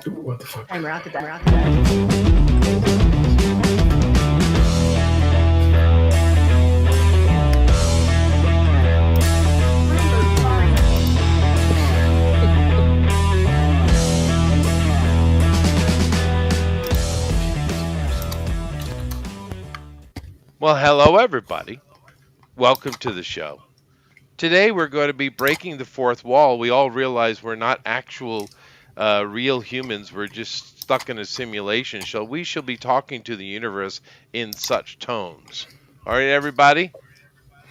What the fuck? I'm rocket that. Well, hello, everybody. Welcome to the show. Today, we're going to be breaking the fourth wall. We all realize we're not actual real humans. We're just stuck in a simulation. So we shall be talking to the universe in such tones. All right, everybody.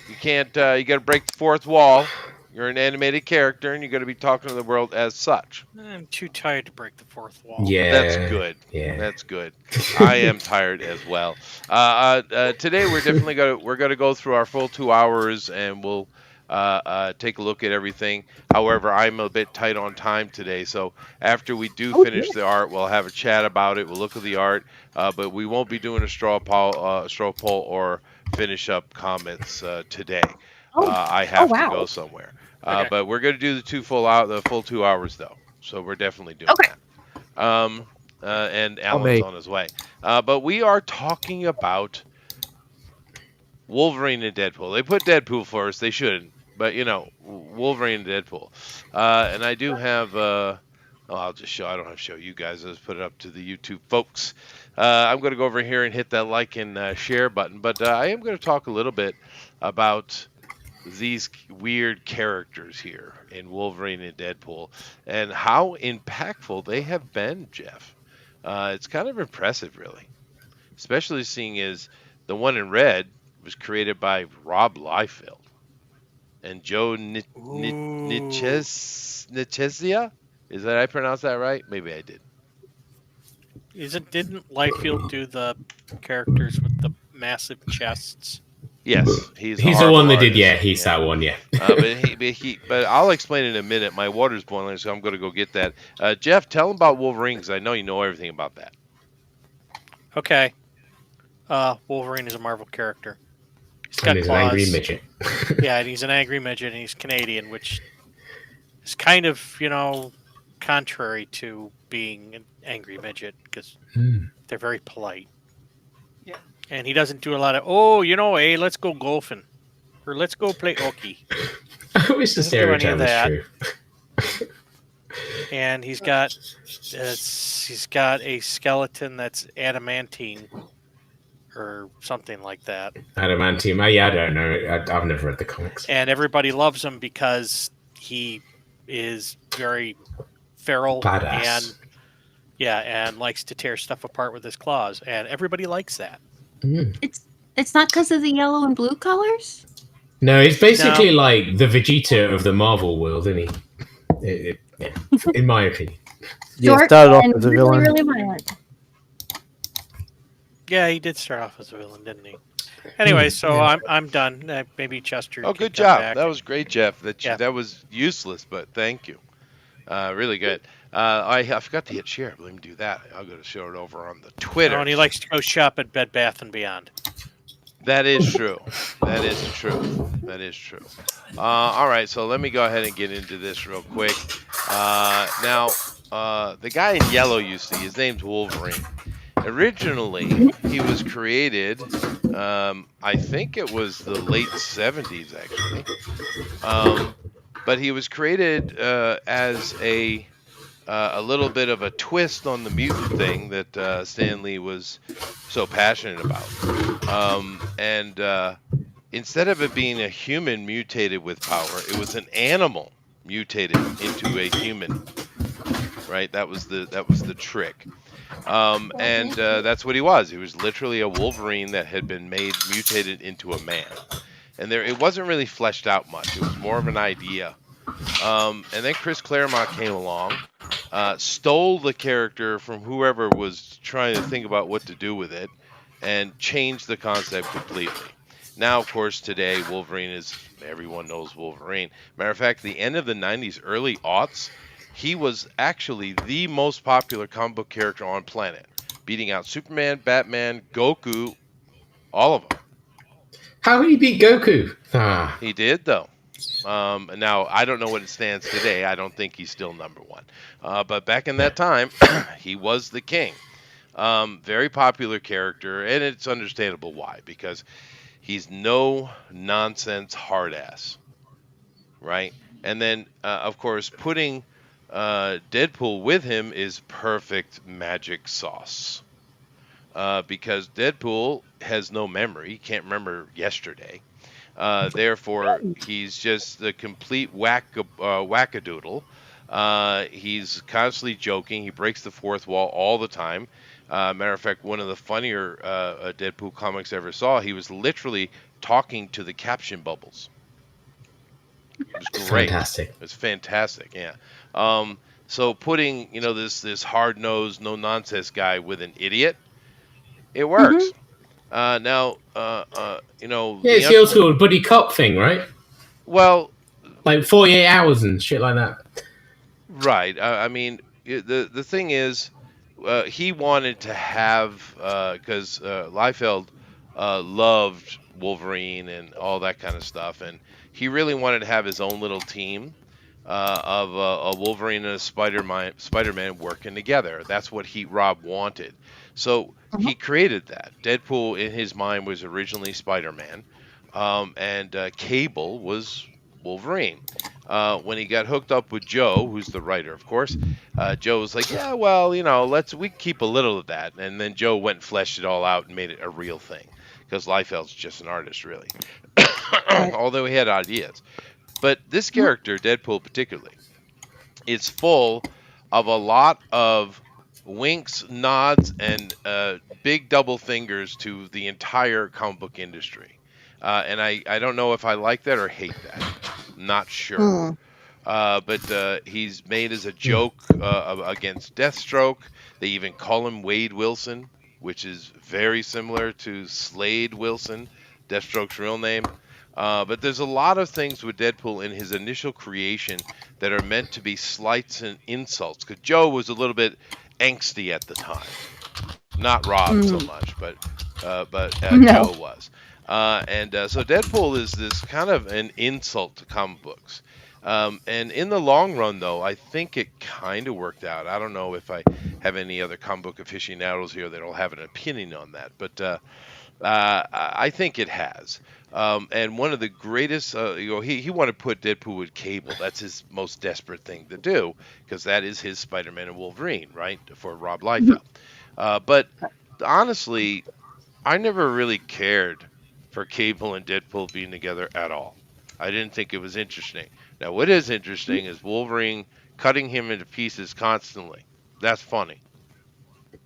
You can't. You got to break the fourth wall. You're an animated character, and you're going to be talking to the world as such. I'm too tired to break the fourth wall. Yeah. That's good. Yeah. That's good. I am tired as well. Today we're definitely gonna go through our full 2 hours, and we'll take a look at everything. However, I'm a bit tight on time today, so after we do finish the art, we'll have a chat about it. We'll look at the art, but we won't be doing a straw poll or finish up comments today. I have to go somewhere. Okay. But we're gonna do the full 2 hours though. So we're definitely doing that. And Alan's on his way. But we are talking about Wolverine and Deadpool. They put Deadpool first. They shouldn't. But, Wolverine and Deadpool. And I do have... I'll just show... I don't have to show you guys. I'll just put it up to the YouTube folks. I'm going to go over here and hit that like and share button. But I am going to talk a little bit about these weird characters here in Wolverine and Deadpool and how impactful they have been, Jeff. It's kind of impressive, really, especially seeing as the one in red was created by Rob Liefeld and Joe Nichezia. Is that I pronounced that right? Maybe I did. Didn't Liefeld do the characters with the massive chests? Yes, he's the one that did. Yeah, he's that one. Yeah. But I'll explain in a minute. My water's boiling, so I'm going to go get that. Jeff, tell him about Wolverine, because I know you know everything about that. Okay. Wolverine is a Marvel character. He's got And he's an claws. angry midget. Yeah, and he's an angry midget, and he's Canadian, which is kind of, contrary to being an angry midget, because they're very polite. Yeah. And he doesn't do a lot of, hey, let's go golfing. Or let's go play hooky. I wish the Doesn't do any of stereotype was that. true. And he's got a skeleton that's adamantine or something like that. Adamantium. I don't know. I've never read the comics. And everybody loves him because he is very feral Badass. and likes to tear stuff apart with his claws. And everybody likes that. It's not because of the yellow and blue colors? No, he's basically like the Vegeta of the Marvel world, isn't he? Yeah, in my opinion. Yeah, started off as a villain. Really violent. Yeah, he did start off as a villain, didn't he? Anyway, so I'm done. Maybe Chester. Oh, can good come job. back. That was great, Jeff. Yeah. That was useless, but thank you. Really good. I forgot to hit share. Let me do that. I'll go to show it over on the Twitter. Oh, and he likes to go shop at Bed Bath & Beyond. That is true. That is true. That is true. All right, so let me go ahead and get into this real quick. Now, the guy in yellow you see, his name's Wolverine. Originally, he was created, I think it was the late 70s, actually. But he was created as a little bit of a twist on the mutant thing that Stan Lee was so passionate about. Instead of it being a human mutated with power, it was an animal mutated into a human. Right? That was the trick. That's what he was. He was literally a Wolverine that had been mutated into a man. And it wasn't really fleshed out much. It was more of an idea. And then Chris Claremont came along, stole the character from whoever was trying to think about what to do with it, and changed the concept completely. Now, of course, today, Wolverine everyone knows Wolverine. Matter of fact, the end of the 90s, early aughts, he was actually the most popular comic book character on planet, beating out Superman, Batman, Goku, all of them. How did he beat Goku? He did, though. Now, I don't know what it stands today. I don't think he's still number one. But back in that time, he was the king. Very popular character, and it's understandable why, because he's no nonsense hard ass, right? And then, of course, putting Deadpool with him is perfect magic sauce. Because Deadpool has no memory, he can't remember yesterday. Therefore, he's just the complete wackadoodle. He's constantly joking. He breaks the fourth wall all the time. Matter of fact, one of the funnier Deadpool comics I ever saw, he was literally talking to the caption bubbles. It was great. Fantastic. It was fantastic, yeah. So putting, this hard-nosed, no-nonsense guy with an idiot, it works. Now, yeah, it's the old school buddy cop thing, right? Well, like 48 hours and shit like that. Right. I mean, the thing is, he wanted to have, because Liefeld loved Wolverine and all that kind of stuff, and he really wanted to have his own little team of a Wolverine and a Spider-Man working together. That's what Rob wanted. So he created that. Deadpool, in his mind, was originally Spider-Man, and Cable was Wolverine. When he got hooked up with Joe, who's the writer, of course, Joe was like, yeah, well, we keep a little of that. And then Joe went and fleshed it all out and made it a real thing, because Liefeld's just an artist, really. Although he had ideas. But this character, Deadpool particularly, is full of a lot of winks, nods, and big double fingers to the entire comic book industry. And I don't know if I like that or hate that. Not sure. But he's made as a joke against Deathstroke. They even call him Wade Wilson, which is very similar to Slade Wilson, Deathstroke's real name. But there's a lot of things with Deadpool in his initial creation that are meant to be slights and insults. Because Joe was a little bit angsty at the time. Not Rob so much, but Joe was. So Deadpool is this kind of an insult to comic books. And in the long run, though, I think it kind of worked out. I don't know if I have any other comic book aficionados here that'll have an opinion on that, but I think it has. And one of the greatest, he wanted to put Deadpool with Cable. That's his most desperate thing to do, because that is his Spider-Man and Wolverine, right, for Rob Liefeld. But honestly, I never really cared for Cable and Deadpool being together at all. I didn't think it was interesting. Now, what is interesting is Wolverine cutting him into pieces constantly. That's funny.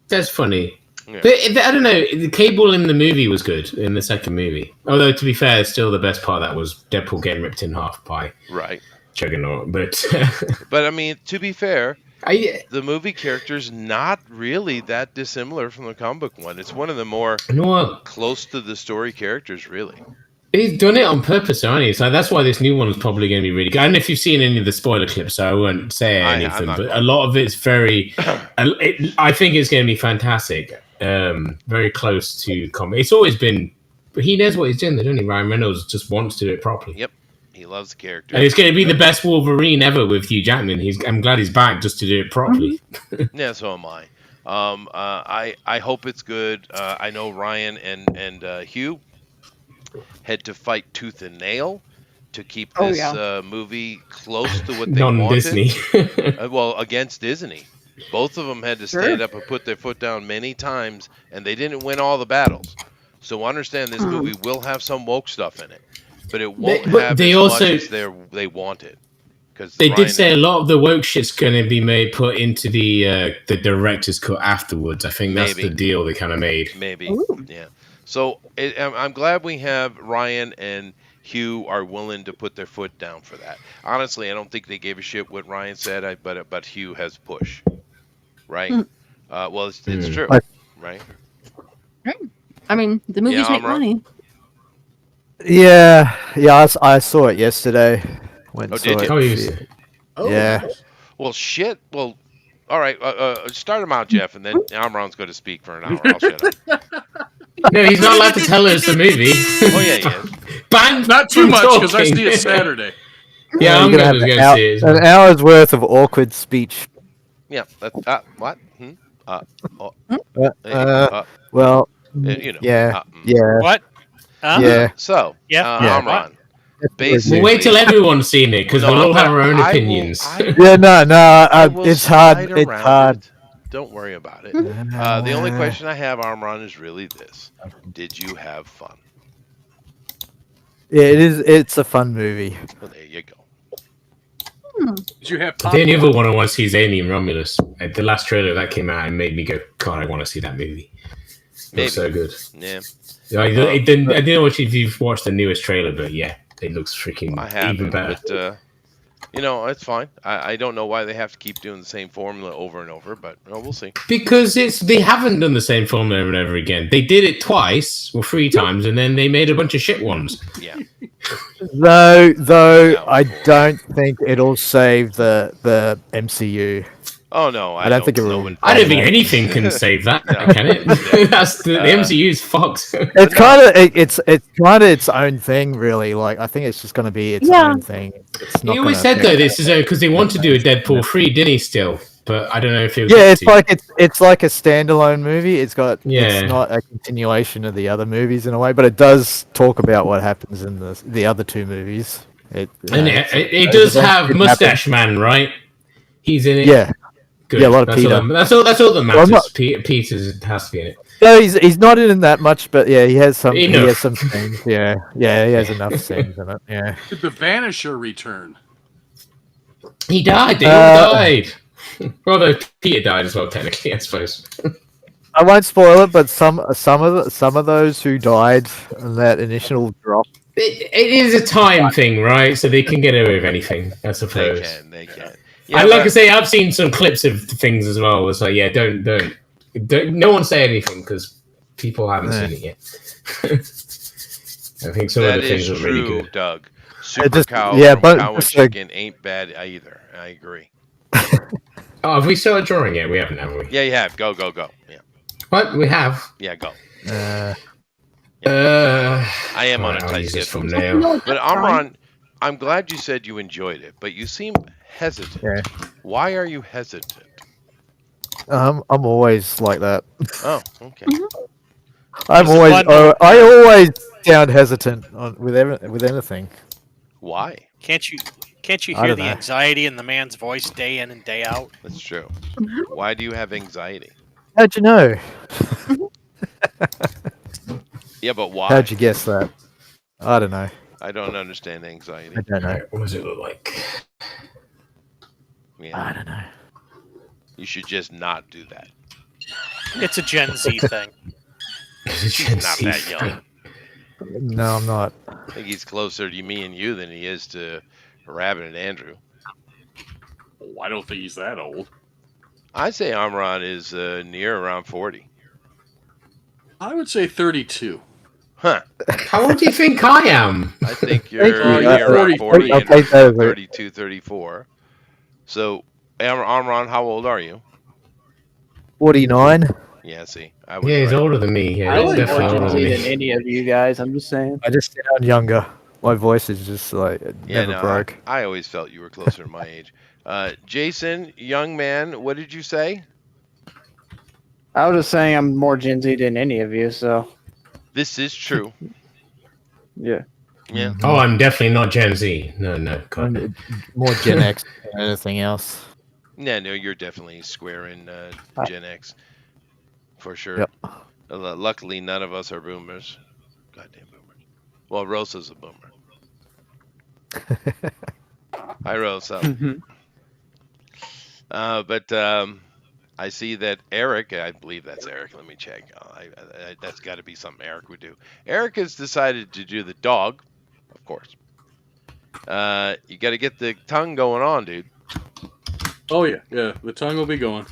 That's funny. Yeah. But I don't know. The Cable in the movie was good in the second movie. Although, to be fair, still the best part of that was Deadpool getting ripped in half by Juggernaut. But I mean, to be fair, the movie character's not really that dissimilar from the comic book one. It's one of the more close to the story characters, really. He's done it on purpose, hasn't he? So that's why this new one is probably going to be really good. I don't know if you've seen any of the spoiler clips, so I won't say anything. But a lot of it's very... I think it's going to be fantastic. Very close to comic. It's always been... But he knows what he's doing, doesn't he? Ryan Reynolds just wants to do it properly. Yep. He loves the character. And it's going to be the best Wolverine ever with Hugh Jackman. I'm glad he's back just to do it properly. Yeah, so am I. I hope it's good. I know Ryan and Hugh had to fight tooth and nail to keep this movie close to what they wanted. Non-Disney. Against Disney. Both of them had to stand up and put their foot down many times, and they didn't win all the battles. So understand this movie will have some woke stuff in it, but it won't have much as they wanted. They did say a lot of the woke shit's going to be put into the director's cut afterwards. I think that's the deal they kind of made. Maybe, yeah. So I'm glad we have Ryan and Hugh are willing to put their foot down for that. Honestly, I don't think they gave a shit what Ryan said, but Hugh has push, right? Well, it's true, right? Right. I mean, the movies make money. Yeah, I saw it yesterday. Did you? Yeah. Well, shit. Well, all right. Start them out, Jeff, and then Amron's going to speak for an hour. I'll shut up. No, he's not allowed to tell us the movie. Oh, yeah, he is. Bang! Not too much, because I see it Saturday. Yeah, I'm You're going to have go see it as well. an hour's worth of awkward speech. Yeah. What? Oh, Well, you know. yeah, yeah, What? Huh? yeah. So, Yeah. Yeah. Amron, We'll basically. wait till everyone's seen it because No, we'll I'm all have gonna- our own I will- opinions. I Yeah, no, I will it's hard. slide It's around hard. it. Don't worry about it. The only question I have, Amron, is really this: did you have fun? Yeah, it is. It's a fun movie. Well, there you go. Did you have The only popcorn? other one I want to see is Alien Romulus. The last trailer that came out and made me go, God, I want to see that movie. It Maybe. looks so good. Yeah, I don't know if you've watched the newest trailer, but yeah, it looks freaking I haven't, even better. but it's fine. I don't know why they have to keep doing the same formula over and over, but we'll see. Because they haven't done the same formula over and over again. They did it twice or 3 times, and then they made a bunch of shit ones. Yeah. Though Yeah, I cool. don't think it'll save the MCU. Oh no, I don't think it no will. one- I don't think anything can save that, No. can it? That's the MCU's fucked. It's kind of it's kind of its own thing, really. Like I think it's just going to be its Yeah. own thing. It's He not always gonna said though affect- this is because they want to do a Deadpool 3, didn't he? Still, but I don't know if he'll. Yeah, get it's to. like it's like a standalone movie. It's Yeah. not a continuation of the other movies in a way, but it does talk about what happens in the other 2 movies. And it does have Mustache Man, right? He's in it. Yeah, Good. yeah, a lot of that's Peter. All that's all that Well, I'm matters. not- Peter has to be in it. no, he's not in that much, but yeah, he has some. He Enough. has some scenes. Yeah, he has enough scenes in it. Yeah. Did the Vanisher return? He died. They all died. Although Peter died as well, technically, I suppose. I won't spoil it, but some of those who died in that initial drop. It is a time thing, right? So they can get away with anything, I suppose. They can. And like I say, I've seen some clips of things as well. It's like, yeah, don't no one say anything because people haven't seen it yet. I think some of that the things is are true, really good. Doug. Super just- cow yeah, from but Cow and just like- Chicken ain't bad either. I agree. Oh, have we started drawing yet? We haven't, have we? Yeah, you have. Go. Yeah, What? We have. yeah, go. I am on a I'll tight use this schedule. from now. But Amron, I'm glad you said you enjoyed it, but you seem hesitant. Yeah. Why are you hesitant? I'm always like that. Oh, okay. I'm Was it always. fun? I always sound hesitant with anything. Why? Can't you I hear don't the know. anxiety in the man's voice day in and day out? That's true. Why do you have anxiety? How'd you know? Yeah, but why? How'd you guess that? I don't know. I don't understand anxiety. I don't know. What does it look like? Yeah, I don't know. you should just not do that. It's a Gen Z thing. He's not that young. No, I'm not. I think he's closer to me and you than he is to Rabbit and Andrew. Oh, I don't think he's that old. I'd say Amron is near around 40. I would say 32. Huh. How old do you think I am? I think Thank you're you. near around 40 I'll and take that as a- 32, 34. So, Amron, how old are you? 49. Yeah, see. I was Yeah, he's right. older than me. Yeah, I he's look definitely more older Gen than Z than me. any of you guys. I'm just saying. I just sound younger. My voice is just like it Yeah, never no, broke. I always felt you were closer to my age. Jason, young man, what did you say? I was just saying I'm more Gen Z than any of you. So This is true. yeah. Yeah. Oh, I'm definitely not Gen Z. No, God. I'm more Gen X than anything else. Yeah, no, you're definitely square in Gen X. For sure. Yep. Luckily, none of us are boomers. Goddamn boomers. Well, Rosa's a boomer. Hi, Rosa. But I see that Eric, I believe that's Eric. Let me check. That's got to be something Eric would do. Eric has decided to do the dog, of course. You got to get the tongue going on, dude. Oh, yeah. Yeah, the tongue will be going.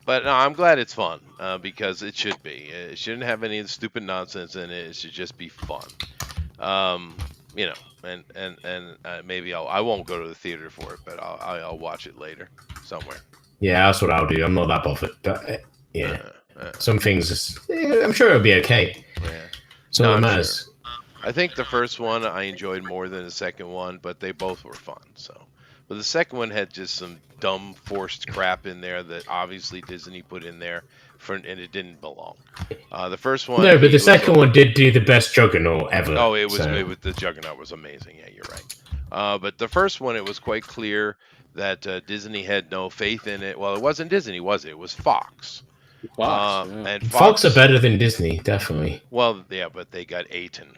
But no, I'm glad it's fun because it should be. It shouldn't have any of the stupid nonsense in it. It should just be fun. You know, and maybe I won't go to the theater for it, but I'll watch it later somewhere. Yeah, that's what I'll do. I'm not that bothered. But yeah, some things, I'm sure it'll be okay. Yeah. So No, it I'm matters. I think the first one I enjoyed more than the second one, but they both were fun. So, but the second one had just some dumb forced crap in there that obviously Disney put in there and it didn't belong. The first one, no, but the second one did do the best Juggernaut ever. Oh, it was the Juggernaut was amazing. Yeah, you're right. But the first one, it was quite clear that Disney had no faith in it. Well, it wasn't Disney, was it? It was Fox. Fox, and Fox are better than Disney, definitely. Well, yeah, but they got Ayton.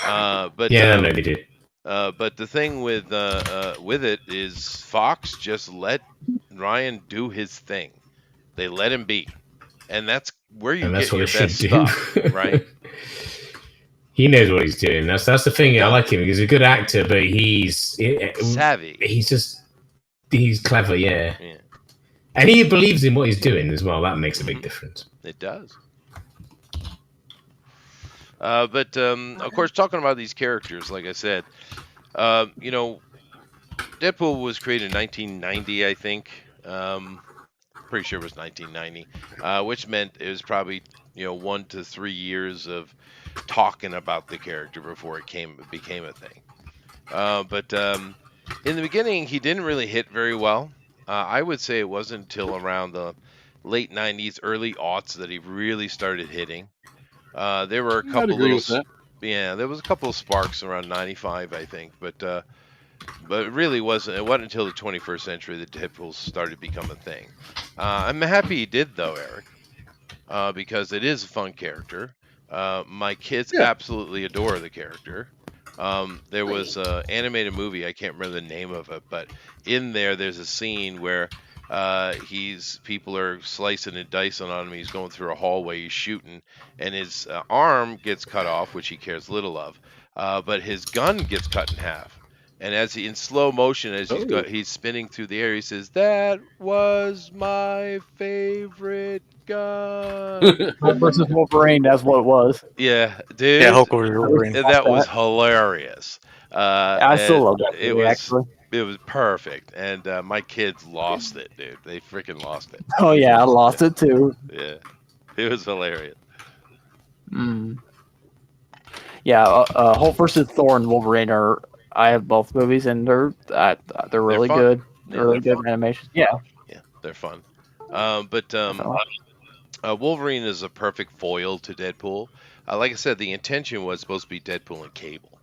But yeah, no, they did. But the thing with it is Fox just let Ryan do his thing. They let him be, and that's where you get your best stuff, right? He knows what he's doing. That's the thing. I like him. He's a good actor, but he's savvy. He's clever, yeah. And he believes in what he's doing as well. That makes a big difference. It does. But of course, talking about these characters, like I said, Deadpool was created in 1990, I think. Pretty sure it was 1990, which meant it was probably 1 to 3 years of talking about the character before it became a thing. But in the beginning, he didn't really hit very well. I would say it wasn't until around the late 90s, early aughts that he really started hitting. There were a couple there was a couple of sparks around 95, I think, but it really wasn't. It wasn't until the 21st century that Deadpool started to become a thing. I'm happy he did, though, Eric, because it is a fun character. My kids absolutely adore the character. There was an animated movie, I can't remember the name of it, but in there's a scene where people are slicing and dicing on him. He's going through a hallway, he's shooting, and his arm gets cut off, which he cares little of, but his gun gets cut in half. And as in slow motion, as he's spinning through the air, he says, "That was my favorite gun." Hulk versus Wolverine, that's what it was. Yeah, dude. Yeah, Hulk versus Wolverine. That was hilarious. I still love that movie, actually. It was perfect, and my kids lost it, dude. They freaking lost it. Oh yeah, I lost it too. Yeah, it was hilarious. Yeah, Hulk versus Thor and Wolverine I have both movies, and they're really good. They're really good animations. Yeah, they're fun. But Wolverine is a perfect foil to Deadpool. Like I said, the intention was supposed to be Deadpool and Cable.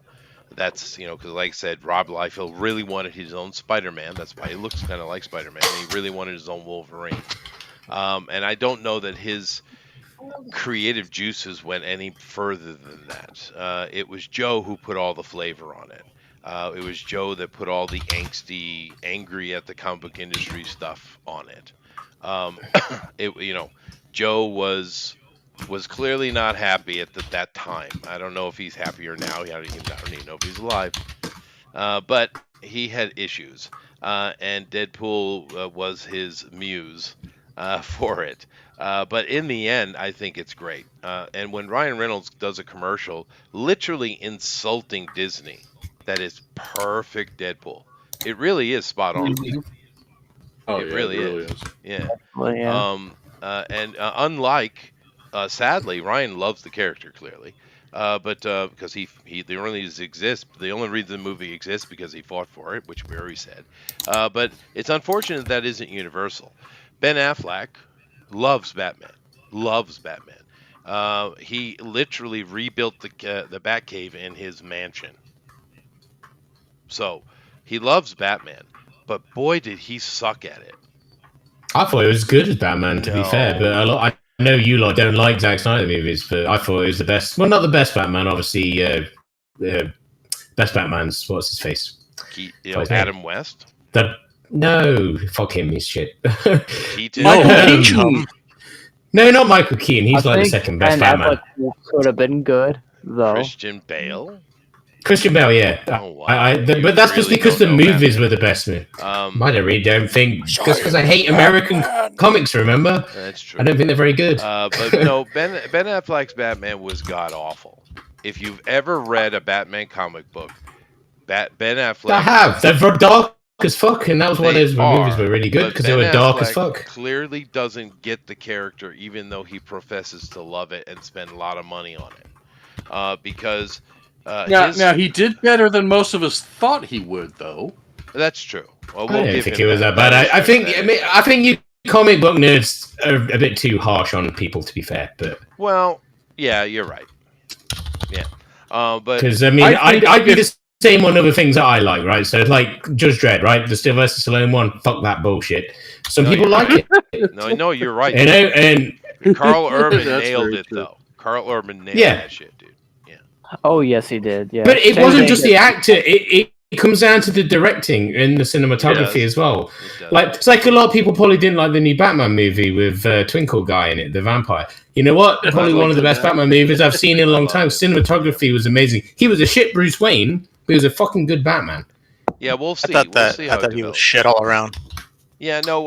That's, because like I said, Rob Liefeld really wanted his own Spider-Man. That's why he looks kind of like Spider-Man. And he really wanted his own Wolverine. And I don't know that his creative juices went any further than that. It was Joe who put all the flavor on it. It was Joe that put all the angsty, angry at the comic book industry stuff on it. Joe was clearly not happy at that time. I don't know if he's happier now. I don't even know if he's alive. But he had issues, and Deadpool was his muse for it. But in the end, I think it's great. And when Ryan Reynolds does a commercial, literally insulting Disney, that is perfect Deadpool. It really is spot on. Oh, it really is. Yeah. Well, yeah. And unlike, sadly, Ryan loves the character clearly, but because the only reason the movie exists because he fought for it, which we already said. But it's unfortunate that isn't universal. Ben Affleck loves Batman. He literally rebuilt the Batcave in his mansion. So he loves Batman, but boy, did he suck at it. I thought it was good as Batman, to be fair, but I know you lot don't like Zack Snyder movies, but I thought it was the best. Well, not the best Batman, obviously. Best Batman's what's his face? Adam West. No, fuck him, he's shit. Michael Keaton. No, not Michael Keaton. He's like the second best Batman. Could have been good though. Christian Bale, yeah. Oh, wow. But that's just because the movies were the best. I don't think just because I hate American comics. Remember? That's true. I don't think they're very good. But no, Ben Affleck's Batman was god awful. If you've ever read a Batman comic book, Ben Affleck. I have. They're dark as fuck, and that was why those movies were really good because they were dark as fuck. Clearly doesn't get the character, even though he professes to love it and spend a lot of money on it, because Now he did better than most of us thought he would, though. That's true. Well, I we'll don't give think him it was that bad. I think you comic book nerds are a bit too harsh on people, to be fair. But well, yeah, you're right. Yeah, but because I'd be the same on other things that I like, right? So like Judge Dredd, right? The Sylvester Stallone one, fuck that bullshit. Some people like it. No, you're right. You know, and Carl Urban That's nailed very it true. though. Carl Urban nailed Yeah. that shit, dude. Yeah. Oh yes, he did. Yeah, but it Same wasn't thing just that- the actor. It comes down to the directing and the cinematography as well. Like it's like a lot of people probably didn't like the new Batman movie with Twinkle guy in it, the vampire. You know what? Probably one of the best Batman movies I've seen in a long time. Cinematography was amazing. He was a shit Bruce Wayne, but he was a fucking good Batman. Yeah, we'll see. I thought We'll see how it he was develops. shit all around. Yeah, no,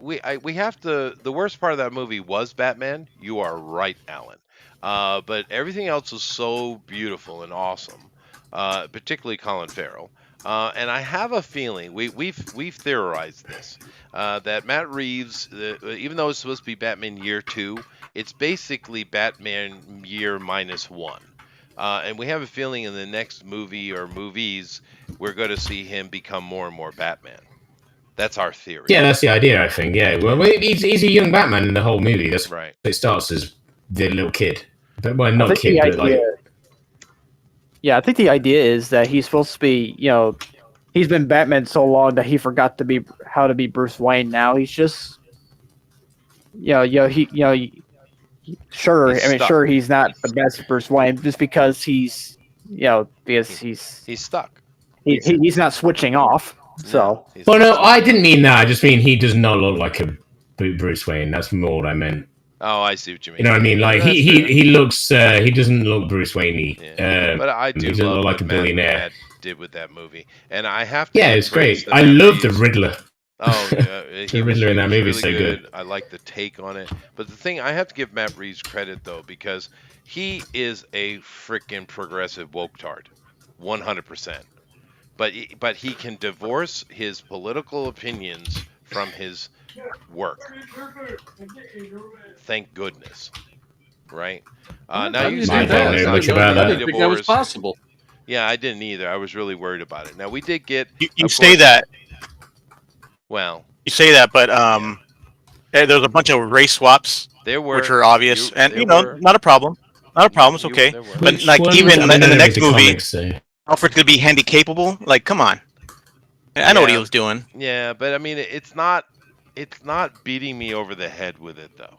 we have to. The worst part of that movie was Batman. You are right, Alan. But everything else was so beautiful and awesome, particularly Colin Farrell. And I have a feeling we've theorized this that Matt Reeves, even though it's supposed to be Batman Year 2, it's basically Batman Year -1. And we have a feeling in the next movie or movies we're going to see him become more and more Batman. That's our theory. Yeah, that's the idea, I think. Yeah, well, he's a young Batman in the whole movie. That's right. It starts as the little kid, but well, not I think kid, the but like. idea- Yeah, I think the idea is that he's supposed to be, he's been Batman so long that he forgot how to be Bruce Wayne. Now he's just, sure. He's I mean, stuck. sure, he's not the best Bruce Wayne just because he's stuck. He's not switching off. So, Well, no, I didn't mean that. I just mean he does not look like a Bruce Wayne. That's more what I meant. Oh, I see what you mean. You know what I mean? Like That's fair. he looks. He doesn't look Bruce Wayne-y. Yeah. But I do he doesn't love look like what a billionaire. Matt did with that movie, and I have to. Yeah, give it's praise great. to I Matt love the Reeves. Riddler. Oh, The Riddler in that movie is really so good. I like the take on it. But the thing, I have to give Matt Reeves credit though, because he is a freaking progressive woke-tard, 100%. But he can divorce his political opinions from his work. Thank goodness. Right? Now you I say don't know much about I that. didn't think that was possible. Yeah, I didn't either. I was really worried about it. Now we did get. You of say course- that. Well, You say that, but there's a bunch of race swaps, there were which are obvious, and there were. not a problem. Not a problem. It's okay. There were. But Which like ones? even I in don't the know next the movie, comics, so- Alfred could be handy capable. Like, come on. I know what he Yeah. was doing. Yeah, but I mean, it's not beating me over the head with it though.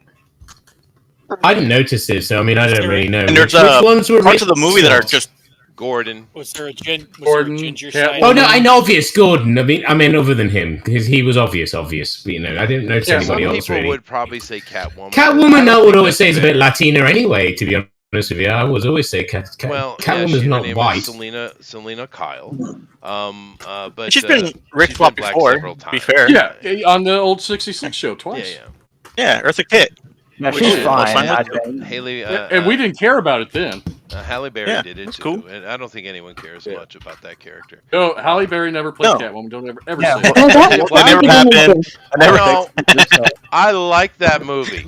I didn't notice this, so I mean, I don't really know. And there's which ones were parts of the movie that are swaps? just Gordon. Was there a Gordon, ginger Catwoman. side? Oh no, I know obvious Gordon. I mean, other than him, because he was obvious. But, you know, I didn't notice Yeah, Some anybody else people really. would probably say Catwoman. Catwoman, I would always say is a bit. bit Latina anyway. To be honest with you, I would always say Well, Catwoman's her not name white. is Selena Kyle. But she's been race she's swapped been black before. several To be times. fair. Yeah, on the old 66 show Yeah, twice. yeah. Eartha Kitt. no, Which she's is- fine. fine I with it. think. Haley. And we didn't care about it then. Halle Berry Yeah, did it that's too, cool. and I don't think anyone cares much about that character. No, Halle Berry never played No. Catwoman. Don't ever Yeah, say well, that. That never happened. I never. No, I like that movie.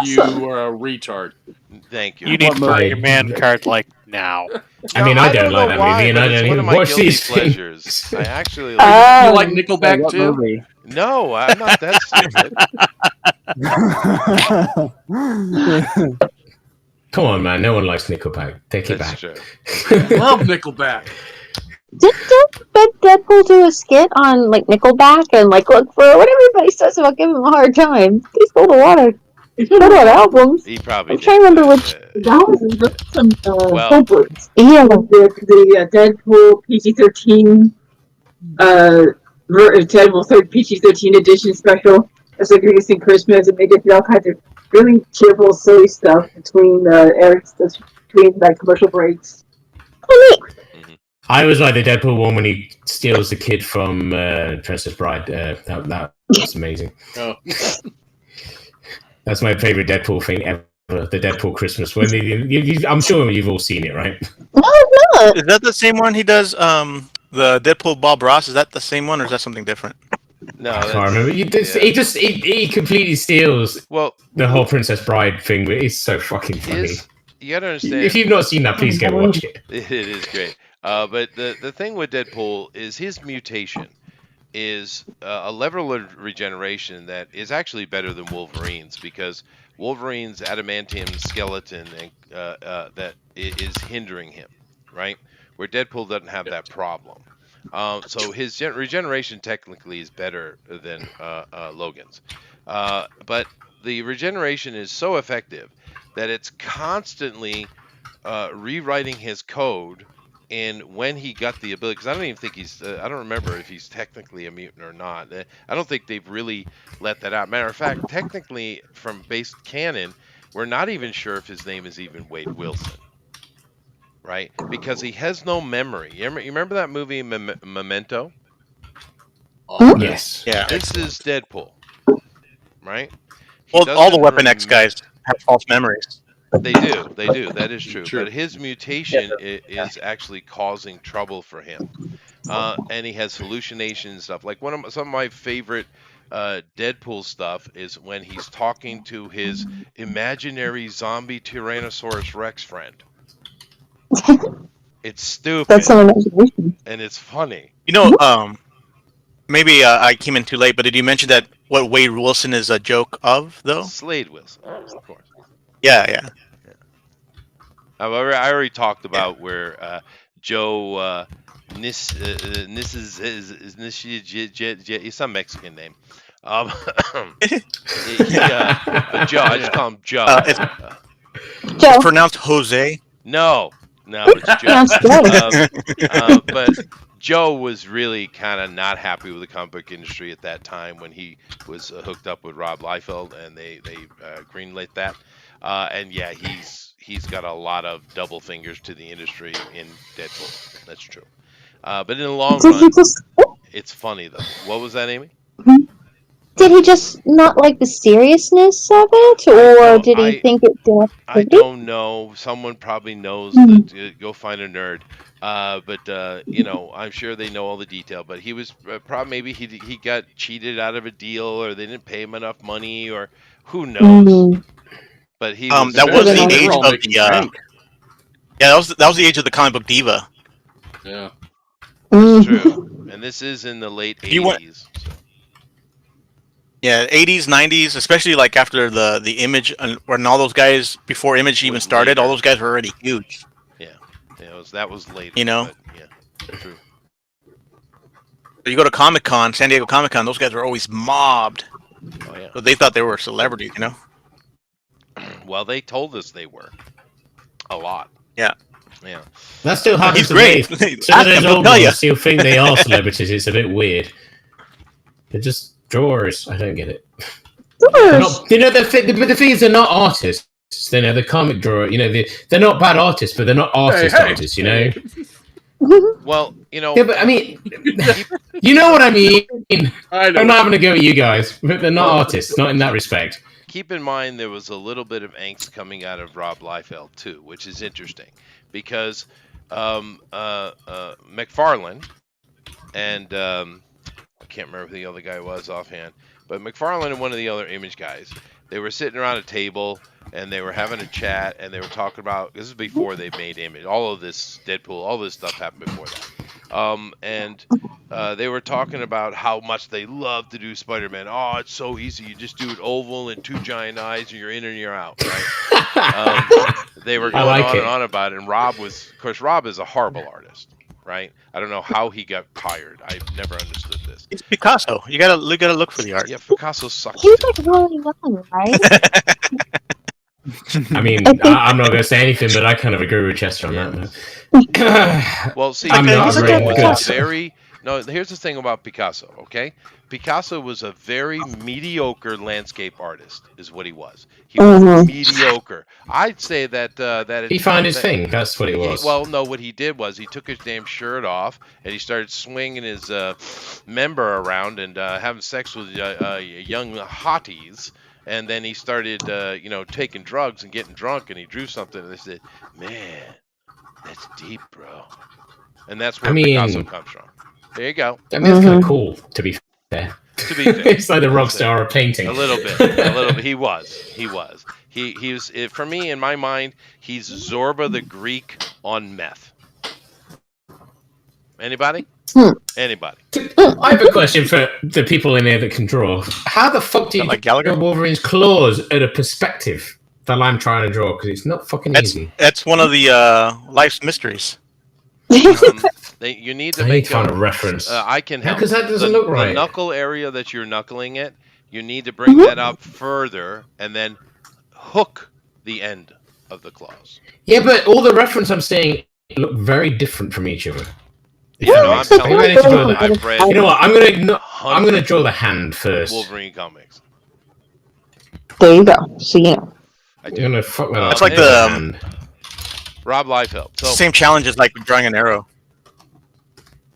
You are a retard. Thank you. You need to movie? buy your man card like now. I mean, I don't like know that why, movie, and but I it's don't one of even my watch guilty these pleasures. things. I actually like. You like Wait, Nickelback what too? movie? No, I'm not that stupid. Come on, man. No one likes Nickelback. Take it That's back. true. Love Nickelback. Did Deadpool do a skit on like Nickelback and like look for what everybody says about giving him a hard time? He sold a lot of albums. He probably. I'm trying to remember which. That was some Well- billboards. Yeah, The Deadpool PG-13 Deadpool PG-13 edition special. It's like releasing Christmas, and they did all kinds of really cheerful, silly stuff between like commercial breaks. I was like the Deadpool one when he steals the kid from Princess Bride. That was amazing. Oh. That's my favorite Deadpool thing ever. The Deadpool Christmas one. I'm sure you've all seen it, right? no, it's not. Is that the same one he does? The Deadpool Bob Ross. Is that the same one, or is that something different? No, I that's, can't remember. He completely steals well, the whole Princess Bride thing. But it's so fucking funny. you got to understand. If you've not seen that, please go watch it. It is great. But the thing with Deadpool is his mutation is a level of regeneration that is actually better than Wolverine's, because Wolverine's adamantium skeleton and that is hindering him, right? Where Deadpool doesn't have that problem. So his regeneration technically is better than Logan's. But the regeneration is so effective that it's constantly rewriting his code. And when he got the ability, because I don't even think he's, I don't remember if he's technically a mutant or not. I don't think they've really let that out. Matter of fact, technically, from base canon, we're not even sure if his name is even Wade Wilson, right? Because he has no memory. You remember that movie Memento? Yes. Yeah. This is Deadpool, right? Well, all the Weapon X guys have false memories. They do. That is true. But his mutation is actually causing trouble for him, and he has hallucinations and stuff. Like some of my favorite Deadpool stuff is when he's talking to his imaginary zombie Tyrannosaurus Rex friend. It's stupid. That's some imagination. And it's funny. You know, maybe I came in too late, but did you mention that what Wade Wilson is a joke of, though? Slade Wilson, of course. Yeah. I already talked about where Joe he's some Mexican name. But Joe, I just call him Joe. It's pronounced Jose. No, it's Joe. But Joe was really kind of not happy with the comic book industry at that time when he was hooked up with Rob Liefeld, and they greenlit that. And yeah, he's got a lot of double fingers to the industry in Deadpool. That's true. But in the long run, it's funny though. What was that, Amy? Did he just not like the seriousness of it, or did he think it did? I don't know. Someone probably knows. Go find a nerd. But you know, I'm sure they know all the detail. But he was probably maybe he got cheated out of a deal, or they didn't pay him enough money, or who knows. But he was that was the age of the that was the age of the comic book diva. Yeah, that's true. And this is in the late 80s. Yeah, 80s, 90s, especially like after the Image, when all those guys before Image even started, all those guys were already huge. Yeah, that was later. You know, but yeah, true. But you go to Comic-Con, San Diego Comic-Con, those guys were always mobbed. Oh yeah. So they thought they were celebrities, you know. Well, they told us they were a lot. Yeah. Yeah. That still happens. He's great. Some of those old ones still think they are celebrities. It's a bit weird. They're just drawers. I don't get it. Not, you know, the thing is, they're not artists. You know, the comic drawer. You know, they're not bad artists, but they're not artists. You know. Well, you know. Yeah, but I mean, you know what I mean. I'm not having to go at you guys, but they're not artists. Not in that respect. Keep in mind there was a little bit of angst coming out of Rob Liefeld too, which is interesting because McFarlane and I can't remember who the other guy was offhand, but McFarlane and one of the other Image guys, they were sitting around a table and they were having a chat and they were talking about, this is before they made Image, all of this Deadpool, all this stuff happened before that. And they were talking about how much they love to do Spider-Man. Oh, it's so easy. You just do it oval and two giant eyes and you're in and you're out, right? They were going on and on about it. And Rob is a horrible artist, right? I don't know how he got hired. I've never understood this. It's Picasso. You gotta look for the art. Yeah, Picasso sucks. He's like really young, right? I mean, I'm not going to say anything, but I kind of agree with Chester on that. Well, see, here's the thing about Picasso, okay? Picasso was a very mediocre landscape artist, is what he was. He was mediocre. I'd say that he found his thing. That's what he was. Well, no, what he did was he took his damn shirt off and he started swinging his member around and having sex with young hotties. And then he started, taking drugs and getting drunk, and he drew something. And they said, "Man, that's deep, bro." And that's where Picasso comes from. There you go. I mean, that's kind of cool, to be fair. It's like the rock star of painting. A little bit. He was. He was for me in my mind. He's Zorba the Greek on meth. Anybody? Anybody? I have a question for the people in here that can draw. How the fuck do you Like draw Gallagher? Wolverine's claws at a perspective that I'm trying to draw? Because it's not fucking easy. That's one of the life's mysteries. You need to I need make to find a reference. I can help. Because that doesn't look right. The knuckle area that you're knuckling it, you need to bring that up further and then hook the end of the claws. Yeah, but all the reference I'm saying look very different from each other. Yeah, no, I'm telling you. I've read. You know what? I'm gonna draw the hand first. Wolverine comics. There you go. So you know. I do. You're gonna fuck that up. It's like the Rob Liefeld. So, same challenge as like drawing an arrow.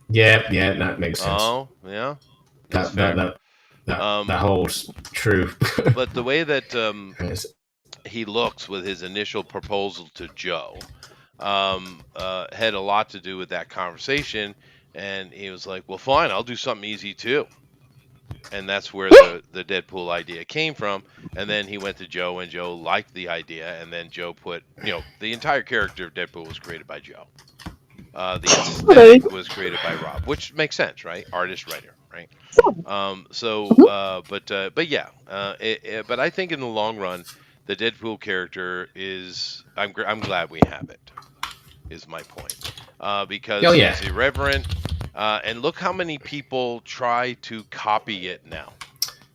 Yeah, that makes sense. Oh, yeah. That holds true. But the way that he looks with his initial proposal to Joe had a lot to do with that conversation, and he was like, well, fine, I'll do something easy too. And that's where the Deadpool idea came from. And then he went to Joe, and Joe liked the idea, and then Joe put, the entire character of Deadpool was created by Joe. The aesthetic was created by Rob, which makes sense, right? Artist, writer, right? But I think in the long run, the Deadpool character is, I'm glad we have it, is my point. Because it's irreverent, and look how many people try to copy it now.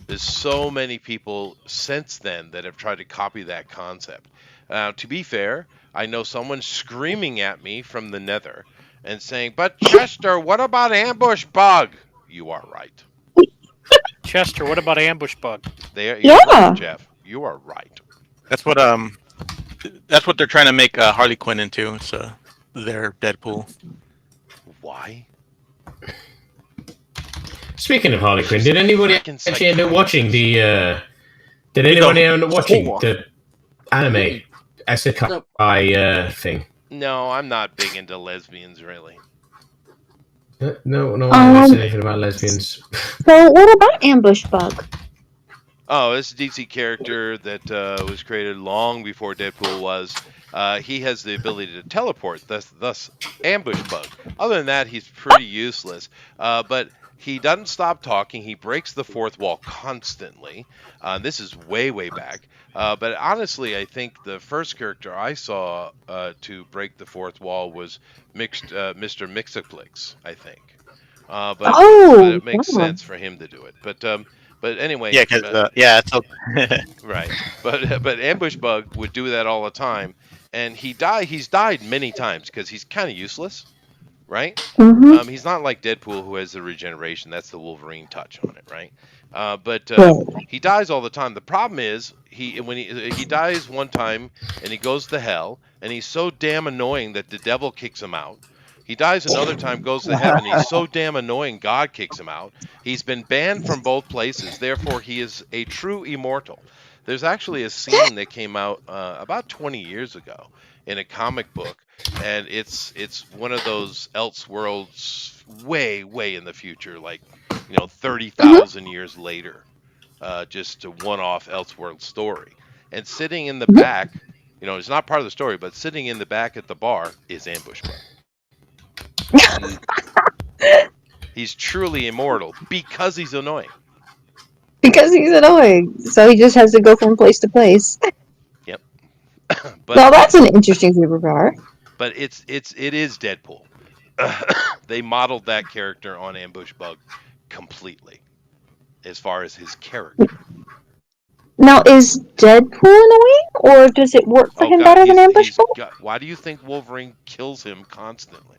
There's so many people since then that have tried to copy that concept. To be fair, I know someone screaming at me from the nether and saying, but Chester, what about Ambush Bug? You are right. Chester, what about Ambush Bug? You're right, Jeff. You are right. That's what they're trying to make Harley Quinn into. It's their Deadpool. Why? Speaking of Harley Quinn, did anybody actually end up watching the? Did anyone end up watching the anime Isekai thing? No, I'm not big into lesbians, really. No one knows anything about lesbians. So what about Ambush Bug? Oh, it's a DC character that was created long before Deadpool was. He has the ability to teleport, thus Ambush Bug. Other than that, he's pretty useless. But he doesn't stop talking. He breaks the fourth wall constantly. This is way, way back. But honestly, I think the first character I saw to break the fourth wall was Mr. Mixaplex, I think. But it makes sense for him to do it. But anyway, yeah, because it's right. But Ambush Bug would do that all the time, and he's died many times because he's kind of useless, right? Mm-hmm. He's not like Deadpool who has the regeneration. That's the Wolverine touch on it, right? But he dies all the time. The problem is when he dies one time and he goes to hell, and he's so damn annoying that the devil kicks him out. He dies another time, goes to heaven. He's so damn annoying, God kicks him out. He's been banned from both places. Therefore, he is a true immortal. There's actually a scene that came out about 20 years ago in a comic book, and it's one of those Elseworlds way, way in the future, like 30,000 years later, just a one-off Elseworld story. And sitting in the back, it's not part of the story, but sitting in the back at the bar is Ambush Bug. He's truly immortal because he's annoying. Because he's annoying, so he just has to go from place to place. Yep. Well, that's an interesting superpower. But it is Deadpool. They modeled that character on Ambush Bug completely, as far as his character. Now, is Deadpool annoying, or does it work for him better than Ambush Bug? Why do you think Wolverine kills him constantly?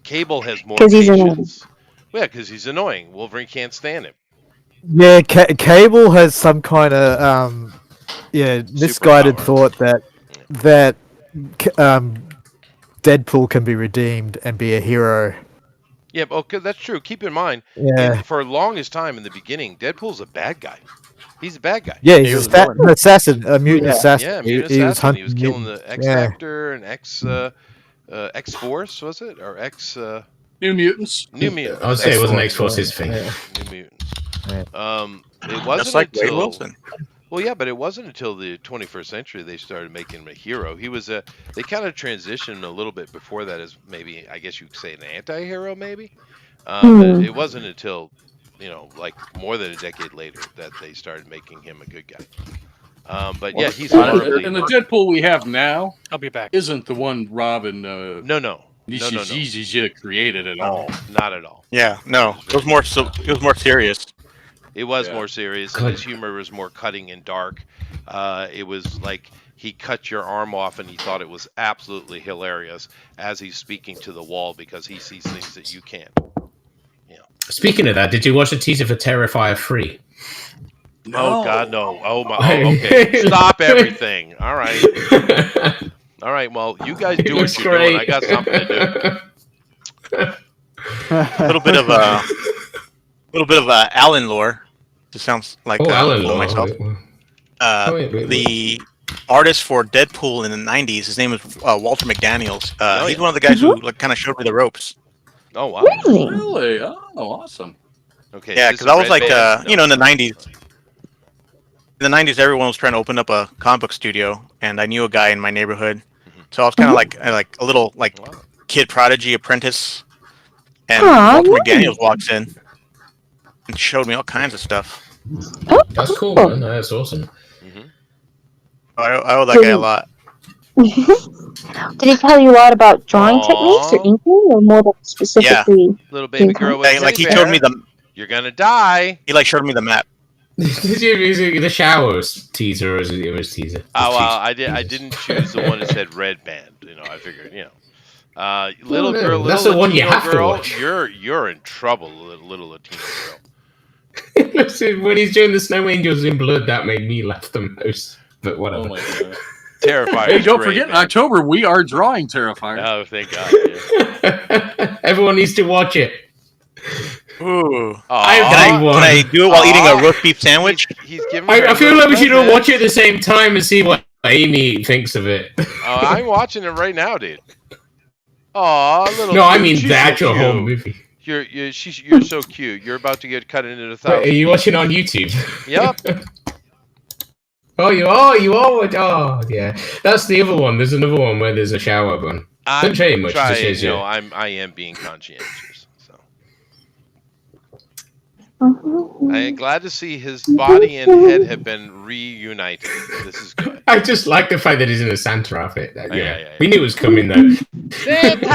Cable has more patience. Yeah, because he's annoying. Wolverine can't stand him. Yeah, Cable has some kind of misguided thought that Deadpool can be redeemed and be a hero. Yeah, okay, that's true. Keep in mind, for the longest time in the beginning, Deadpool's a bad guy. He's a bad guy. Yeah, he's an assassin, a mutant assassin. Yeah, mutant assassin. He was killing the X-Factor and X-Force, was it? Or X... New Mutants. New Mutants. I would say it wasn't X-Force his thing. New Mutants. It wasn't just like until... Wade Wilson. Well, yeah, but it wasn't until the 21st century they started making him a hero. He was they kind of transitioned a little bit before that as maybe, I guess you could say, an anti-hero, maybe. But it wasn't until, like more than a decade later that they started making him a good guy. But yeah, he's horribly. And the Deadpool we have now, I'll be back. Isn't the one Robin? No. created at all. Not at all. Yeah, no, it was more serious. It was more serious, and his humor was more cutting and dark. It was like he cut your arm off, and he thought it was absolutely hilarious as he's speaking to the wall because he sees things that you can't. Yeah. Speaking of that, did you watch the teaser for Terrifier 3? No. Oh God, no! Oh my! Oh, okay, stop everything! All right, all right. Well, you guys do what you're doing. I got something to do. A little bit of Alan lore. Just sounds like Alan lore. Myself. The artist for Deadpool in the '90s. His name is Walter McDaniels. He's one of the guys who kind of showed me the ropes. Oh wow! Really? Oh, awesome. Okay. Yeah, because I was like, in the '90s. In the '90s, everyone was trying to open up a comic book studio, and I knew a guy in my neighborhood, so I was kind of like a little kid prodigy apprentice. And Walter McDaniels walks in and showed me all kinds of stuff. That's cool, man. That's awesome. I owe that guy a lot. Did he tell you a lot about drawing techniques or inking, or more like specifically? Little baby girl. Like he showed me You're gonna die. He showed me the map. Is it the showers teaser or is it the teaser? Oh well, I didn't choose the one that said red band. I figured, little girl. That's the one you have to watch. You're in trouble, little Latino girl. Listen, when he's doing the Snow Angels in Blood, that made me laugh the most. But whatever. Oh my God. Terrifier. Hey, don't forget, in October we are drawing Terrifier. Oh, thank God. Yeah. Everyone needs to watch it. Ooh. Can I do it while eating a roast beef sandwich? He's giving I feel like we should all watch it at the same time and see what Amy thinks of it. Oh, I'm watching it right now, dude. Aw, little. No, I mean the actual whole movie. You're so cute. You're about to get cut into the thousands. Wait, are you watching on YouTube? Yep. You are. Oh, yeah. That's the other one. There's another one where there's a shower bun. Don't show you much. I am being conscientious. I am glad to see his body and head have been reunited. This is good. I just like the fact that he's in a Santa outfit. Yeah. We knew it was coming, though. Santa!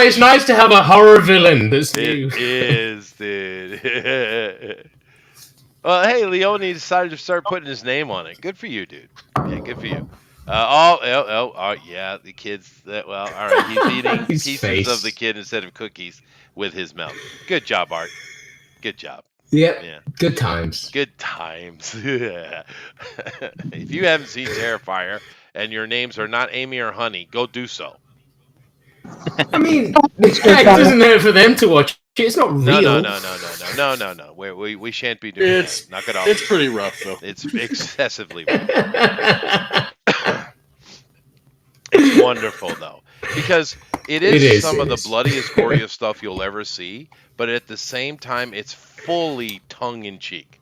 It's nice to have a horror villain that's new. It is, dude. Well, hey, Leone decided to start putting his name on it. Good for you, dude. Yeah, good for you. Yeah, the kids. All right, he's eating pieces of the kid instead of cookies with his mouth. Good job, Art. Good job. Yeah. Good times. Good times. If you haven't seen Terrifier and your names are not Amy or Honey, go do so. I mean, it doesn't matter for them to watch. It's not real. No. We shan't be doing that. Knock it off. It's pretty rough, though. It's excessively rough. It's wonderful, though, because it is some of the bloodiest, goriest stuff you'll ever see, but at the same time, it's fully tongue-in-cheek.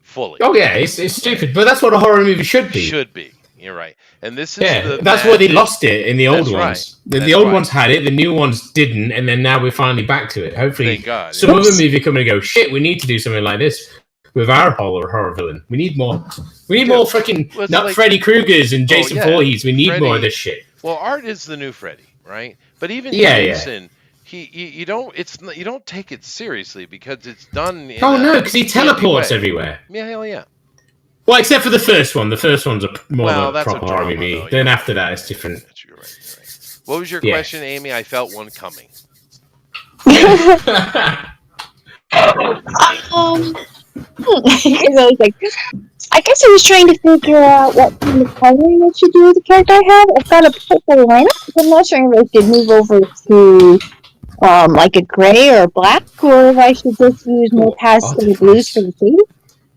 Fully. Oh, yeah, it's stupid, but that's what a horror movie should be. Should be. You're right. And this is that's why they lost it in the old ones. Right. The old ones had it, the new ones didn't, and then now we're finally back to it. Hopefully, some other movie coming and go, shit, we need to do something like this with our horror villain. We need more. We need more freaking Freddy Kruegers and Jason Voorhees. We need more of this shit. Well, Art is the new Freddy, right? But even Jason, you don't take it seriously because it's done. Because he teleports everywhere. Yeah, hell yeah. Well, except for the first one. The first one's more of a proper horror movie. Then after that, it's different. You're right. What was your question, Amy? I felt one coming. I guess I was trying to figure out what kind of coloring I should do with the character I have. I've got a purple lineup. I'm not sure if I should move over to like a gray or a black, or if I should just use more pastel blues for the shading.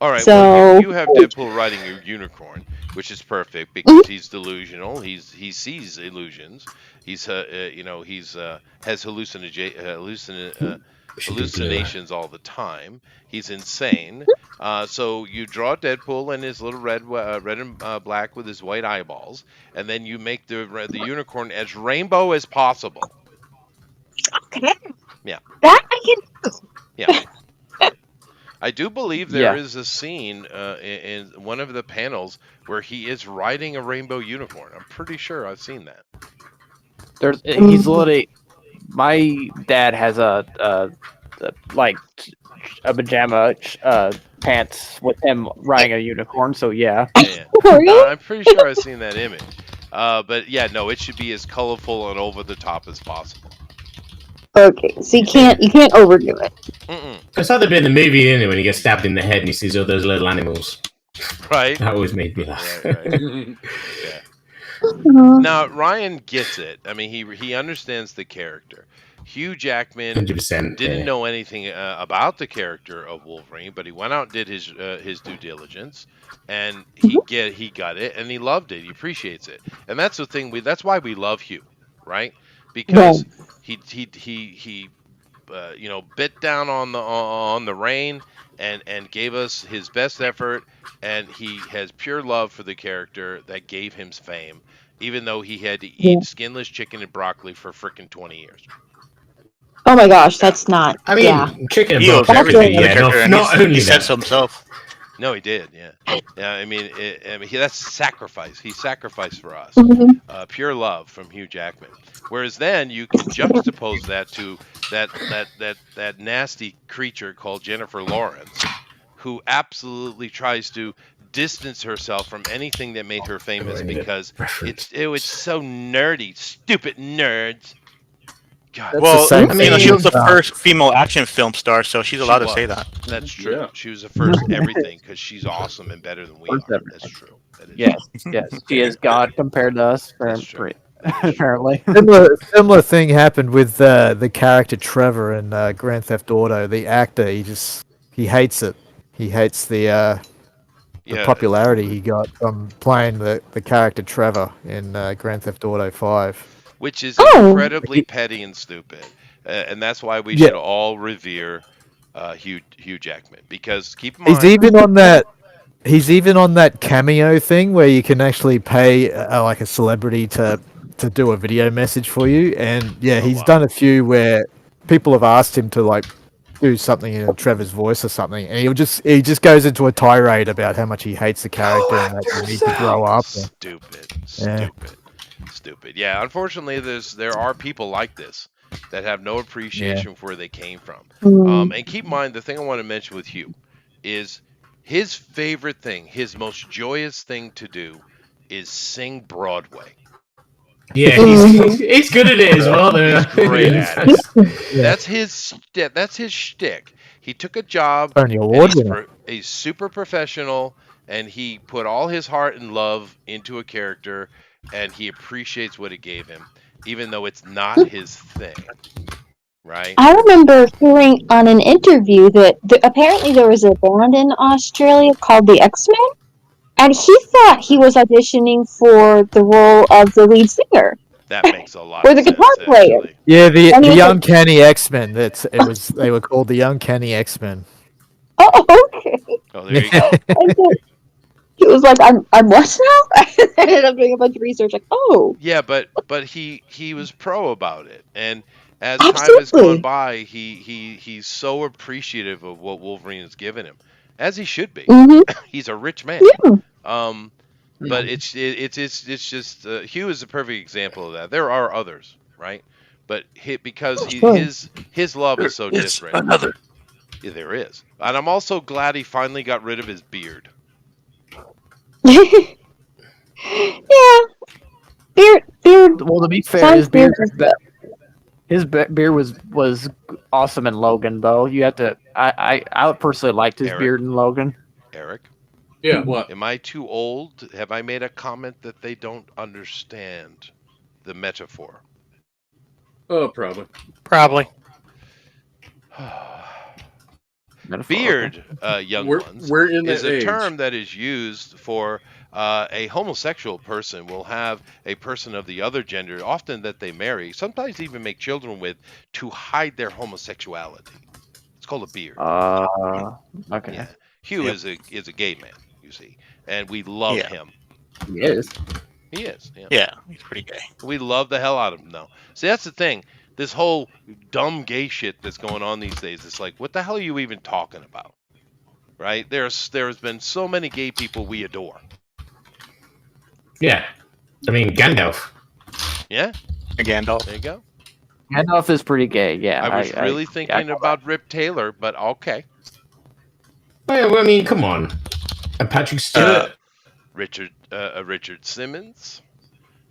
All right. So Well, you have Deadpool riding a unicorn, which is perfect because he's delusional. He sees illusions. He's has hallucinations all the time. He's insane. So you draw Deadpool and his little red and black with his white eyeballs, and then you make the unicorn as rainbow as possible. okay. Yeah. That I can. Yeah. I do believe there Yeah. is a scene in one of the panels where he is riding a rainbow unicorn. I'm pretty sure I've seen that. He's literally. My dad has a pajama pants with him riding a unicorn. So yeah. Yeah. Really? I'm pretty sure I've seen that image. But yeah, no, it should be as colorful and over the top as possible. Okay, so you can't overdo it. It's like the bit in the movie, isn't it, when he gets stabbed in the head and he sees all those little animals. Right. That always made me laugh. Right. Yeah. Now Ryan gets it. I mean, he understands the character. Hugh Jackman 100%. didn't know anything about the character of Wolverine, but he went out and did his due diligence, and he got it, and he loved it. He appreciates it, and that's the thing. That's why we love Hugh, right? Because he bit down on the rain and gave us his best effort, and he has pure love for the character that gave him fame, even though he had to eat skinless chicken and broccoli for frickin' 20 years. Oh my gosh, that's not. I mean, chicken and He owes broccoli. everything to the Yeah, character, and not only he that. said so himself. No, he did. Yeah. I mean, that's sacrifice. He sacrificed for us. Pure love from Hugh Jackman. Whereas then you can juxtapose that to that nasty creature called Jennifer Lawrence, who absolutely tries to distance herself from anything that made her famous because it's so nerdy, stupid nerds. God. Well, she was the first female action film star, so she's allowed to say that. That's true. Yeah. She was the first everything because she's awesome and better than we are. That's true. That is Yes, yes, she is God compared to us. Apparently. Similar thing happened with the character Trevor in Grand Theft Auto. The actor, he hates it. He hates the popularity he got from playing the character Trevor in Grand Theft Auto 5. Which is incredibly petty and stupid, and that's why we should all revere Hugh Jackman. Because keep in mind, he's even on that cameo thing where you can actually pay like a celebrity to do a video message for you, and he's done a few where people have asked him to like do something in Trevor's voice or something, and he just goes into a tirade about how much he hates the character and that he needs to grow up. Stupid. Yeah, unfortunately, there are people like this that have no appreciation for where they came from. And keep in mind, the thing I want to mention with Hugh is his favorite thing, his most joyous thing to do is sing Broadway. Yeah, he's good at it as well. He's great at it. That's his shtick. He took a job. He's super professional, and he put all his heart and love into a character, and he appreciates what it gave him, even though it's not his thing. Right? I remember hearing on an interview that apparently there was a band in Australia called the X-Men, and he thought he was auditioning for the role of the lead singer. That makes a lot or the of sense, guitar player. actually. Yeah, the Uncanny X-Men. They were called the Uncanny X-Men. Oh, okay. Oh, there you go. He was like, I'm what now? I ended up doing a bunch of research, like, oh. Yeah, but he was pro about it, and as time has gone by, he's so appreciative of what Wolverine has given him, as he should be. He's a rich man. Yeah. But it's just Hugh is a perfect example of that. There are others, right? But because his love is so different. Yeah, there is, and I'm also glad he finally got rid of his beard. Yeah. Beard. Well, to be fair, his beard was awesome in Logan, though. You have to. I personally liked his beard in Logan. Eric. Yeah, what? Am I too old? Have I made a comment that they don't understand the metaphor? Oh, probably. Probably. Beard, young ones, we're in is that a age. term that is used for a homosexual person will have a person of the other gender, often that they marry, sometimes even make children with, to hide their homosexuality. It's called a beard. Okay. Yeah. Hugh is a gay man, you see, and we love him. He is. He is. Yeah. Yeah, he's pretty gay. We love the hell out of him, though. See, that's the thing. This whole dumb gay shit that's going on these days. It's like, what the hell are you even talking about? Right? There's been so many gay people we adore. Yeah. I mean, Gandalf. Yeah. Gandalf. There you go. Gandalf is pretty gay. Yeah. I was really thinking about Rip Taylor, but okay. Well, I mean, come on. And Patrick Stewart. Richard Simmons.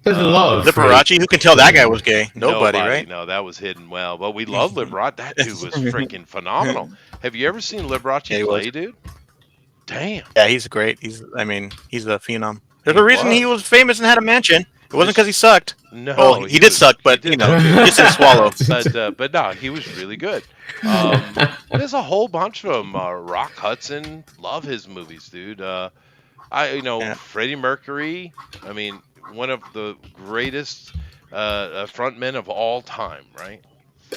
There's a lot of Liberace. Who can tell that guy was gay? Nobody, right? No, that was hidden well. But we love Liberace. That dude was freaking phenomenal. Have you ever seen Liberace play, dude? Damn. Yeah, he's great. He's a phenom. There's a reason he was famous and had a mansion. It wasn't because he sucked. No, well, he did suck, but you know, just didn't swallow. But no, he was really good. There's a whole bunch of them. Rock Hudson, love his movies, dude. Freddie Mercury. I mean, one of the greatest frontmen of all time, right?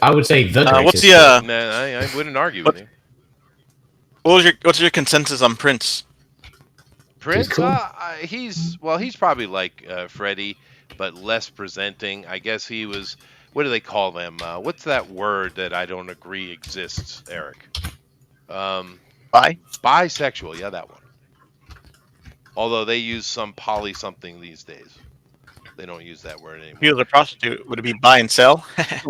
I would say the greatest. What's the? I wouldn't argue with you. What's your consensus on Prince? Prince, cool. he's probably like Freddie, but less presenting. I guess he was. What do they call them? What's that word that I don't agree exists, Eric? Bisexual. Yeah, that one. Although they use some poly something these days. They don't use that word anymore. If he was a prostitute, would it be buy and sell?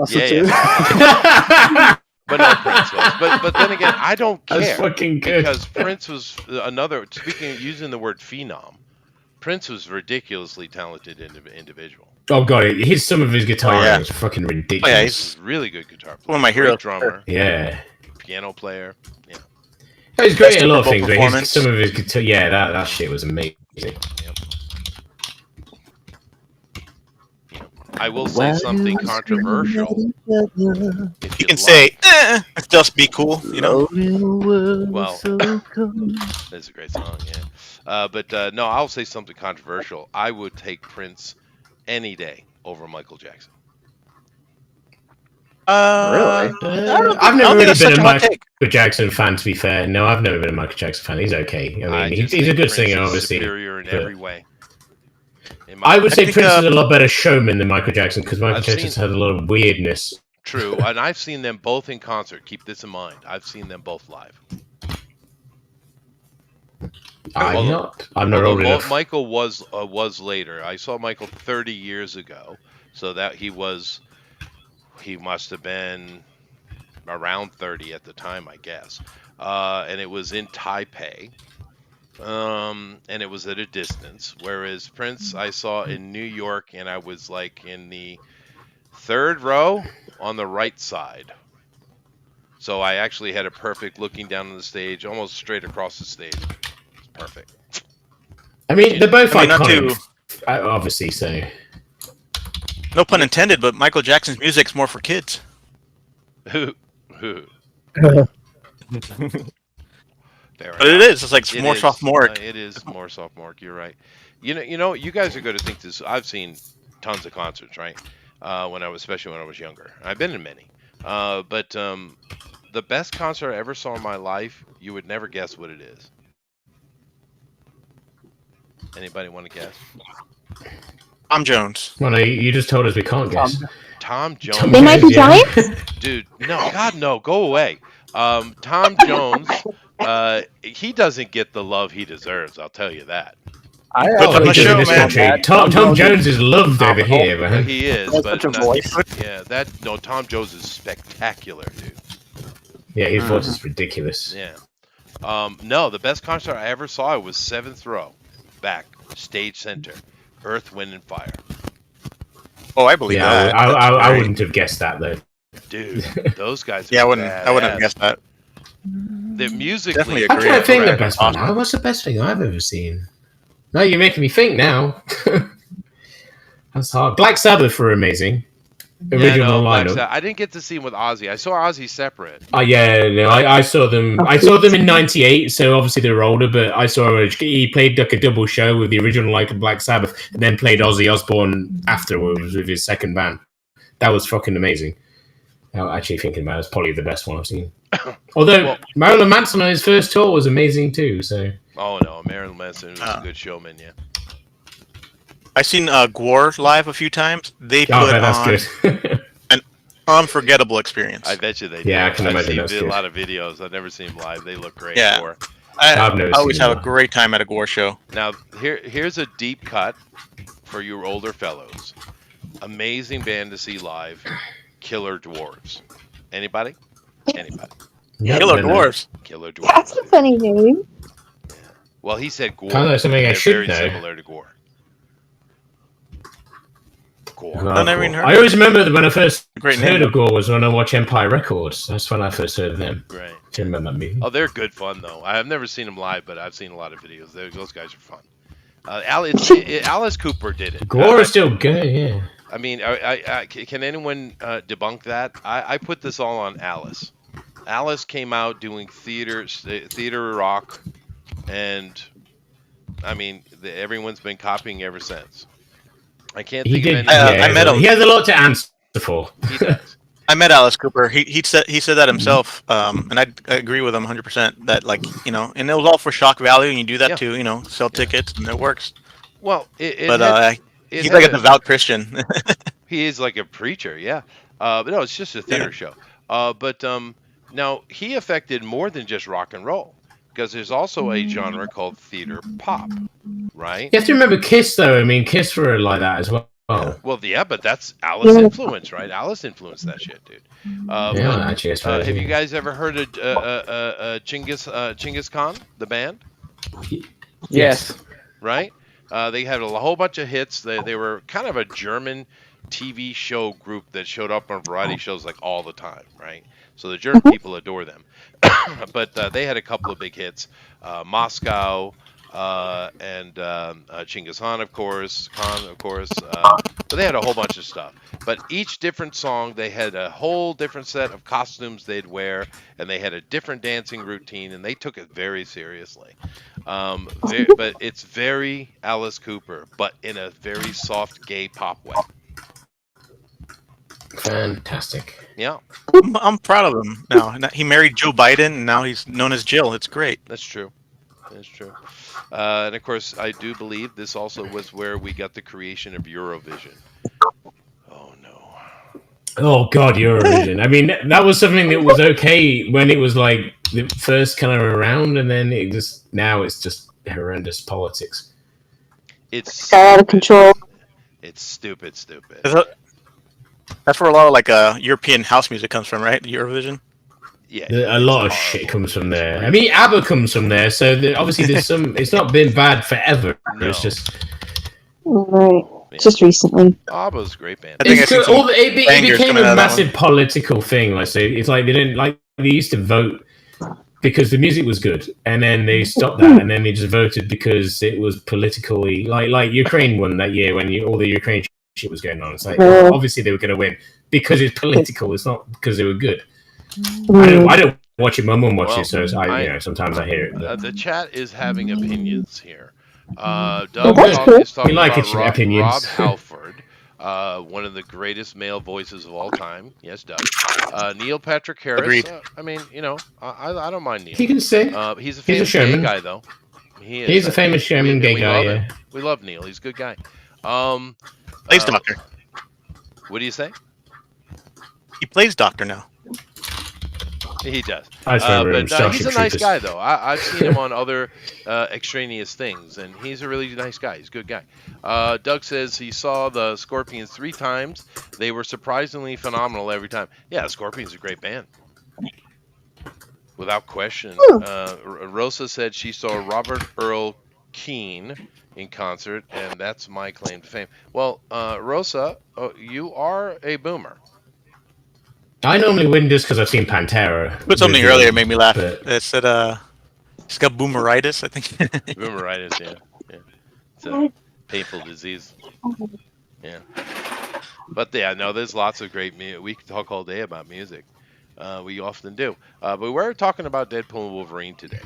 Yeah. But no, Prince was. But then again, I don't care. That's fucking good. Because Prince was another, using the word phenom, Prince was ridiculously talented individual. Oh god, some of his guitar is fucking ridiculous. Oh, yeah, He's a really good guitar player. One of my heroes. Drummer. Yeah. Piano player. Yeah. He's great at a lot of things, but some of his guitar, that shit was amazing. Yep. I will say something controversial. You can say, just be cool, you know. Well, that's a great song, yeah. But no, I'll say something controversial. I would take Prince any day over Michael Jackson. Really? I've never really been a Michael Jackson fan, to be fair. No, I've never been a Michael Jackson fan. He's okay. I mean, he's a good singer, obviously. Superior in every way. I would say Prince is a lot better showman than Michael Jackson, because Michael Jackson's had a lot of weirdness. True, and I've seen them both in concert. Keep this in mind. I've seen them both live. I'm not old enough. Michael was later. I saw Michael 30 years ago, so that he must have been around 30 at the time, I guess. And it was in Taipei. And it was at a distance, whereas Prince I saw in New York, and I was like in the third row on the right side. So I actually had a perfect looking down on the stage, almost straight across the stage. It's perfect. I mean, they're both iconic, obviously, so... No pun intended, but Michael Jackson's music's more for kids. But it is. It's like more sophomoric. It is more sophomoric. You're right. You know, you guys are going to think this. I've seen tons of concerts, right? Especially when I was younger. I've been in many. But the best concert I ever saw in my life, you would never guess what it is. Anybody want to guess? Tom Jones. Well, no, you just told us we can't guess. Tom Jones. They might be giants? Dude, no, God, no, go away. Tom Jones, he doesn't get the love he deserves, I'll tell you that. Tom Jones is loved over here, man. He is, but Tom Jones is spectacular, dude. Yeah, his voice is ridiculous. Yeah. No, the best concert I ever saw was 7th row, back, stage center, Earth, Wind, and Fire. Oh, I believe that. I wouldn't have guessed that though. Dude, those guys. I wouldn't have guessed that. The musically, definitely I can't think the best one. What's the best thing I've ever seen? No, you're making me think now. That's hard. Black Sabbath were amazing. original Black lineup. Sabbath. I didn't get to see him with Ozzy. I saw Ozzy separate. I saw them. I saw them in '98, so obviously they were older. But I saw he played like a double show with the original like Black Sabbath, and then played Ozzy Osbourne afterwards with his second band. That was fucking amazing. Actually, thinking about it, it's probably the best one I've seen. Although Marilyn Manson on his first tour was amazing too. So. Oh no, Marilyn Manson was a good showman. Yeah. I've seen Gore live a few times. They put that's on good. an unforgettable experience. I bet you they do. Yeah, I can imagine I've that's seen good. a lot of videos. I've never seen them live. They look great. Yeah. Gore. I always have them. a great time at a Gore show. Now here's a deep cut for you older fellows. Amazing band to see live. Killer Dwarves. Anybody? Anybody? Killer Dwarves. Killer Dwarves. That's a funny name. Well, he said Gore. Kind of something I They're should very know. similar to Gore. Gore. I always remember that when I first Great heard name. of Gore was when I watched Empire Records. That's when I first heard of them. Right. Do you remember that movie? Oh, they're good fun though. I've never seen them live, but I've seen a lot of videos. Those guys are fun. Alice Cooper did it. Gore is still good, yeah. I mean, can anyone debunk that? I put this all on Alice. Alice came out doing theater rock, and I mean, everyone's been copying ever since. I can't think of any. I met him. He has a lot to answer for. He does. I met Alice Cooper. He said that himself, and I agree with him 100%. That and it was all for shock value, and you do that to sell tickets, and it works. Well, he's like a devout Christian. He is like a preacher, yeah. But no, it's just a theater show. But now he affected more than just rock and roll, because there's also a genre called theater pop, right? You have to remember Kiss, though. I mean, Kiss were like that as well. Well, yeah, but that's Alice influence, right? Alice influenced that shit, dude. Actually, have you guys ever heard of Genghis Khan, the band? Yes. Right? They had a whole bunch of hits. They were kind of a German TV show group that showed up on variety shows like all the time, right? So the German people adore them. But they had a couple of big hits. Moscow, and Genghis Khan, of course. But they had a whole bunch of stuff. But each different song, they had a whole different set of costumes they'd wear, and they had a different dancing routine, and they took it very seriously. But it's very Alice Cooper, but in a very soft, gay pop way. Fantastic. Yeah. I'm proud of him now. He married Joe Biden, and now he's known as Jill. It's great. That's true. And of course, I do believe this also was where we got the creation of Eurovision. Oh no. Oh God, Eurovision. I mean, that was something that was okay when it was like the first kind of around, and then now it's just horrendous politics. It's out of control. It's stupid. That's where a lot of like European house music comes from, right? Eurovision. Yeah, a lot of shit comes from there. I mean, ABBA comes from there, so obviously there's some. It's not been bad forever. No. It's just Right. Just recently. ABBA's a great band. It became a massive political thing. Like, so it's like they used to vote because the music was good, and then they stopped that, and then they just voted because it was politically like Ukraine won that year when all the Ukraine shit was going on. It's like obviously they were going to win because it's political. It's not because they were good. I don't watch it. My mum watches it, so sometimes I hear it. The chat is having opinions here. Doug is talking about opinions. Rob Halford, one of the greatest male voices of all time. Yes, Doug. Neil Patrick Harris. Agreed. I mean, I don't mind Neil. He can say. He's a famous gay guy, though. He's a famous Sherman gay guy. Yeah. We love Neil. He's a good guy. Plays Doctor. What do you say? He plays Doctor now. He does. He's a nice guy, though. I've seen him on other extraneous things, and he's a really nice guy. He's a good guy. Doug says he saw the Scorpions 3 times. They were surprisingly phenomenal every time. Yeah, Scorpions are a great band. Without question. Rosa said she saw Robert Earl Keen in concert, and that's my claim to fame. Well, Rosa, you are a boomer. I normally win just because I've seen Pantera. Put something earlier made me laugh. It said he's got boomeritis, I think. Boomeritis, yeah. It's a painful disease. Yeah. But yeah, no, there's lots of great music. We could talk all day about music. We often do. But we're talking about Deadpool and Wolverine today.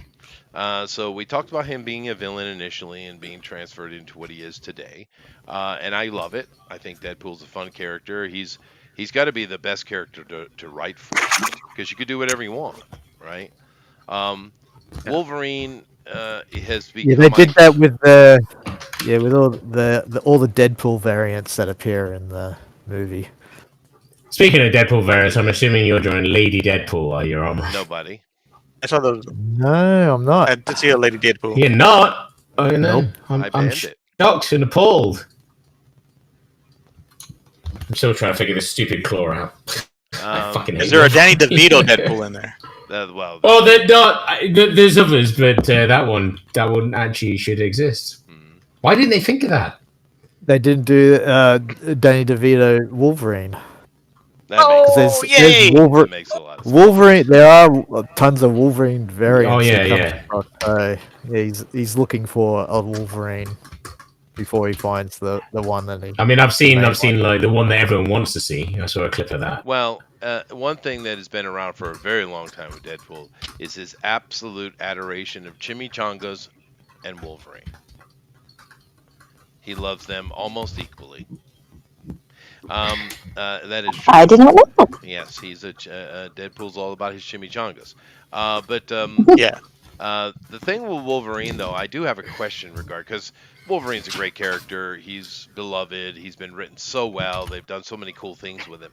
So we talked about him being a villain initially and being transferred into what he is today. And I love it. I think Deadpool's a fun character. He's got to be the best character to write for, because you could do whatever you want, right? Wolverine has become. Yeah, they did that with with all the Deadpool variants that appear in the movie. Speaking of Deadpool variants, I'm assuming you're drawing Lady Deadpool while you're on. Nobody. I saw those. No, I'm not. I did see a Lady Deadpool. You're not. Oh no, Nope. I banned it. shocked and appalled. I'm still trying to figure this stupid claw out. I fucking hate Is there a it. Danny DeVito Deadpool in there? Well, Oh, they're not. There's others, but that one actually should exist. Why didn't they think of that? They didn't do Danny DeVito Wolverine. that There's yay! makes a lot of sense. Wolverine. There are tons of Wolverine variants. Oh, yeah, that come across. He's looking for a Wolverine before he finds the one that he. I mean, I've seen like the one that everyone wants to see. I saw a clip of that. Well, one thing that has been around for a very long time with Deadpool is his absolute adoration of chimichangas and Wolverine. He loves them almost equally. That is true. I did not know that. Yes, he's Deadpool's all about his chimichangas. Yeah. The thing with Wolverine, though, I do have a question regarding, because Wolverine's a great character. He's beloved. He's been written so well. They've done so many cool things with him.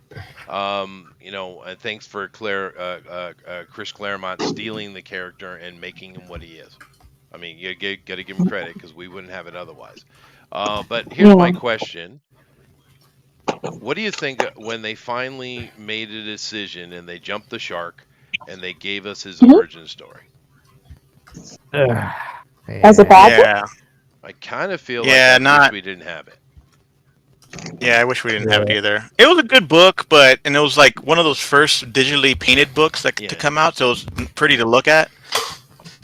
And thanks for Chris Claremont stealing the character and making him what he is. I mean, you got to give him credit, because we wouldn't have it otherwise. But here's my question. What do you think when they finally made a decision and they jumped the shark and they gave us his origin story? As a bad Yeah. I kind of feel Yeah, like I wish we didn't have it. Yeah, I wish we didn't have it either. It was a good book, and it was like one of those first digitally painted books to come out, so it was pretty to look at.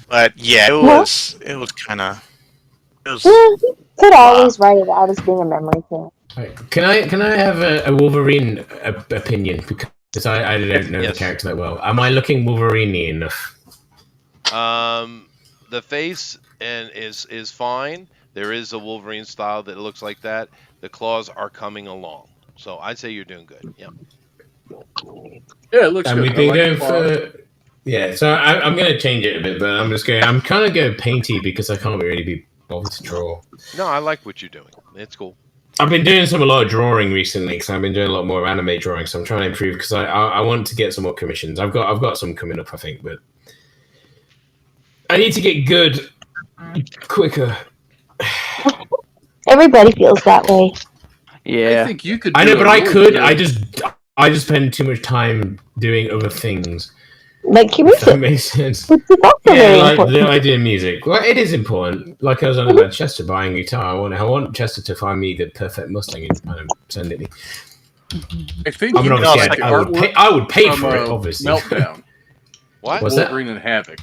But yeah, it was kind of. Could always write it out as being a memory thing. Can I have a Wolverine opinion, because I don't know the character that well. Am I looking Wolverine-y enough? The face is fine. There is a Wolverine style that looks like that. The claws are coming along, so I'd say you're doing good. Yeah. Yeah, it looks And good. we've been going for. Yeah, so I'm going to change it a bit, but I'm kind of going painty because I can't really be bothered to draw. No, I like what you're doing. It's cool. I've been doing a lot of drawing recently, because I've been doing a lot more anime drawing. So I'm trying to improve, because I want to get some more commissions. I've got some coming up, I think, but I need to get good quicker. Everybody feels that way. Yeah. I think you could. I know, do but it I really could. good. I just spend too much time doing other things. Like If that music. makes sense. Which is also Yeah, very like important. the idea of music. Well, it is important. Like I was on about Chester buying a guitar. I want Chester to find me the perfect Mustang and send it me. I think I mean, you could obviously, take I would pay from, for it, obviously. Meltdown. What? What's that? Wolverine and Havoc.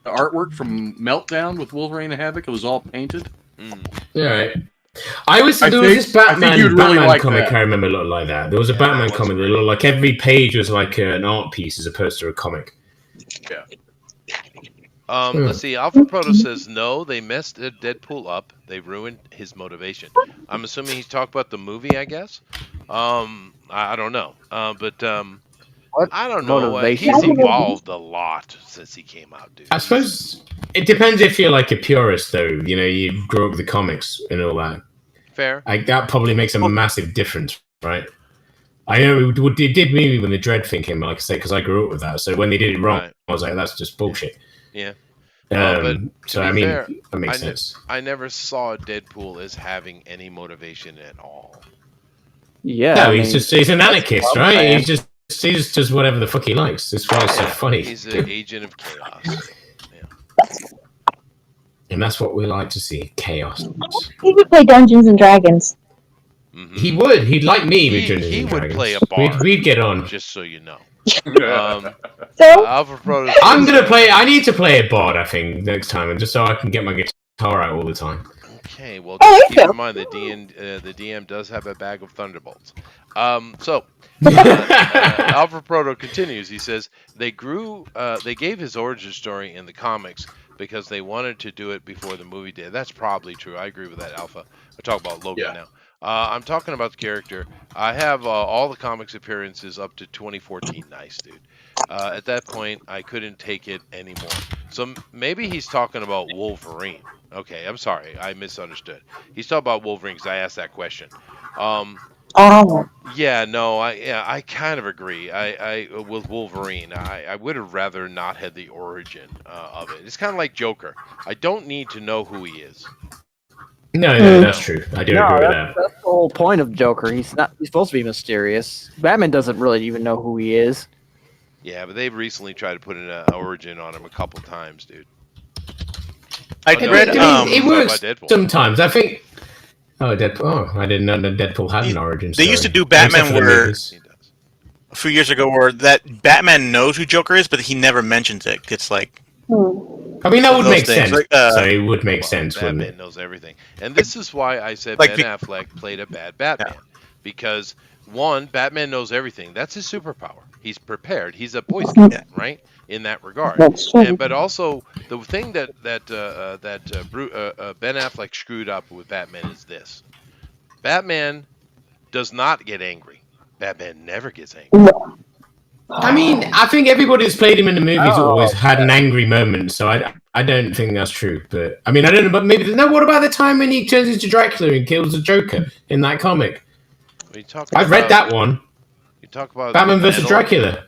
The artwork from Meltdown with Wolverine and Havoc, it was all painted. Yeah, right. There was I this think you'd really Batman like comic that. I remember looked like that. There was a Batman comic that looked like every page was like an art piece as opposed to a comic. Yeah. Let's see. Alpha Proto says no. They messed Deadpool up. They ruined his motivation. I'm assuming he's talking about the movie. I guess. I don't know. But I don't know. Motivation? He's evolved a lot since he came out, dude. I suppose it depends if you're like a purist, though. You know, you grew up with the comics and all that. Fair. Like that probably makes a massive difference, right? I know it did me when the Dread thing came out, like I say, because I grew up with that. So when they did it wrong, Right. I was like, that's just bullshit. Yeah. So to I be mean, fair, that makes sense. I never saw Deadpool as having any motivation at all. Yeah. No, I he's mean, an anarchist, well, right? man. He's just whatever the fuck he likes. That's why it's so funny. He's an agent of chaos. And that's what we like to see, chaos. He would play Dungeons and Dragons. Mm-hmm. He would. He'd like me with Dungeons He and would Dragons. play a bard. We'd get on. Just so you know. So Alpha Proto. I need to play a bard, I think, next time, and just so I can get my guitar out all the time. Okay, well, Oh, just there keep you go. in mind the DM does have a bag of thunderbolts. Alpha Proto continues. He says they gave his origin story in the comics because they wanted to do it before the movie did. That's probably true. I agree with that, Alpha. I talk about Logan now. I'm talking about the character. I have all the comics appearances up to 2014. Nice, dude. At that point, I couldn't take it anymore. So maybe he's talking about Wolverine. Okay, I'm sorry, I misunderstood. He's talking about Wolverine because I asked that question. Oh. Yeah, no, I kind of agree. I with Wolverine, I would have rather not had the origin of it. It's kind of like Joker. I don't need to know who he is. No, that's true. I do agree with that. That's the whole point of Joker. He's supposed to be mysterious. Batman doesn't really even know who he is. Yeah, but they've recently tried to put an origin on him a couple times, dude. I read. It works sometimes. I think. Oh, Deadpool. Oh, I didn't know that Deadpool had an origin story. They used to do Batman where a few years ago, where that Batman knows who Joker is, but he never mentions it. It's like. I mean, that would make sense. So it would make sense. Batman knows everything, and this is why I said Ben Affleck played a bad Batman, because one, Batman knows everything. That's his superpower. He's prepared. He's a Boy Scout, right? In that regard. But also the thing that Ben Affleck screwed up with Batman is this: Batman does not get angry. Batman never gets angry. I mean, I think everybody who's played him in the movies always had an angry moment, so I don't think that's true. But I mean, I don't know, but maybe what about the time when he turns into Dracula and kills the Joker in that comic? I've read that one. You talk about Batman vs. Dracula.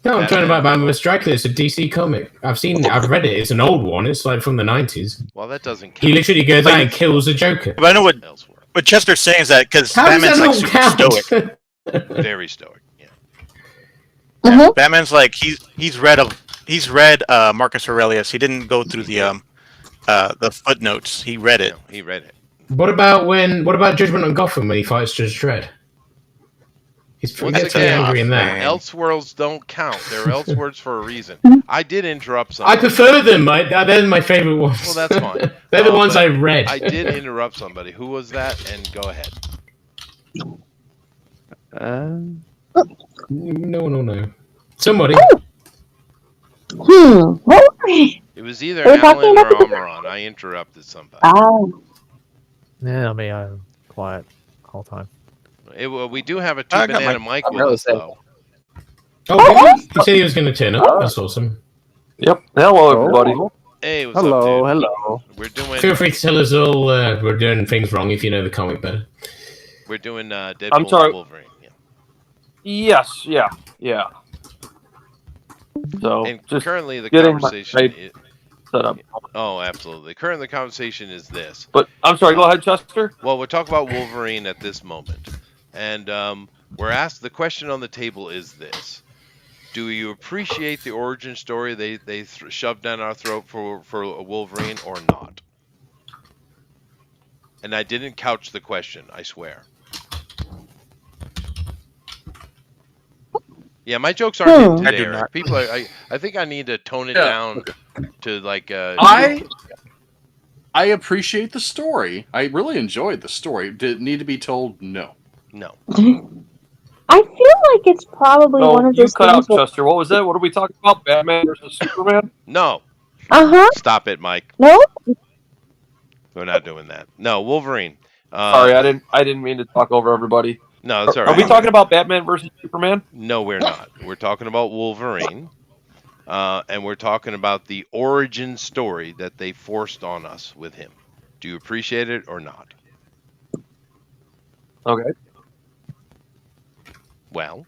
No, I'm talking about Batman vs. Dracula. It's a DC comic. I've read it. It's an old one. It's like from the 90s. Well, that doesn't count. He literally goes out and kills the Joker. But I know what Chester's saying is that because Batman's like super stoic. Very stoic. Yeah, Batman's like he's read Marcus Aurelius. He didn't go through the footnotes. He read it. No, he read it. What about Judgment on Gotham when he fights Judge Dredd? He gets very angry in that. Elseworlds don't count. They're Elseworlds for a reason. I did interrupt somebody. I prefer them. They're my favorite ones. Well, that's fine. They're the ones I read. I did interrupt somebody. Who was that? And go ahead. No. Somebody. It was either Alan or Omron. I interrupted somebody. Yeah, I mean, I'm quiet the whole time. We do have a two-banana mic with us, though. Oh, he said he was going to turn up. That's awesome. Yep. Hello, everybody. Hey, what's up, dude? Hello. We're doing. Feel free to tell us all we're doing things wrong if you know the comic better. We're doing Deadpool I'm sorry. and Wolverine. Yes. Yeah. So, and just currently the getting conversation set up. Oh, absolutely. Currently the conversation is this. But I'm sorry. Go ahead, Chester. Well, we're talking about Wolverine at this moment, and we're asked. The question on the table is this: do you appreciate the origin story they shoved down our throat for Wolverine or not? And I didn't couch the question, I swear. Yeah, my jokes aren't hitting today, Eric. People are, I think I need to tone it down to like. I appreciate the story. I really enjoyed the story. Did it need to be told? No. No. I feel like it's probably one of those you cut out, things. Chester. What was that? What are we talking about? Batman versus Superman? No. Stop it, Mike. No. We're not doing that. No, Wolverine. Sorry, I didn't mean to talk over everybody. No, that's all right. Are we talking about Batman versus Superman? No, we're not. We're talking about Wolverine, and we're talking about the origin story that they forced on us with him. Do you appreciate it or not? Okay. Well.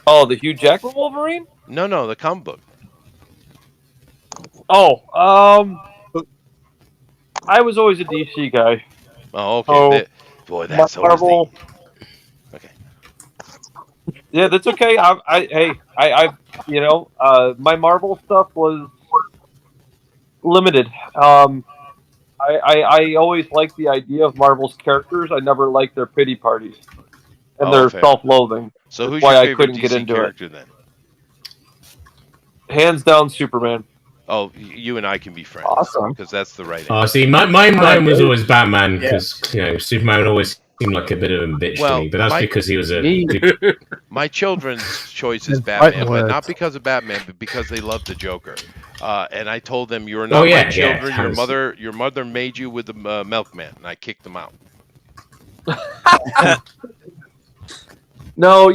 Oh, the Hugh Jackman Wolverine? No, the comic book. Oh, I was always a DC guy. Oh, okay. Boy, that's Marvel. Okay. Yeah, that's okay. My Marvel stuff was limited. I always liked the idea of Marvel's characters. I never liked their pity parties and their self-loathing. So that's who's why your I favorite couldn't DC get into character it. then? Hands down, Superman. Oh, you and I can be friends. Awesome. Because that's the right answer. Oh, see, mine was always Batman because Superman always seemed like a bit of a bitch to me, but that's because he was a. My children's choice is Batman, but not because of Batman, but because they love the Joker. And I told them, "You're not my children. Your mother made you with the milkman," and I kicked them out. No,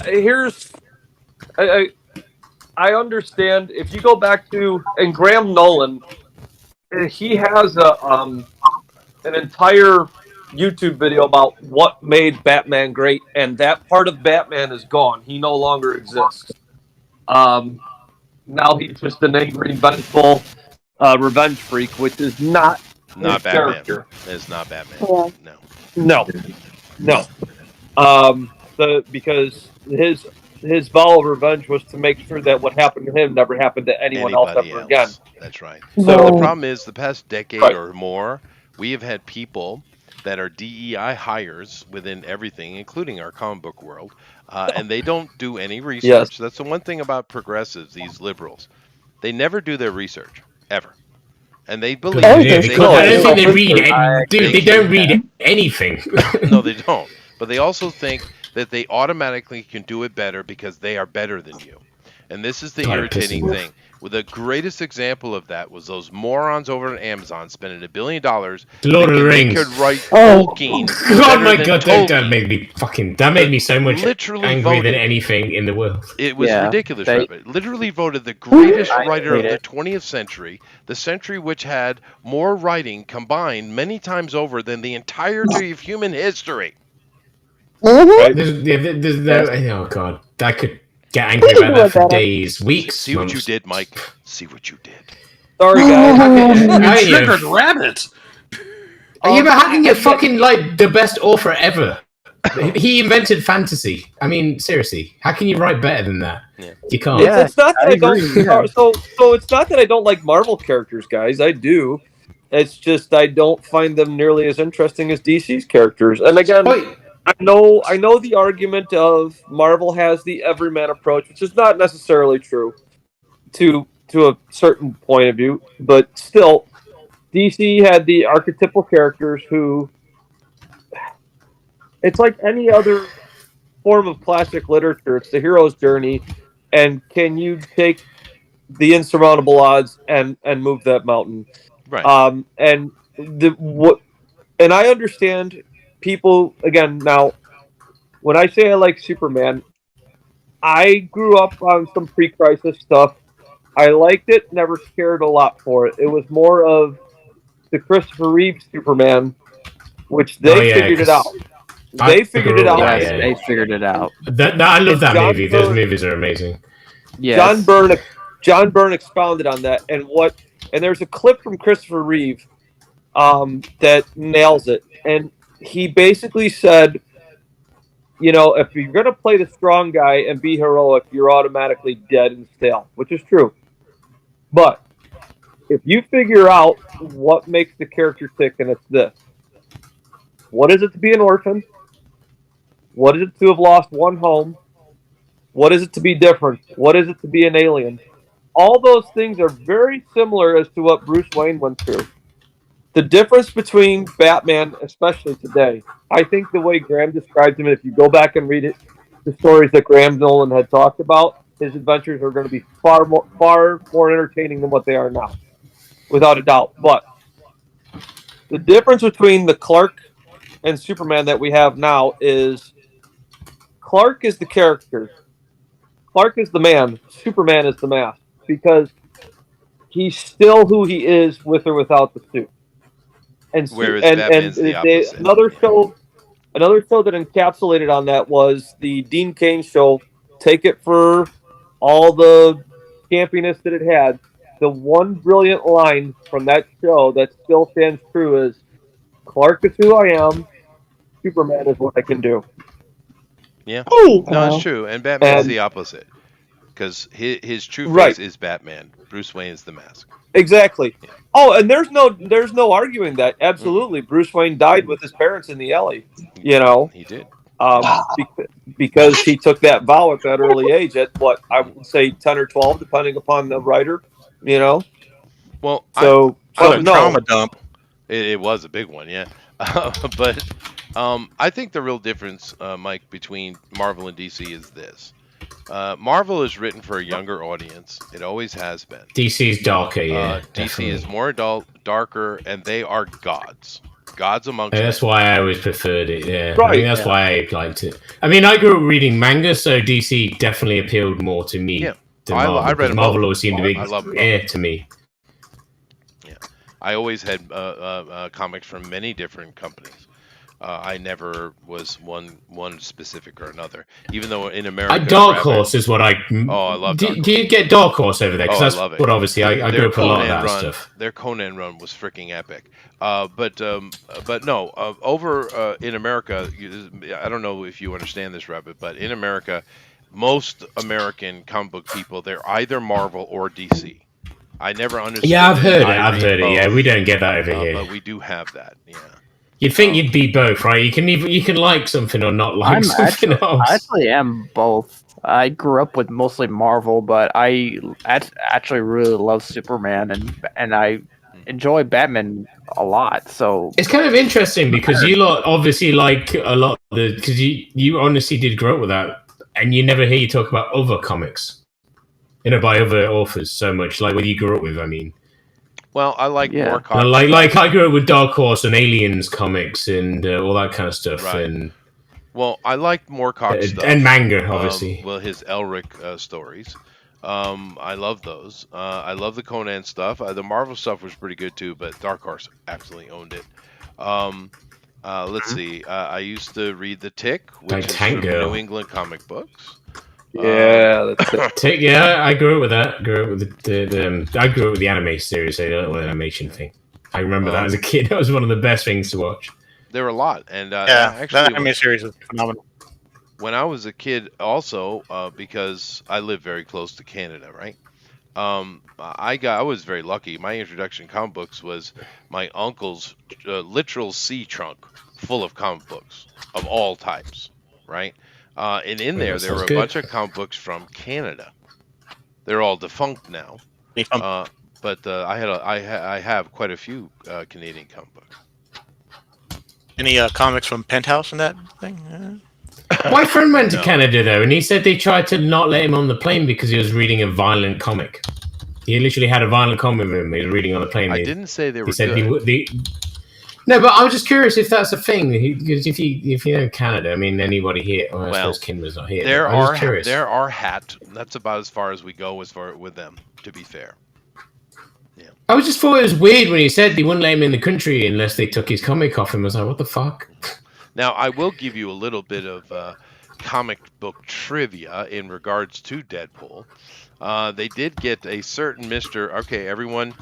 here's I understand if you go back to and Graham Nolan, he has an entire YouTube video about what made Batman great, and that part of Batman is gone. He no longer exists. Now he's just an angry, vengeful revenge freak, which is not Batman. Character. It's not Batman. No. Because his vow of revenge was to make sure that what happened to him never happened to anyone else ever again. That's right. So the problem is, the past decade or more, we have had people that are DEI hires within everything, including our comic book world, and they don't do any research. Yes. That's the one thing about progressives, these liberals. They never do their research, ever. And they believe... I don't think they read... They don't read anything. No, they don't. But they also think that they automatically can do it better because they are better than you. And this is the irritating thing. Well, the greatest example of that was those morons over at Amazon spending $1 billion. Lord of the Rings. They could write Tolkien. Oh my god, that made me so much angry than anything in the world. It was ridiculous. Literally voted the greatest writer of the 20th century, the century which had more writing combined many times over than the entirety of human history. Oh god, I could get angry about that for days, weeks, See what you did, Mike. See what you did. Sorry, guys. You triggered rabbit. How can you fucking like the best author ever? He invented fantasy. I mean, seriously, how can you write better than that? Yeah. You can't. It's not that I don't. So it's not that I don't like Marvel characters, guys. I do. It's just I don't find them nearly as interesting as DC's characters. And again, I know the argument of Marvel has the everyman approach, which is not necessarily true to a certain point of view, but still, DC had the archetypal characters who, it's like any other form of classic literature. It's the hero's journey, and can you take the insurmountable odds and move that mountain? Right. And I understand people again now. When I say I like Superman, I grew up on some pre-crisis stuff. I liked it, never cared a lot for it. It was more of the Christopher Reeve Superman, which they figured it out. They figured it out. They figured it out. I love that movie. Those movies are amazing. Yes. John Byrne expounded on that, and there's a clip from Christopher Reeve that nails it. And he basically said, if you're going to play the strong guy and be heroic, you're automatically dead and stale, which is true. But if you figure out what makes the character tick, and it's this. What is it to be an orphan? What is it to have lost one home? What is it to be different? What is it to be an alien? All those things are very similar as to what Bruce Wayne went through. The difference between Batman, especially today, I think the way Graham described him, if you go back and read it, the stories that Graham Nolan had talked about, his adventures are going to be far more entertaining than what they are now, without a doubt. But the difference between the Clark and Superman that we have now is Clark is the character. Clark is the man. Superman is the mask. Because he's still who he is with or without the suit. Whereas Batman's the opposite. Another show that encapsulated on that was the Dean Cain show. Take it for all the campiness that it had. The one brilliant line from that show that still stands true is, Clark is who I am, Superman is what I can do. Yeah. No, it's true. And Batman's the opposite. Because his true face is Batman. Bruce Wayne is the mask. Exactly. Yeah. Oh, and there's no arguing that. Absolutely. Bruce Wayne died with his parents in the alley. He did. Because he took that vow at that early age, at what I would say 10 or 12, depending upon the writer. You know. Well, So the trauma dump. It was a big one, yeah. But I think the real difference, Mike, between Marvel and DC is this. Marvel is written for a younger audience. It always has been. DC's darker, yeah. DC definitely. is more adult, darker, and they are gods. Gods amongst And that's why I always preferred it, yeah. Right. I think that's why I liked it. I mean, I grew up reading manga, so DC definitely appealed more to me than Marvel. I read Marvel always seemed to be air to me. Yeah. I always had comics from many different companies. I never was one specific or another, even though in America. Dark Horse is what I. Oh, I love. Do you get Dark Horse over there? Because that's I love it. what obviously I grew up a lot of that stuff. Their Conan run was freaking epic. But no, over in America, I don't know if you understand this, Rabbit, but in America, most American comic book people, they're either Marvel or DC. I never understood. Yeah, I've heard it. Yeah, we don't get that over here, but we do have that. Yeah. You'd think you'd be both, right? You can like something or not like something else. I actually am both. I grew up with mostly Marvel, but I actually really love Superman, and I enjoy Batman a lot. So it's kind of interesting because you lot obviously like a lot of the because you honestly did grow up with that, and you never hear you talk about other comics, by other authors so much. Like what you grew up with, I mean. Well, I like more comics. Like I grew up with Dark Horse and Aliens comics and all that kind of stuff. Right. And well, I like Moorcock stuff and manga, obviously. Well, his Elric stories, I love those. I love the Conan stuff. The Marvel stuff was pretty good too, but Dark Horse absolutely owned it. Let's see. I used to read The Tick, which is from New England Comic Books. Yeah, that's it. Yeah, I grew up with that. I grew up with I grew up with the anime series, the little animation thing. I remember that as a kid. That was one of the best things to watch. There were a lot, and actually, that anime series is phenomenal. When I was a kid, also because I live very close to Canada, right? I was very lucky. My introduction to comic books was my uncle's literal sea trunk full of comic books of all types, right? And in there were a bunch of comic books from Canada. They're all defunct now, but I have quite a few Canadian comic books. Any comics from Penthouse and that thing? My friend went to Canada though, and he said they tried to not let him on the plane because he was reading a violent comic. He literally had a violent comic with him. He was reading on the plane. I didn't say they were. He said good. No, but I was just curious if that's a thing. Because if you know Canada, I mean anybody here. Well, I suppose Kim was not here. There are hat. That's about as far as we go with them. To be fair. Yeah. I just thought it was weird when he said they wouldn't let him in the country unless they took his comic off him. I was like, what the fuck? Now I will give you a little bit of comic book trivia in regards to Deadpool. They did get a certain Mr. Okay, everyone.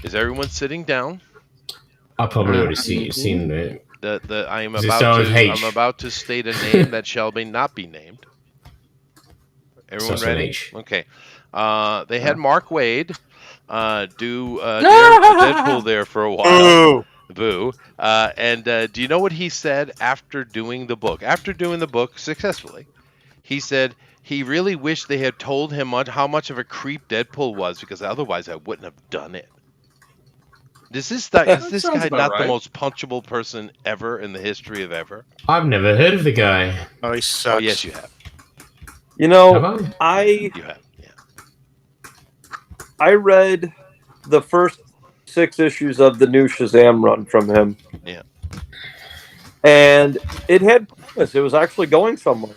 Is everyone sitting down? I probably already seen it. I'm about to state a name that shall not be named. Everyone ready? Okay. They had Mark Waid do Deadpool there for a while. Boo. And do you know what he said after doing the book? After doing the book successfully, he said he really wished they had told him how much of a creep Deadpool was, because otherwise I wouldn't have done it. Is this guy not the most punchable person ever in the history of ever? I've never heard of the guy. Oh, he sucks. Oh, yes, you have. You know, You have, yeah. I read the first 6 issues of the new Shazam run from him. Yeah. And it had promise. It was actually going somewhere.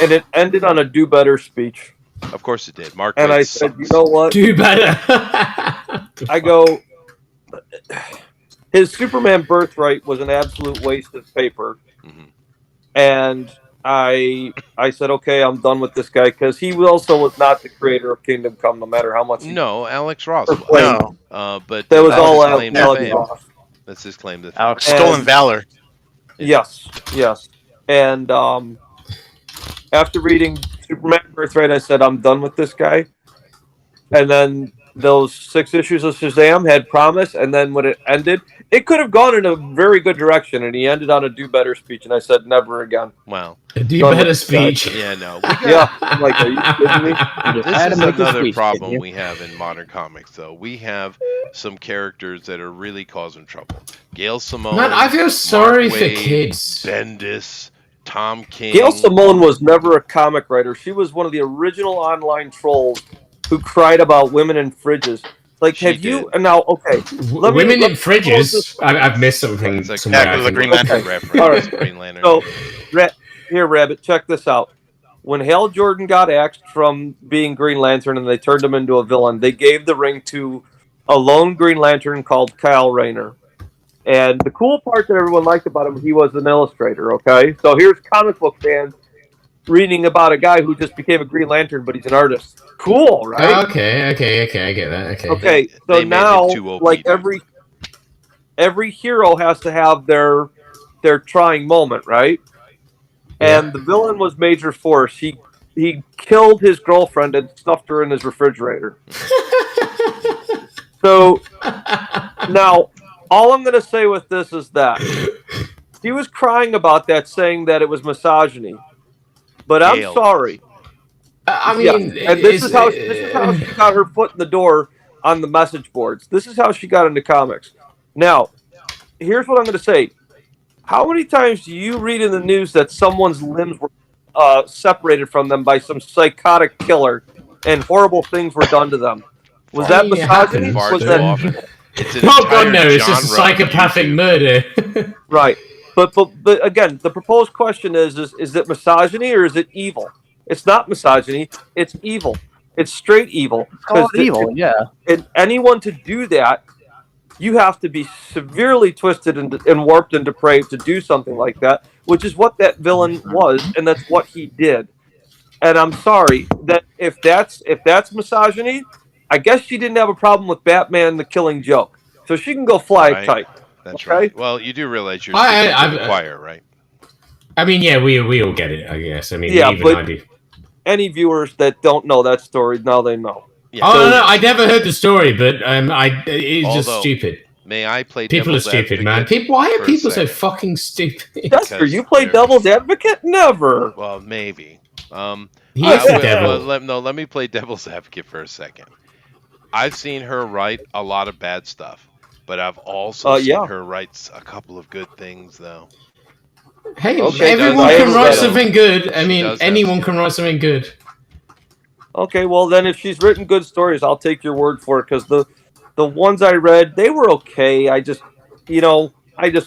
And it ended on a do better speech. Of course it did. Mark. And I said, you know what? Do better. I go, his Superman Birthright was an absolute waste of paper. Mm-hmm. And I said, okay, I'm done with this guy, because he also was not the creator of Kingdom Come, no matter how much. No, Alex Ross was. No. But that was all Alex Ross. That's his claim to fame. Alex Stolen Valor. Yes. And after reading Superman Birthright, I said, I'm done with this guy. And then those 6 issues of Shazam had promise, and then when it ended, it could have gone in a very good direction, and he ended on a do better speech, and I said never again. Wow. A do better speech. Yeah, no. Yeah, I'm like, are you kidding me? This is another problem we have in modern comics, though. We have some characters that are really causing trouble. Gail Simone. Man, I feel sorry Mark for Waid, kids. Bendis, Tom King. Gail Simone was never a comic writer. She was one of the original online trolls who cried about women in fridges. Like, She have you did. now? Okay, Women in fridges. I've missed something. It's like somewhere, the Green Lantern reference. All right. Green Lantern. So, here, Rabbit, check this out. When Hal Jordan got axed from being Green Lantern and they turned him into a villain, they gave the ring to a lone Green Lantern called Kyle Rayner. And the cool part that everyone liked about him, he was an illustrator, okay? So here's comic book fans reading about a guy who just became a Green Lantern, but he's an artist. Cool, right? Okay, I get that. Okay, so They made now, him too OP, like dude. every hero has to have their trying moment, right? And the villain was Major Force. He killed his girlfriend and stuffed her in his refrigerator. So now, all I'm going to say with this is that he was crying about that, saying that it was misogyny. But I'm Gail. sorry. I mean, and this is how she got her foot in the door on the message boards. This is how she got into comics. Now, here's what I'm going to say. How many times do you read in the news that someone's limbs were separated from them by some psychotic killer and horrible things were done to them? Was that misogyny? Far Was too that... often. It's an Oh God, no! entire It's just genre of psychopathic YouTube. murder. Right. But again, the proposed question is it misogyny or is it evil? It's not misogyny. It's evil. It's straight evil. Call it evil, yeah. And anyone to do that, you have to be severely twisted and warped and depraved to do something like that, which is what that villain was, and that's what he did. And I'm sorry that if that's misogyny, I guess she didn't have a problem with Batman the Killing Joke, so she can go fly a kite. That's okay? right. Well, you do realize you're speaking to the choir, right? I mean, yeah, we all get it, I guess. I mean, Yeah, even but I do. Any viewers that don't know that story, now they know. Yeah. Oh no, I never heard the story, but it's just Although, stupid. May I play People are devil's stupid, man. advocate Why are for a people so second? fucking stupid? Chester, you play devil's advocate? Never. Well, maybe. He's the devil. Let me play devil's advocate for a second. I've seen her write a lot of bad stuff, but I've also seen her write a couple of good things, though. Hey, Okay, everyone I can write understand. something good. I She mean, does have anyone skill. can write something good. Okay, well then, if she's written good stories, I'll take your word for it. Because the ones I read, they were okay. I just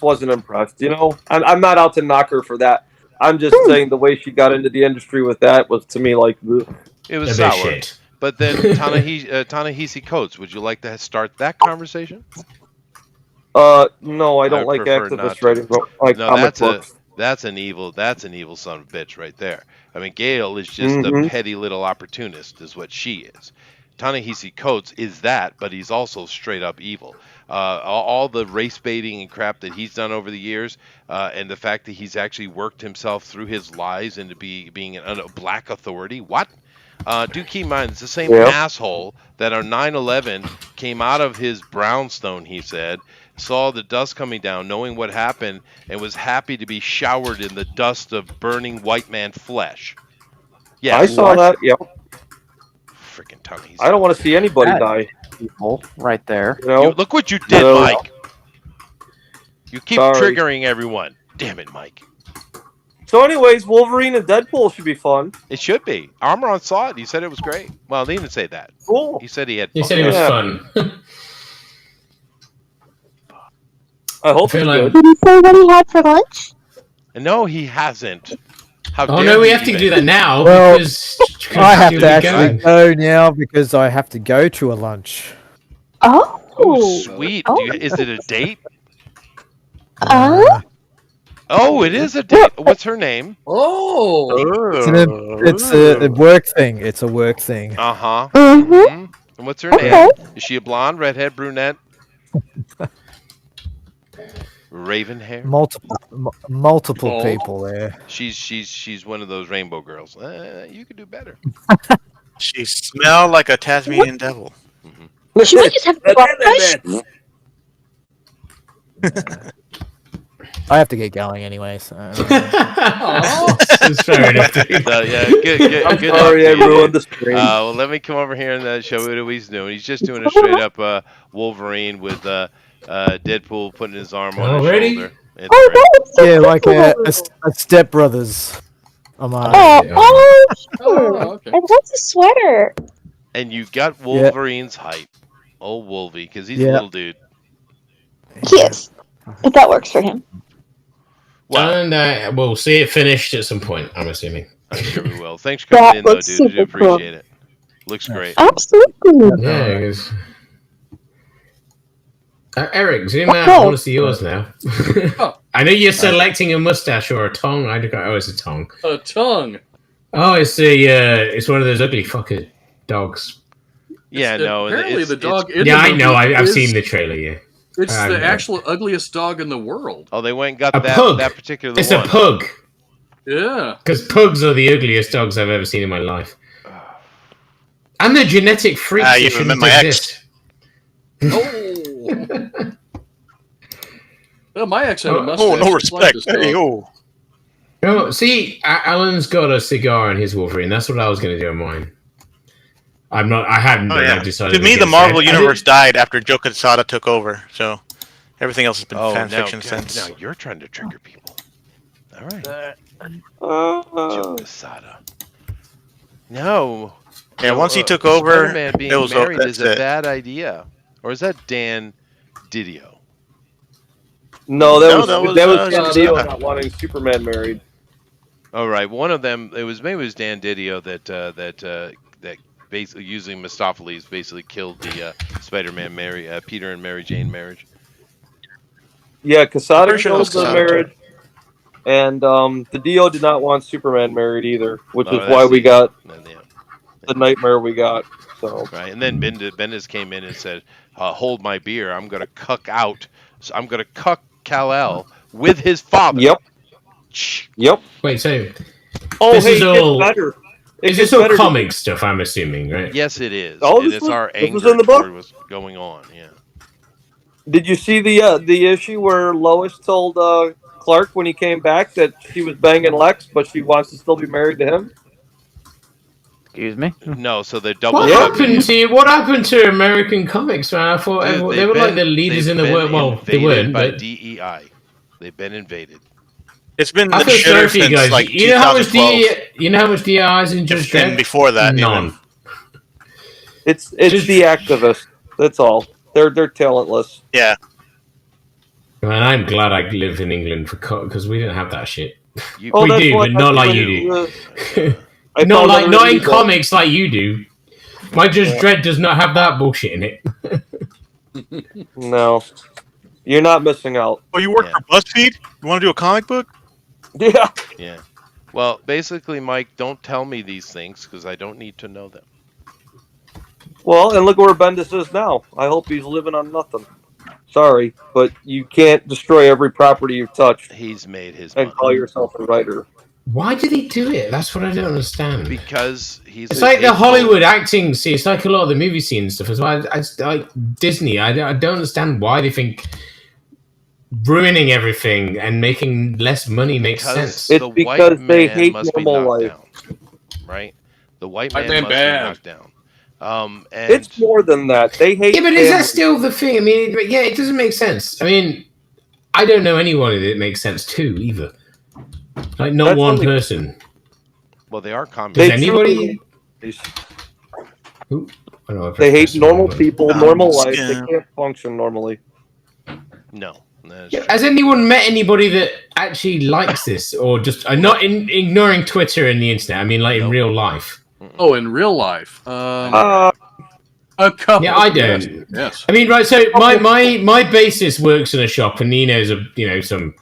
wasn't impressed. I'm not out to knock her for that. I'm just saying the way she got into the industry with that was to me like ugh. It was A bit sour. shit. But then Ta-Nehisi Coates, would you like to start that conversation? No, I don't like prefer not activist to. writing, but like No, comic books. that's an evil son of a bitch right there. I mean, Gail is just a Mhm. petty little opportunist, is what she is. Ta-Nehisi Coates is that, but he's also straight up evil. All the race baiting and crap that he's done over the years, and the fact that he's actually worked himself through his lies into being a black authority. What? Do keep in mind, it's the same asshole that on 9/11 came out of his brownstone, he said, saw the dust coming down, knowing what happened, and was happy to be showered in the dust of burning white man flesh. Yeah, I saw that. Yep. Freaking tummies. I don't want to see anybody die. People right there. Look what you did, So- Mike. You keep Sorry. triggering everyone. Damn it, Mike. So, anyways, Wolverine and Deadpool should be fun. It should be. Armoron saw it. He said it was great. Well, he didn't say that. Cool. He said he had He fun. said it was Yeah. fun. I hope feel it's like- good. Did he say what he had for lunch? No, he hasn't. How Oh dare no, we he have to even- do that now. Well, because I have you'll to be actually going. go now because I have to go to a lunch. Oh. Oh, sweet. Oh. Is it a date? Uh, Oh, it is a date. What's her name? Oh, It's a work thing. It's a work thing. Uh-huh. mm-hmm. Mhm. And what's her Okay. name? Is she a blonde, redhead, brunette? Raven hair? Multiple Oh. people there. She's one of those rainbow girls. You could do better. She smelled like a Tasmanian devil. She might just have a crush. I have to get going anyway. So. It's fair enough. Dude. So, yeah, good. Sorry, I ruined the stream. Well, let me come over here and show you what he's doing. He's just doing a straight up Wolverine with Deadpool putting his arm on his shoulder. It's great. So Yeah, cool. like a Step Brothers. Oh, sure. okay. And what's a sweater? And you got Wolverine's height. Oh, Wolvie, because he's a little dude. He is. If that works for him. Well, and we'll see it finished at some point, I'm assuming. I'm sure we will. Thanks for coming in, though, dude. I do appreciate it. Looks great. Absolutely. Yeah, it is. Eric, zoom out. I want to see yours now. I know you're selecting a mustache or a tongue. It's a tongue. A tongue. Oh, it's one of those ugly fucker dogs. Yeah, no. Apparently, the dog. Yeah, I know. I've seen the trailer. Yeah, it's the actual ugliest dog in the world. Oh, they went and got that particular one. It's a pug. Yeah, because pugs are the ugliest dogs I've ever seen in my life. And the genetic freaks that shouldn't exist. Well, my ex had a mustache. Oh, no respect. Hey, Oh, see, Alan's got a cigar in his Wolverine. That's what I was going to do in mine. I hadn't. I decided. To me, the Marvel universe died after Joe Quesada took over. So everything else has been fan fiction since. Now you're trying to trigger people. All right. Joe Quesada. No. Yeah, once he took over, Spider-Man being it was married is a bad idea. Or is that Dan Didio? No, that was Dan Didio not wanting Superman married. All right, one of them. Maybe it was Dan Didio that basically using Mistopheles basically killed the Spider-Man Peter and Mary Jane marriage. Yeah, Quesada killed the marriage, and the Dio did not want Superman married either, which is why we got the nightmare we got. So right, and then Bendis came in and said, "Hold my beer. I'm gonna cuck Kal-El with his father." Yep. Wait, so this is all better. Is this all comic stuff? I'm assuming, right? Yes, it is. Oh, and it's our anger was in the book. what's going on. Yeah. Did you see the issue where Lois told Clark when he came back that she was banging Lex, but she wants to still be married to him? Excuse me? No, so they double. What happened to American comics, man? I thought they were like the leaders in the world. Well, they weren't. By But DEI. They've been invaded. It's been I the feel sorry shitter for you since guys. like You know how much 2012. DEI is in Judge And Dredd? before that, None. It's the activists. That's all. They're talentless. Yeah. Man, I'm glad I live in England because we didn't have that shit. You, Oh, we that's do, why but not I like went you to, do. Not in comics like you do. My Judge Dredd does not have that bullshit in it. No, you're not missing out. Oh, you work for BuzzFeed? You want to do a comic book? Yeah. Yeah. Well, basically, Mike, don't tell me these things because I don't need to know them. Well, and look where Bendis is now. I hope he's living on nothing. Sorry, but you can't destroy every property you touch. He's made his and money. call yourself a writer. Why did he do it? That's what I don't understand. Because it's like the Hollywood acting scene. It's like a lot of the movie scene and stuff as well. I like Disney. I don't understand why they think ruining everything and making less money makes sense. It's because they hate normal life. Down, right? The white White man man Oh, must bad. be knocked down. And It's more than that. They hate. Yeah, but is that families. still the thing? I mean, yeah, it doesn't make sense. I mean, I don't know anyone that it makes sense to either. Like, not That's one only- person. well, they are Does communists. anybody? They hate normal people, normal life. Yeah. They can't function normally. No. That is Yeah, true. has anyone met anybody that actually likes this, or just not ignoring Twitter and the internet? I mean, like in real life. Oh, in real life, Uh, a couple. Yeah, I don't. Yes. I mean, right. So my bassist works in a shop, and he knows some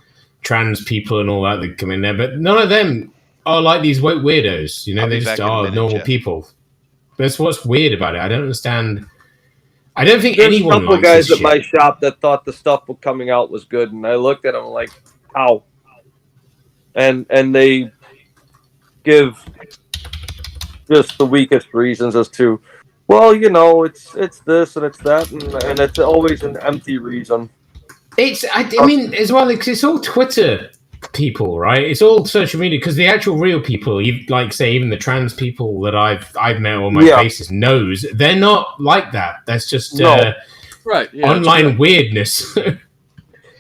trans people and all that come in there, but none of them are like these white weirdos. You know, I'll they be just back in a are minute, normal Jeff. people. That's what's weird about it. I don't understand. I don't think There's a anyone couple likes guys this at my shit. shop that thought the stuff coming out was good, and I looked at them like, "How?" And they give just the weakest reasons as to Well, it's this and it's that, and it's always an empty reason. I mean, as well, because it's all Twitter people, right? It's all social media. Because the actual real people, like say even the trans people that I've met on my basis knows they're not like that. That's just right online weirdness.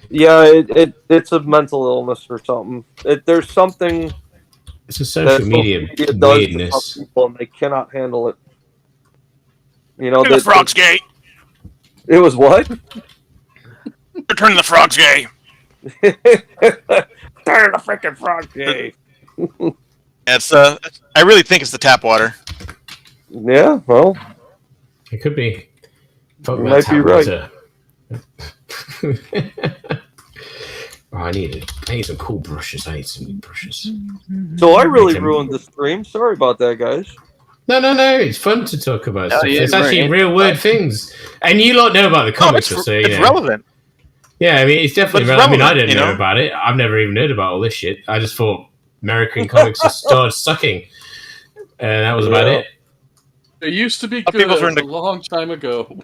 Yeah, it's a mental illness or something. There's something. It's a social media does weirdness. to some people, and they cannot handle it. The frog's gay. It was what? Turn the frog's gay. Turn the freaking frog gay. It's I really think it's the tap water. Yeah, well, it could be. You might be right. I need some cool brushes. I need some new brushes. So I really ruined the stream. Sorry about that, guys. No. It's fun to talk about stuff. Yeah, It's actually real weird things. And you lot know about the comics, so it's relevant. Yeah, I mean, it's definitely relevant. I mean, I didn't know about it. I've never even heard about all this shit. I just thought American comics just started sucking. And that was about it. It used to be good a long time ago.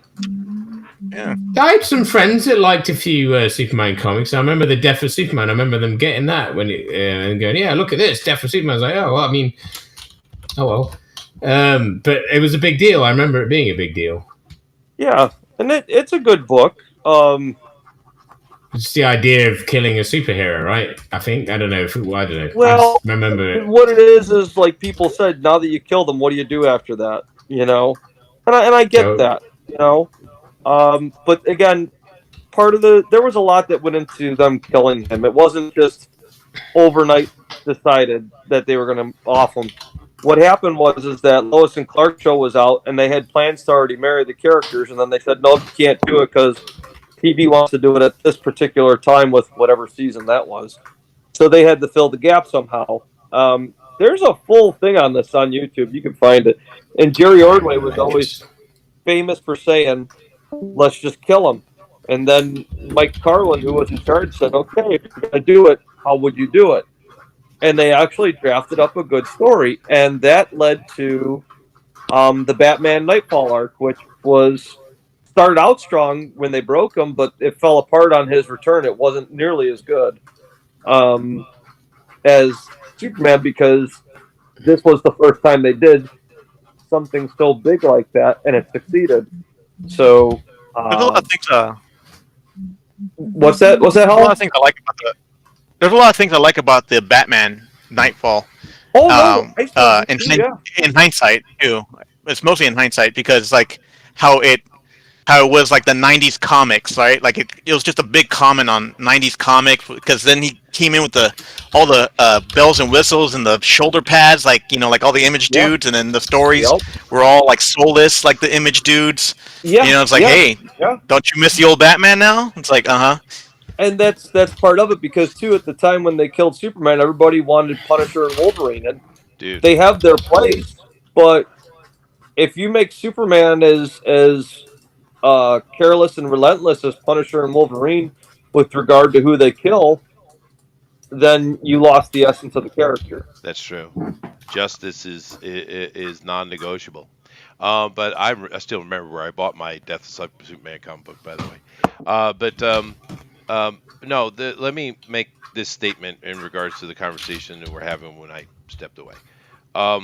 Yeah. I had some friends that liked a few Superman comics. I remember the Death of Superman. I remember them getting that and going, yeah, look at this, Death of Superman. I was like, oh, well, I mean, oh, well. But it was a big deal. I remember it being a big deal. Yeah, and it's a good book. It's the idea of killing a superhero, right? I think. I don't know. I don't know. Well, I remember what it is like people said, now that you kill them, what do you do after that? And I get that, but again, there was a lot that went into them killing him. It wasn't just overnight decided that they were going to off him. What happened was that Lois and Clark show was out, and they had plans to already marry the characters, and then they said, no, you can't do it because TV wants to do it at this particular time with whatever season that was. So they had to fill the gap somehow. There's a full thing on this on YouTube. You can find it. And Jerry Ordway was always famous for saying, let's just kill him. And then Mike Carlin, who was in charge, said, okay, if you're going to do it, how would you do it? And they actually drafted up a good story. And that led to the Batman Nightfall arc, which started out strong when they broke him, but it fell apart on his return. It wasn't nearly as good as Superman, because this was the first time they did something so big like that, and it succeeded. So there's a lot of things. What's that? Hall? There's a lot of things I like about There's a lot of things I like about the Batman Nightfall. In hindsight too. It's mostly in hindsight because like how it was like the 90s comics, right? Like it was just a big comment on 90s comics, because then he came in with all the bells and whistles and the shoulder pads, like all the Image dudes, and then the stories were all like soulless, like the Image dudes. Yeah. It's like, hey, don't you miss the old Batman now? It's like, And that's part of it, because too, at the time when they killed Superman, everybody wanted Punisher and Wolverine, and they have their place. But if you make Superman as careless and relentless as Punisher and Wolverine with regard to who they kill, then you lost the essence of the character. That's true. Justice is non-negotiable. But I still remember where I bought my Death of Superman comic book, by the way. No, let me make this statement in regards to the conversation that we're having when I stepped away. A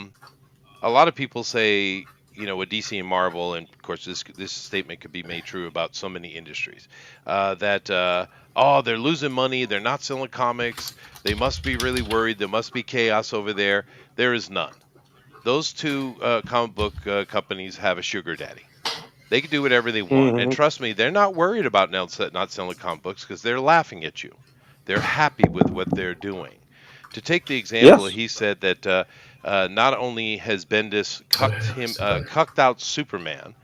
lot of people say, with DC and Marvel, and of course this statement could be made true about so many industries, that they're losing money, they're not selling comics, they must be really worried, there must be chaos over there. There is none. Those two comic book companies have a sugar daddy. They can do whatever they want, and trust me, they're not worried about not selling comic books, because they're laughing at you. They're happy with what they're doing. To take the example, he said that not only has Bendis cucked out Superman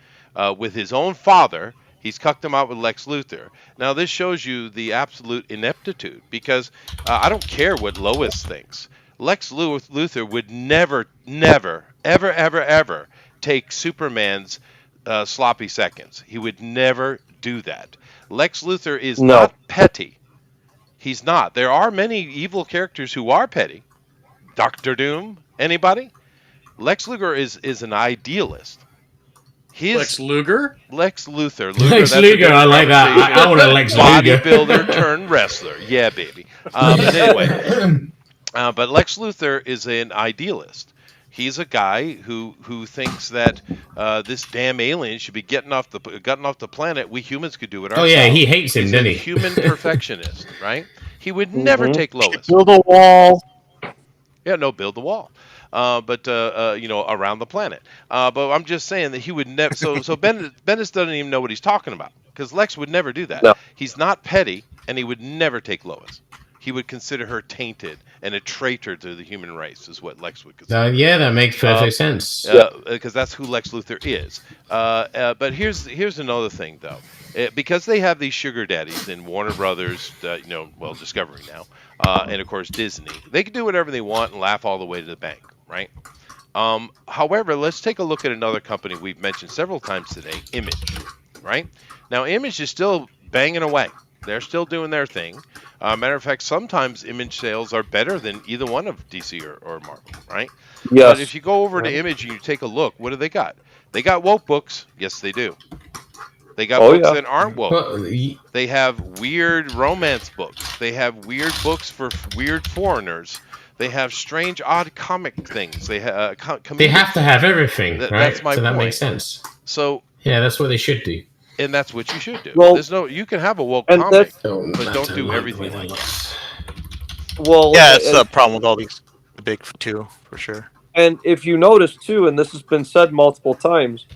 with his own father, he's cucked him out with Lex Luthor. Now, this shows you the absolute ineptitude, because I don't care what Lois thinks. Lex Luthor would never, ever take Superman's sloppy seconds. He would never do that. Lex Luthor is not petty. He's not. There are many evil characters who are petty. Dr. Doom, anybody? Lex Luthor is an idealist. Lex Luger? Lex Luthor. Lex Luger, I like that. I want a Lex Luger. Bodybuilder turned wrestler. Yeah, baby. But anyway, but Lex Luthor is an idealist. He's a guy who thinks that this damn alien should be getting off the planet. We humans could do it ourselves. Oh yeah, he hates him, doesn't he? He's a human perfectionist, right? He would never take Lois. Build a wall. Yeah, no, build the wall. But around the planet. But I'm just saying that he would never. So Bendis doesn't even know what he's talking about, because Lex would never do that. No. He's not petty, and he would never take Lois. He would consider her tainted and a traitor to the human race, is what Lex would consider. Yeah, that makes perfect sense. Because that's who Lex Luthor is. But here's another thing, though. Because they have these sugar daddies in Warner Brothers, Discovery now, and of course Disney, they can do whatever they want and laugh all the way to the bank, right? However, let's take a look at another company we've mentioned several times today, Image, right? Now, Image is still banging away. They're still doing their thing. Matter of fact, sometimes Image sales are better than either one of DC or Marvel, right? Yes. But if you go over to Image and you take a look, what do they got? They got woke books. Yes, they do. They got books that aren't woke. They have weird romance books. They have weird books for weird foreigners. They have strange, odd comic things. They have they have to have everything, right? That's my so point. That makes sense. So yeah, that's what they should do. And that's what you should do. Well, you can have a woke comic, but don't do everything like that. Well, yeah, it's a problem with all these big two for sure. And if you notice too, and this has been said multiple times,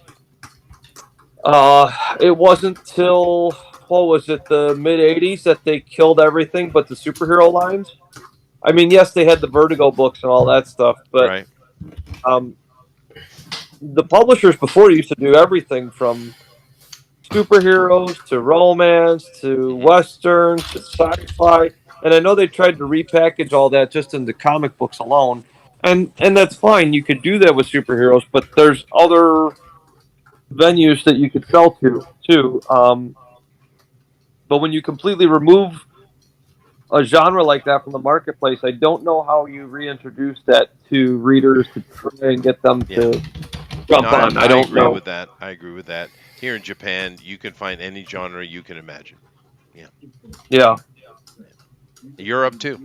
it wasn't till the mid '80s that they killed everything but the superhero lines. I mean, yes, they had the Vertigo books and all that stuff, but the publishers before used to do everything from superheroes to romance to westerns to sci-fi, and I know they tried to repackage all that just into comic books alone, and that's fine. You could do that with superheroes, but there's other venues that you could sell to too. But when you completely remove a genre like that from the marketplace, I don't know how you reintroduce that to readers to try and get them to jump on. I don't know. I agree with that. Here in Japan, you can find any genre you can imagine. Yeah. Europe too.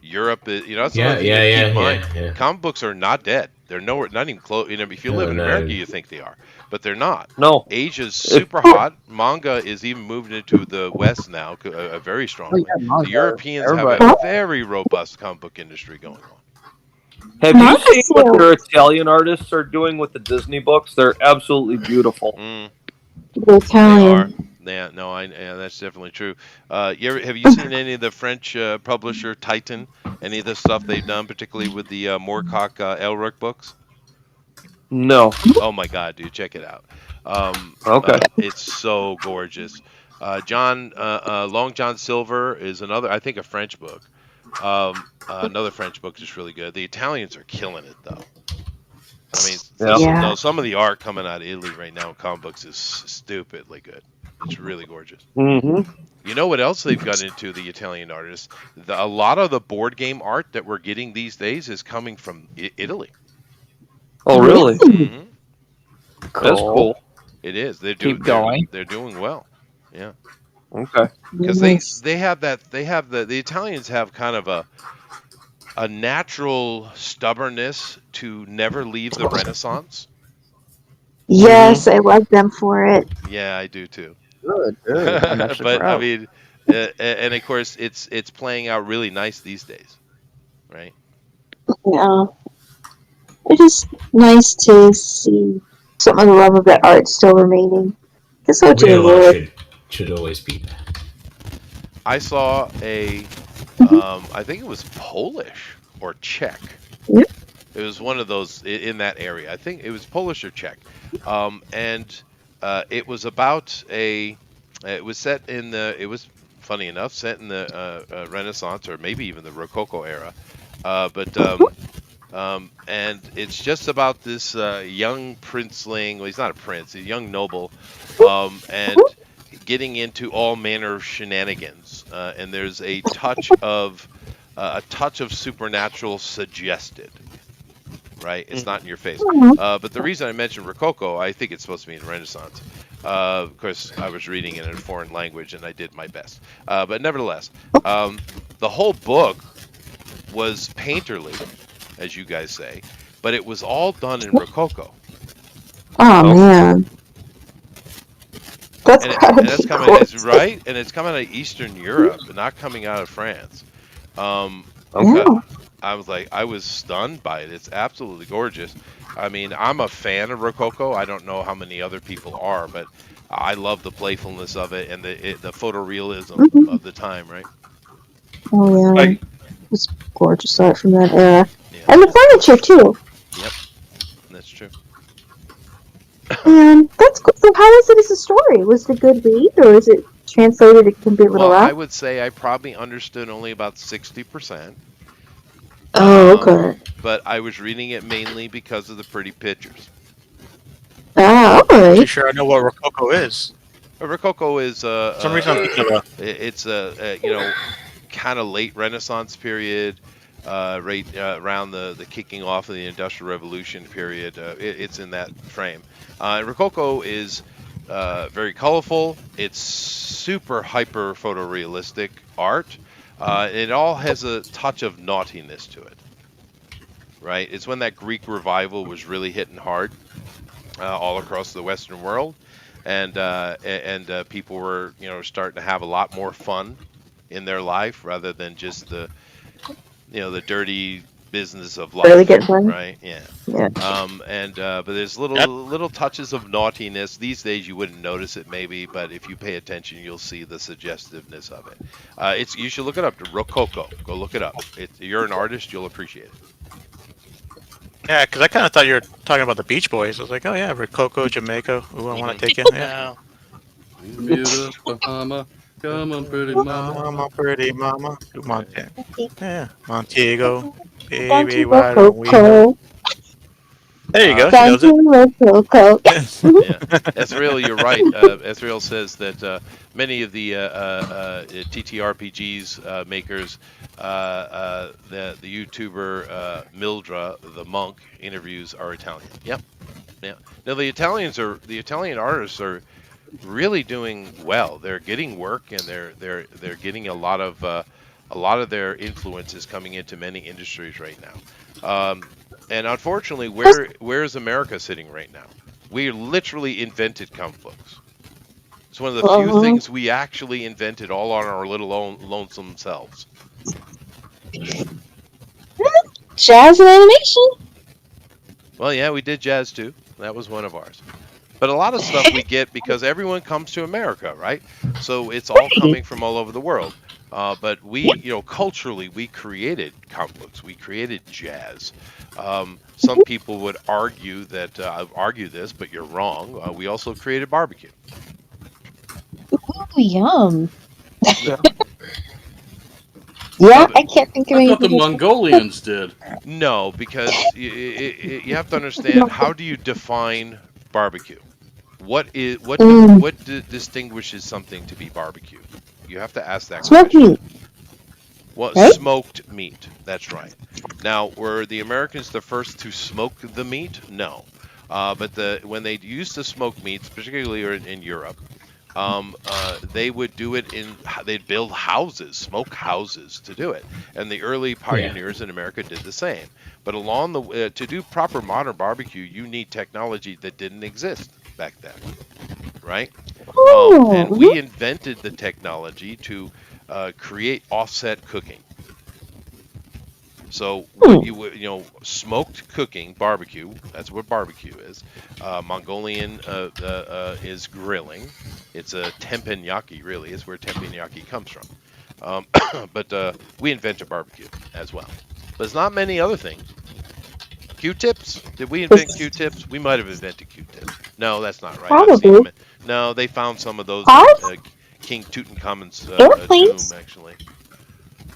Europe is, that's another thing to keep in mind. Comic books are not dead. They're nowhere, not even close. If you live in America, you think they are, but they're not. No. Asia's super hot. Manga is even moving into the West now, very strongly. The Europeans have a very robust comic book industry going on. Have you seen what their Italian artists are doing with the Disney books? They're absolutely beautiful. The Italian. They are. Yeah, that's definitely true. Have you seen any of the French publisher Titan? Any of the stuff they've done, particularly with the Moorcock Elric books? No. Oh my God, dude, check it out. Okay. It's so gorgeous. Long John Silver is another, I think, a French book. Another French book is really good. The Italians are killing it, though. I mean, some of the art coming out of Italy right now in comic books is stupidly good. It's really gorgeous. Mm-hmm. You know what else they've got into, the Italian artists? A lot of the board game art that we're getting these days is coming from Italy. Oh, really? Mm-hmm. Cool. That's cool. It is. They're doing well. Yeah. Okay. Because they have the Italians have kind of a natural stubbornness to never leave the Renaissance. Yes, I love them for it. Yeah, I do too. Good. But I mean, and of course, it's playing out really nice these days, right? Yeah, it is nice to see some of the love of that art still remaining. That's what you art should always be there. I saw I think it was Polish or Czech. Yep. It was one of those in that area. I think it was Polish or Czech, and it was about it was set in it was funny enough set in the Renaissance or maybe even the Rococo era, and it's just about this young princeling. Well, he's not a prince; he's a young noble, and getting into all manner of shenanigans. And there's a touch of supernatural suggested. right? It's not in your face. Mhm. But the reason I mentioned Rococo, I think it's supposed to mean Renaissance. Of course, I was reading it in a foreign language, and I did my best. But nevertheless, the whole book was painterly, as you guys say, but it was all done in Rococo. Oh man, that's gotta That's be coming, gorgeous. right, and it's coming out of Eastern Europe, not coming out of France. Yeah. I was like, I was stunned by it. It's absolutely gorgeous. I mean, I'm a fan of Rococo. I don't know how many other people are, but I love the playfulness of it and the photorealism Mhm. of the time, right? Oh yeah, Like, it's gorgeous art from that era, Yeah. and the furniture too. Yep, that's true. And that's cool. So how was it as a story? Was it a good read, or is it translated? It can be a little Well, I rough. would say I probably understood only about 60%. Oh, okay. But I was reading it mainly because of the pretty pictures. Ah, Pretty alright. sure I know what Rococo is. Rococo is For some reason I'm thinking of it's a you know, kind of late Renaissance period, right around the kicking off of the Industrial Revolution period. It's in that frame. Rococo is very colorful. It's super hyper photorealistic art. It all has a touch of naughtiness to it. Right? It's when that Greek revival was really hitting hard all across the Western world, and people were starting to have a lot more fun in their life rather than just the the dirty business of Really life, get fun. right? Yeah. Yeah. But there's little touches of naughtiness. These days you wouldn't notice it maybe, but if you pay attention, you'll see the suggestiveness of it. You should look it up. Rococo. Go look it up. You're an artist, you'll appreciate it. Yeah, because I kind of thought you were talking about the Beach Boys. I was like, oh yeah, Rococo, Jamaica. Ooh, I want to take it. Yeah. Bermuda, Bahama, come on, pretty mama. Mama, pretty mama. Montana. Yeah, Montego. Down Baby, to why don't we know? Rococo. There you go. She Down knows to Rococo. Yeah, Ezreal, you're right. Ezreal says that many of the TTRPGs makers, the YouTuber Mildra, the monk, interviews are Italian. Yep. Yeah. Now the Italian artists are really doing well. They're getting work, and they're getting a lot of their influences coming into many industries right now. And unfortunately, where is America sitting right now? We literally invented comic books. It's one of the few things we actually invented all on our little lonesome selves. Jazz and animation. Well, yeah, we did jazz too. That was one of ours. But a lot of stuff we get because everyone comes to America, right? So it's all coming from all over the world. But we, culturally, we created comic books. We created jazz. Some people would argue that argue this, but you're wrong. We also created barbecue. Ooh, yum. Yeah, I can't think of I thought the anything. Mongolians did. No, because you have to understand, how do you define barbecue? What distinguishes something to be barbecue? You have to ask that Smoked question. meat. Well, right? Smoked meat. That's right. Now, were the Americans the first to smoke the meat? No. But when they used to smoke meats, particularly in Europe, they would do it they'd build houses, smoke houses to do it. And the early pioneers in America did the same. But along the to do proper modern barbecue, you need technology that didn't exist back then, right? And we invented the technology to create offset cooking. So what smoked cooking, barbecue, that's what barbecue is. Mongolian is grilling. It's a teppanyaki, really, is where teppanyaki comes from. But we invented barbecue as well. But there's not many other things. Q-tips? Did we invent Q-tips? We might have invented Q-tips. No, that's not right. I've seen them. No, they found some of those in King Tutankhamun's tomb, actually.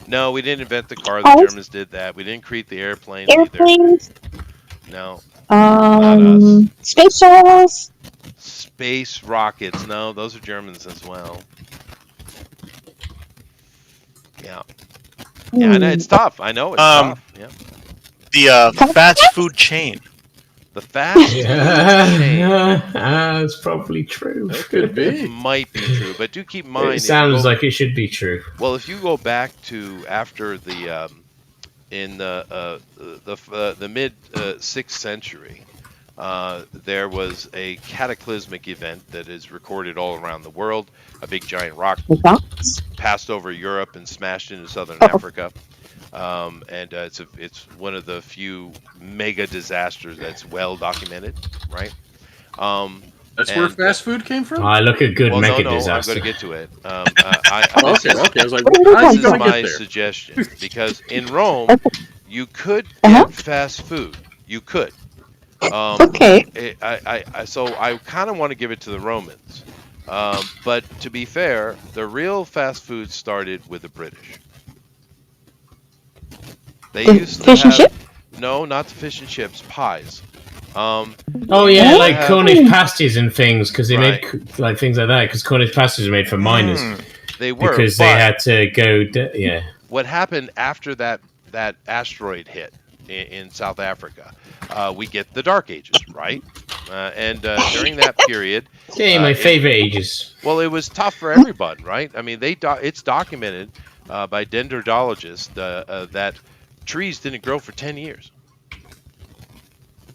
No, we didn't invent the car. The Germans did that. We didn't create the airplanes Airplanes. either. No. Not us. Space shuttles. Space rockets. No, those are Germans as well. Yeah. Yeah, I know it's tough. I know it's tough. Yeah. The fast food chain. The fast food chain. It's probably true. That could It be. might be true, but do keep in mind. It sounds like it should be true. Well, if you go back to after the in the mid 6th century, there was a cataclysmic event that is recorded all around the world. A big giant rock passed over Europe and smashed into southern Africa. And it's one of the few mega disasters that's well documented, right? That's where fast food came from? Look at good mega I'm disaster. going to get to it. Okay. I was like, this is my suggestion, because in Rome, you could get fast food. You could. Okay. So I kind of want to give it to the Romans. But to be fair, the real fast food started with the British. They used to fish and have, chip? no, not the fish and chips, pies. Oh yeah, like Cornish pasties and things, because they Right. made like things like that. Because Cornish pasties were made for miners, They were, because they had to go. Yeah. What happened after that asteroid hit in South Africa? We get the Dark Ages, right? And during that period, My favorite ages. well, it was tough for everybody, right? I mean, it's documented by dendrologists that trees didn't grow for 10 years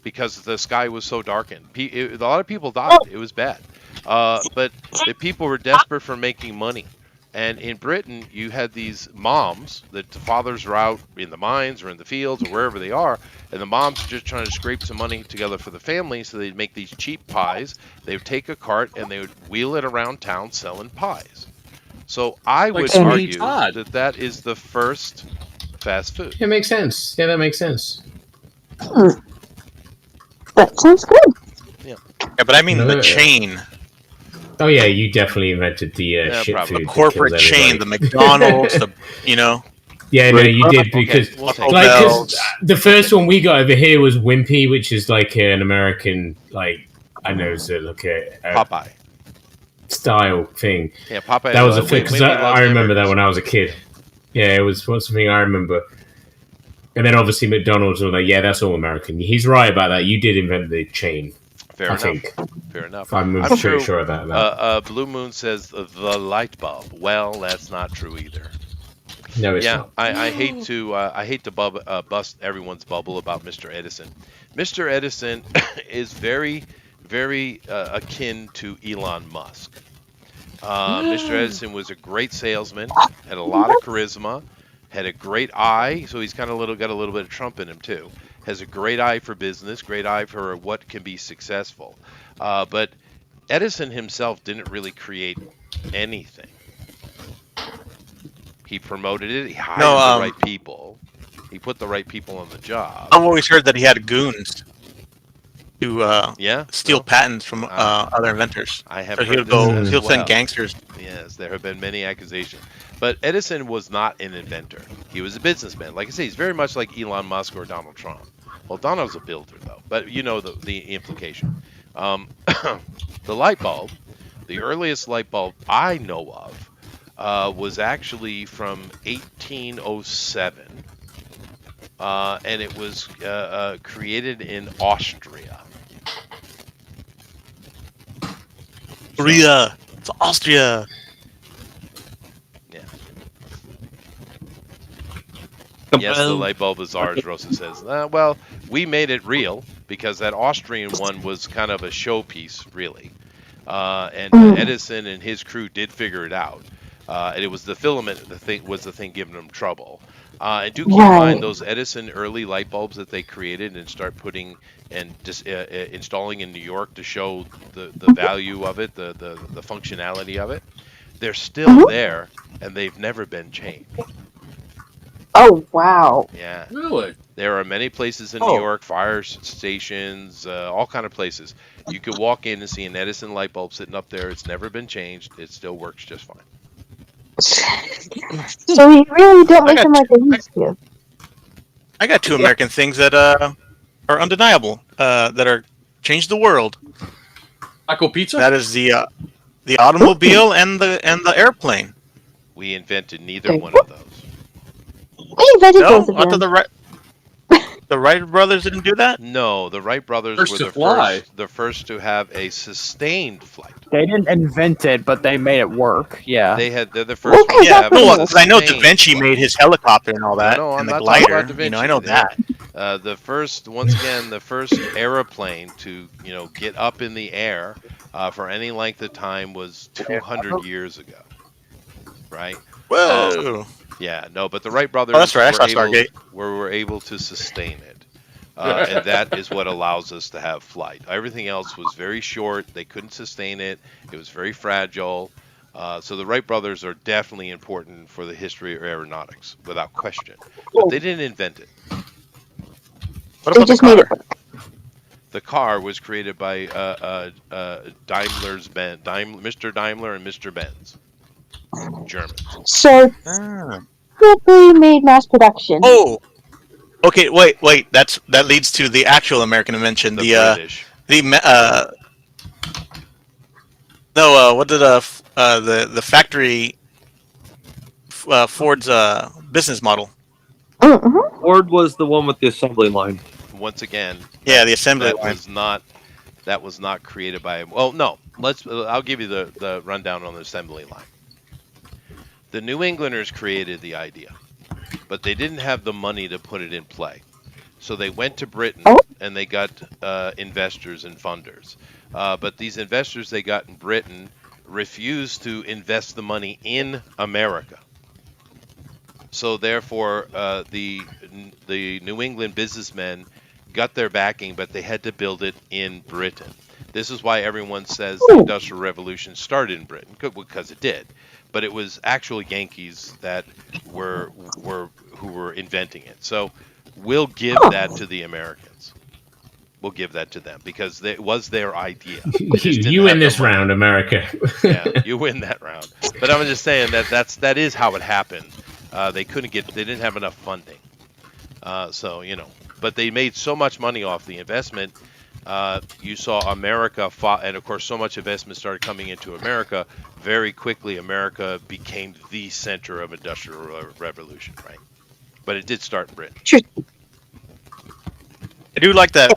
because the sky was so darkened. A lot of people died. It was bad. But the people were desperate for making money. And in Britain, you had these moms that the fathers are out in the mines or in the fields or wherever they are, and the moms are just trying to scrape some money together for the family, so they'd make these cheap pies. They would take a cart and they would wheel it around town selling pies. So I would argue that is the first fast food. It makes sense. Yeah, that makes sense. That sounds good. Yeah, but I mean the chain. Oh yeah, you definitely invented the shit probably. food. The corporate chain, the McDonald's, Yeah, no, you did, because Bells. the first one we got over here was Wimpy, which is like an American, like, I don't know, it's like a Popeye style thing. Yeah, Popeye. That was a thing, because Wimpy I remember hamburgers. that when I was a kid. Yeah, it was something I remember. And then obviously McDonald's and all that. Yeah, that's all American. He's right about that. You did invent the chain. Fair I enough. think. Fair enough. I'm pretty sure about that. Blue Moon says the light bulb. Well, that's not true either. No, it's Yeah, not. I hate to bust everyone's bubble about Mr. Edison. Mr. Edison is very, very akin to Elon Musk. Mr. Edison was a great salesman, had a lot of charisma, had a great eye, so he's kind of got a little bit of Trump in him too. Has a great eye for business, great eye for what can be successful. But Edison himself didn't really create anything. He promoted it. He hired the right people. He put the right people on the job. I've always heard that he had goons to steal patents from other inventors. I have so heard he'll send gangsters. Yes, there have been many accusations. But Edison was not an inventor. He was a businessman. Like I say, he's very much like Elon Musk or Donald Trump. Well, Donald's a builder, though. But you know the implication. The light bulb, the earliest light bulb I know of, was actually from 1807. And it was created in Austria. Korea. It's Austria. Yeah. Yes, the light bulb is ours, Rosa says. Well, we made it real because that Austrian one was kind of a showpiece, really. And Edison and his crew did figure it out. And it was the filament was the thing giving them trouble. And do keep in mind those Edison early light bulbs that they created and start putting and just installing in New York to show the value of it, the functionality of it. They're still there, and they've never been changed. Oh, wow. Yeah. Really? There are many places in New York, fire stations, all kind of places. You could walk in and see an Edison light bulb sitting up there. It's never been changed. It still works just fine. So you really don't make them like they used to. I got two American things that are undeniable, that are changed the world. Taco pizza? That is the automobile and the airplane. We invented neither one of those. We invented No, both of onto them. the right. The Wright brothers didn't do that? No, the Wright brothers First were to the fly. first to have a sustained flight. They didn't invent it, but they made it work. Yeah. They're the first Okay, ones to that's have a cool. Because I know Da sustained Vinci flight. made his helicopter and all that, No, I'm and the not talking glider. about Da Vinci. I know that. The first aeroplane to get up in the air for any length of time was 200 years ago, right? Whoa! Yeah, no, but the Wright brothers Oh, that's right. I saw Stargate. were able to sustain it. And that is what allows us to have flight. Everything else was very short. They couldn't sustain it. It was very fragile. So the Wright brothers are definitely important for the history of aeronautics, without question. But they didn't invent it. What They about just the made car? it. The car was created by Mr. Daimler and Mr. Benz, Germans. So Ah. quickly made mass production. Oh. Okay, wait. That leads to the actual American invention. The British. What did the factory Ford's business model? Mm-hmm. Ford was the one with the assembly line. Once again, Yeah, the assembly that line. was not created by. Well, no. I'll give you the rundown on the assembly line. The New Englanders created the idea, but they didn't have the money to put it in play. So they went to Britain and they got investors and funders. But these investors they got in Britain refused to invest the money in America. So therefore, the New England businessmen got their backing, but they had to build it in Britain. This is why everyone says the Industrial Revolution started in Britain, because it did. But it was actual Yankees that were inventing it. So we'll give that to the Americans. We'll give that to them because it was their idea. You win this round, America. Yeah, you win that round. But I'm just saying that is how it happened. They didn't have enough funding. But they made so much money off the investment. You saw America fought, and of course, so much investment started coming into America. Very quickly, America became the center of industrial revolution, right? But it did start in Britain. I do like that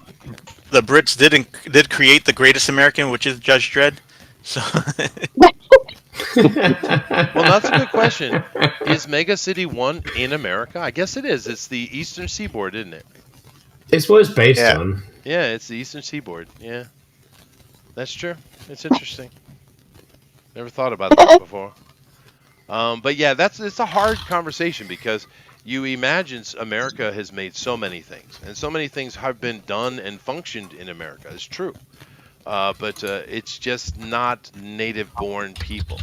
the Brits did create the greatest American, which is Judge Dredd. So. Well, that's a good question. Is Mega City 1 in America? I guess it is. It's the Eastern Seaboard, isn't it? It's what it's based on. Yeah, it's the Eastern Seaboard. Yeah, that's true. It's interesting. Never thought about that before. But yeah, it's a hard conversation because you imagine America has made so many things, and so many things have been done and functioned in America. It's true. But it's just not native-born people,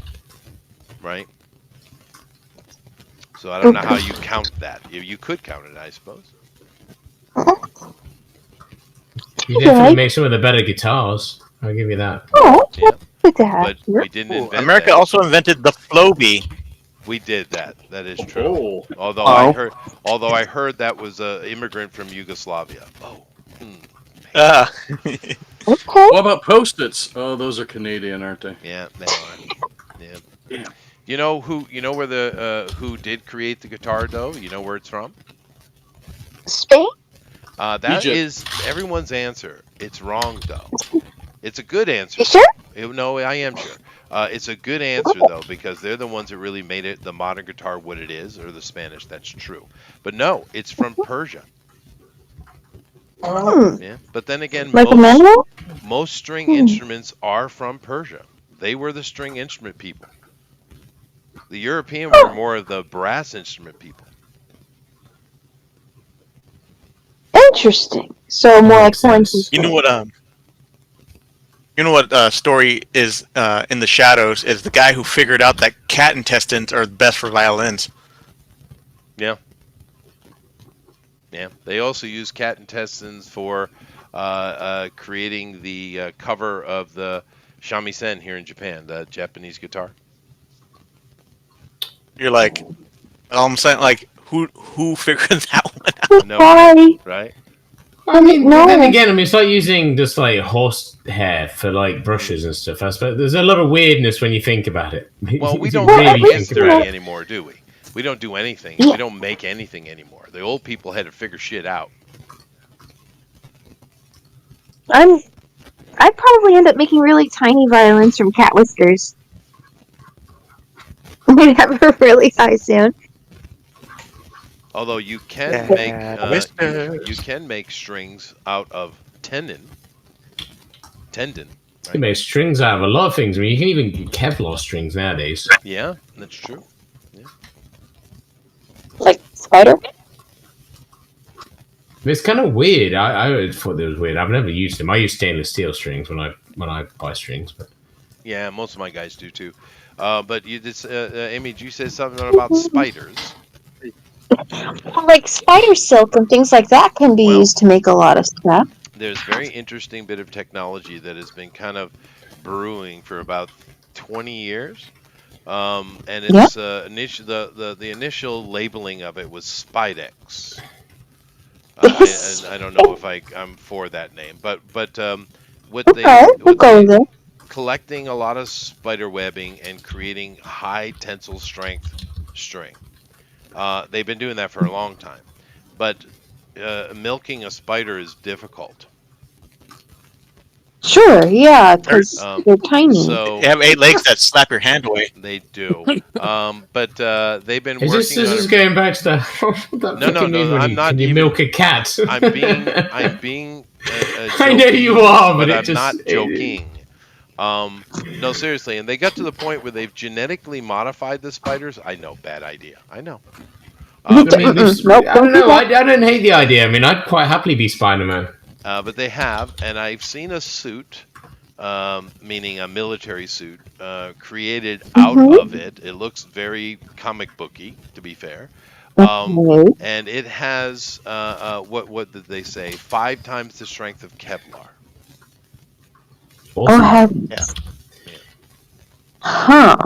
right? So I don't know how you count that. You could count it, I suppose. You definitely make some of the better guitars. I'll give you that. Oh, Yeah. good to have. But we didn't invent America that. also invented the Flowbee. We did that. That is true. Oh. Although I heard that was an immigrant from Yugoslavia. Oh. Okay. What about Post-its? Oh, those are Canadian, aren't they? Yeah, they are. Yeah. Damn. You know where who did create the guitar though? You know where it's from? Spain? That Egypt. is everyone's answer. It's wrong though. It's a good answer. You sure? No, I am sure. It's a good answer though because they're the ones that really made it the modern guitar what it is, or the Spanish. That's true. But no, it's from Persia. Yeah, but then again, Like a manual? most string instruments are from Persia. They were the string instrument people. The European were more of the brass instrument people. Interesting. So more like horns. You know what story is in the shadows is the guy who figured out that cat intestines are best for violins. Yeah. Yeah. They also use cat intestines for creating the cover of the shamisen here in Japan, the Japanese guitar. You're like, I'm saying, like, who figured that one out? No, right? I mean, No. then again, it's like using just like horse hair for like brushes and stuff. I suppose there's a lot of weirdness when you think about it. Well, we If you don't really make think about history it. anymore, do we? We don't do anything. Yeah. We don't make anything anymore. The old people had to figure shit out. I'd probably end up making really tiny violins from cat whiskers. I'd have a really high sound. Although you can Whiskers. you can make strings out of tendon. You make strings out of a lot of things. I mean, you can even get Kevlar strings nowadays. Yeah, that's true. Yeah. Like spider. It's kind of weird. I always thought it was weird. I've never used them. I use stainless steel strings when I buy strings. But Yeah, most of my guys do too. But you just, Amy, did you say something about spiders? Like spider silk and things like that can be used to make a lot of stuff. There's a very interesting bit of technology that has been kind of brewing for about 20 years. And it's the initial labeling of it was Spidex. I don't know if I'm for that name, but collecting a lot of spider webbing and creating high tensile strength string. They've been doing that for a long time, but milking a spider is difficult. Sure, yeah, because they're tiny. So they have 8 legs that slap your hand away. They do. But they've been working. This is going back to that. No. I'm not. Can you milk a cat? I'm being. I know you are, but I'm not joking. No, seriously, and they got to the point where they've genetically modified the spiders. I know, bad idea. I know. I don't know. I don't hate the idea. I mean, I'd quite happily be Spider-Man. But they have, and I've seen a suit, meaning a military suit, created out of it. It looks very comic booky, to be fair. And it has, what did they say? 5 times the strength of Kevlar. Awesome. Yeah. Huh.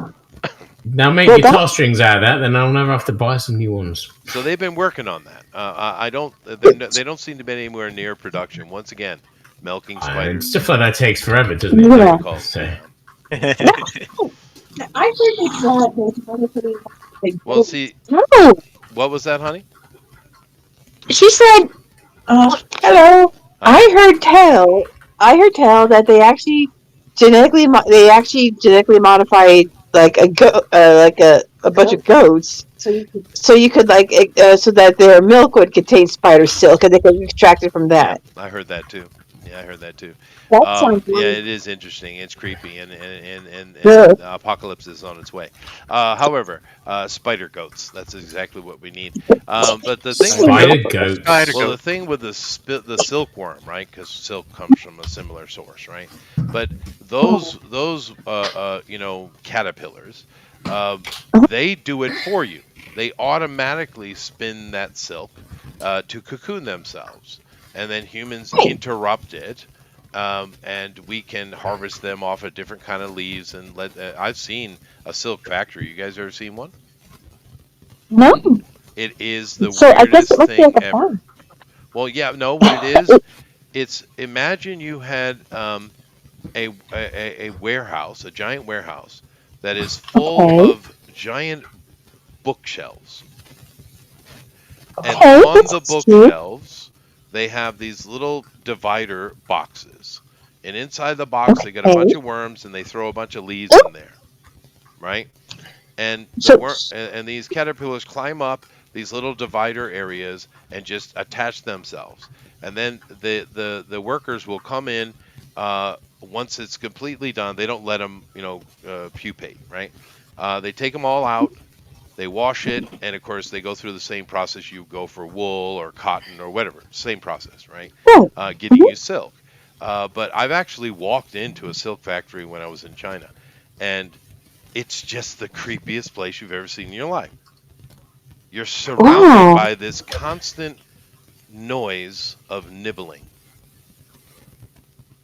Now make guitar strings out of that, then I'll never have to buy some new ones. So they've been working on that. They don't seem to be anywhere near production. Once again, milking spiders. Stuff like that takes forever, doesn't it? Yeah. I heard they Well, see, what was that, honey? She said, "Hello." I heard tell that they actually genetically modified like a bunch of goats, so you could so that their milk would contain spider silk, and they could extract it from that. Yeah, I heard that too. Yeah, I heard that too. That sounds yeah, it is interesting. It's creepy, and the apocalypse is on its way. However, spider goats. That's exactly what we need. But the thing, the thing with the silkworm, right? Because silk comes from a similar source, right? But those caterpillars, they do it for you. They automatically spin that silk to cocoon themselves, and then humans interrupt it. And we can harvest them off of different kind of leaves and I've seen a silk factory. You guys ever seen one? No. It is the so weirdest I guess it looks thing like a ever. farm. Well, yeah, no, what it is, it's imagine you had a warehouse, a giant warehouse that is full of giant bookshelves. And on the bookshelves, they have these little divider boxes. And inside the box, they got a bunch of worms, and they throw a bunch of leaves in there. Right? And and these caterpillars climb up these little divider areas and just attach themselves. And then the workers will come in once it's completely done. They don't let them, pupate, right? They take them all out. They wash it, and of course they go through the same process you go for wool or cotton or whatever. Same process, right? Getting you silk. But I've actually walked into a silk factory when I was in China, and it's just the creepiest place you've ever seen in your life. You're surrounded by this constant noise of nibbling.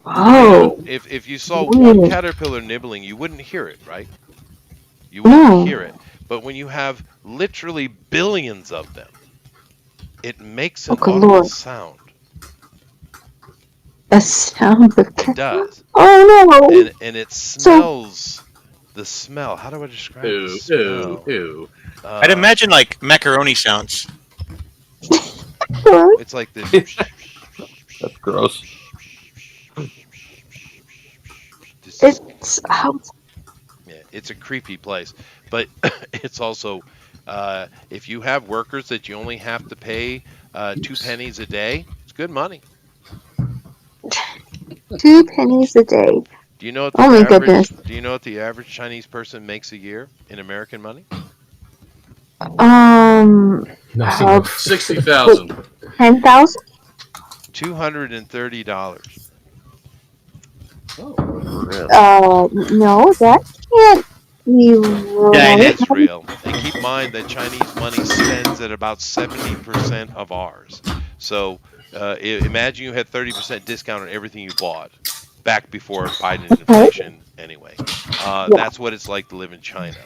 If you saw one caterpillar nibbling, you wouldn't hear it, right? You wouldn't hear it. But when you have literally billions of them, it makes an awful sound. A sound? It does. Oh no! And it smells the smell. How do I describe the smell? I'd imagine like macaroni sounds. It's like this. That's gross. It's how. Yeah, it's a creepy place, but it's also if you have workers that you only have to pay 2 pennies a day, it's good money. 2 pennies a day. Do you know what Oh the my average? goodness. Do you know what the average Chinese person makes a year in American money? Nothing enough. 60,000. 10,000. $230. No, that can't be Yeah, it right. is. It's real. And keep in mind that Chinese money spends at about 70% of ours. So imagine you had 30% discount on everything you bought back before Biden inflation anyway. Yeah. That's what it's like to live in China.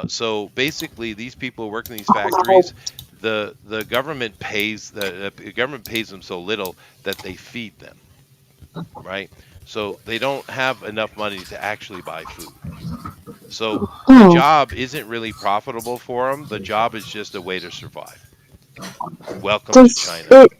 So basically, these people working in these factories, the government pays the government pays them so little that they feed them, right? So they don't have enough money to actually buy food. So the Oh, job isn't really profitable for them. The job is just a way to survive. Welcome to does China. it?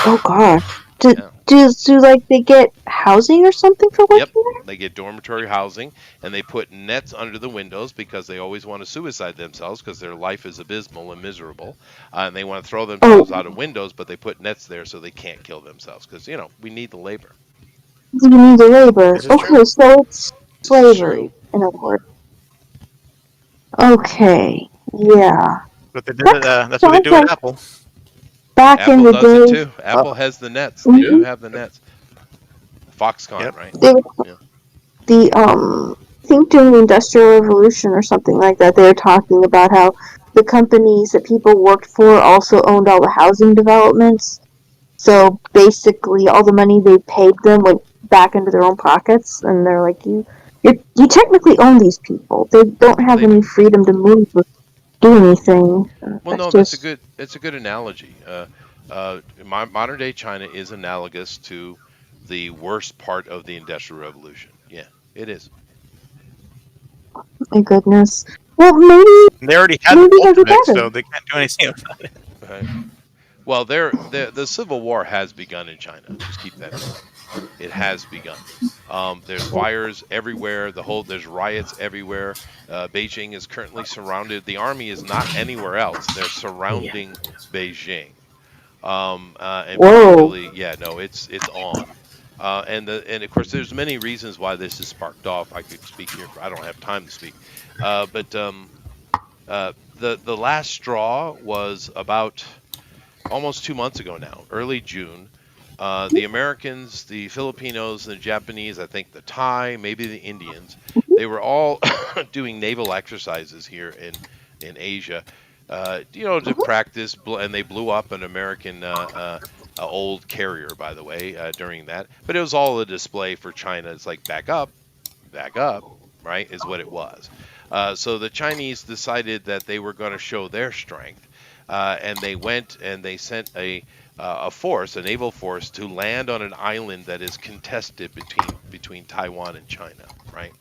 Oh gosh. Yeah. Do like they get housing or something for Yep. working there? They get dormitory housing and they put nets under the windows because they always want to suicide themselves because their life is abysmal and miserable. And they want to throw themselves out of windows, but they put nets there so they can't kill themselves because, we need the labor. You need the labor. This is Okay, true. so it's This is slavery, true. in other words. Okay, yeah. But they did it, that's what they Sounds do like at Apple. back in Apple the does it day, too. Apple has the nets. They do mhm, have the nets. Foxconn, Yep. right? they, Yeah. I think during the Industrial Revolution or something like that, they were talking about how the companies that people worked for also owned all the housing developments. So basically, all the money they paid them went back into their own pockets, and they're like, you technically own these people. They don't have They any do. freedom to move or do anything. Well, That's no, that's a just good analogy. Modern day China is analogous to the worst part of the Industrial Revolution. Yeah, it is. my goodness. Well, maybe They already had the maybe it'll be Bolsheviks, better. so they can't do anything about it. Right. Well, the Civil War has begun in China. Just keep that in mind. It has begun. There's fires everywhere. There's riots everywhere. Beijing is currently surrounded. The army is not anywhere else. They're surrounding Beijing. And Whoa. particularly, yeah, no, it's on. And of course, there's many reasons why this is sparked off. I could speak here. I don't have time to speak. But the last straw was about almost 2 months ago now, early June. The Americans, the Filipinos, the Japanese, I think the Thai, maybe the Indians, they were all doing naval exercises here in Asia, to practice, and they blew up an American old carrier, by the way, during that. But it was all a display for China. It's like back up, right, is what it was. So the Chinese decided that they were going to show their strength, and they went and they sent a naval force, to land on an island that is contested between Taiwan and China, right?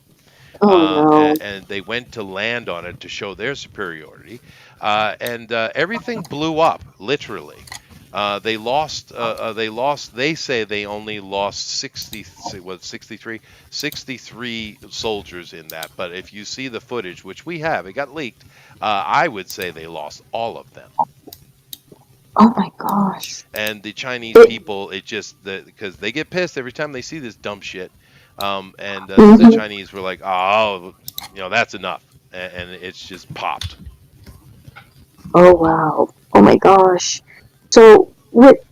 Oh no. And they went to land on it to show their superiority, and everything blew up, literally. They lost. They say they only lost 63 soldiers in that. But if you see the footage, which we have, it got leaked. I would say they lost all of them. Oh my gosh. And the Chinese people, because they get pissed every time they see this dumb shit. The Chinese were like, oh, that's enough, and it's just popped. Oh wow. Oh my gosh. So what?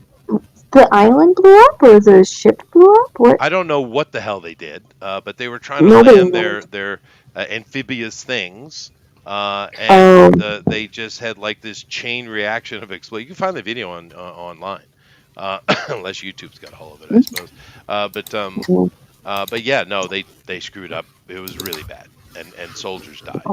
The island blew up, or the ship blew up? What? I don't know what the hell they did, but they were trying to Nobody land knows. their amphibious things, and they just had like this chain reaction of explosion. You can find the video online, unless YouTube's got a hold of it, I suppose. But yeah, no, they screwed up. It was really bad, and soldiers died.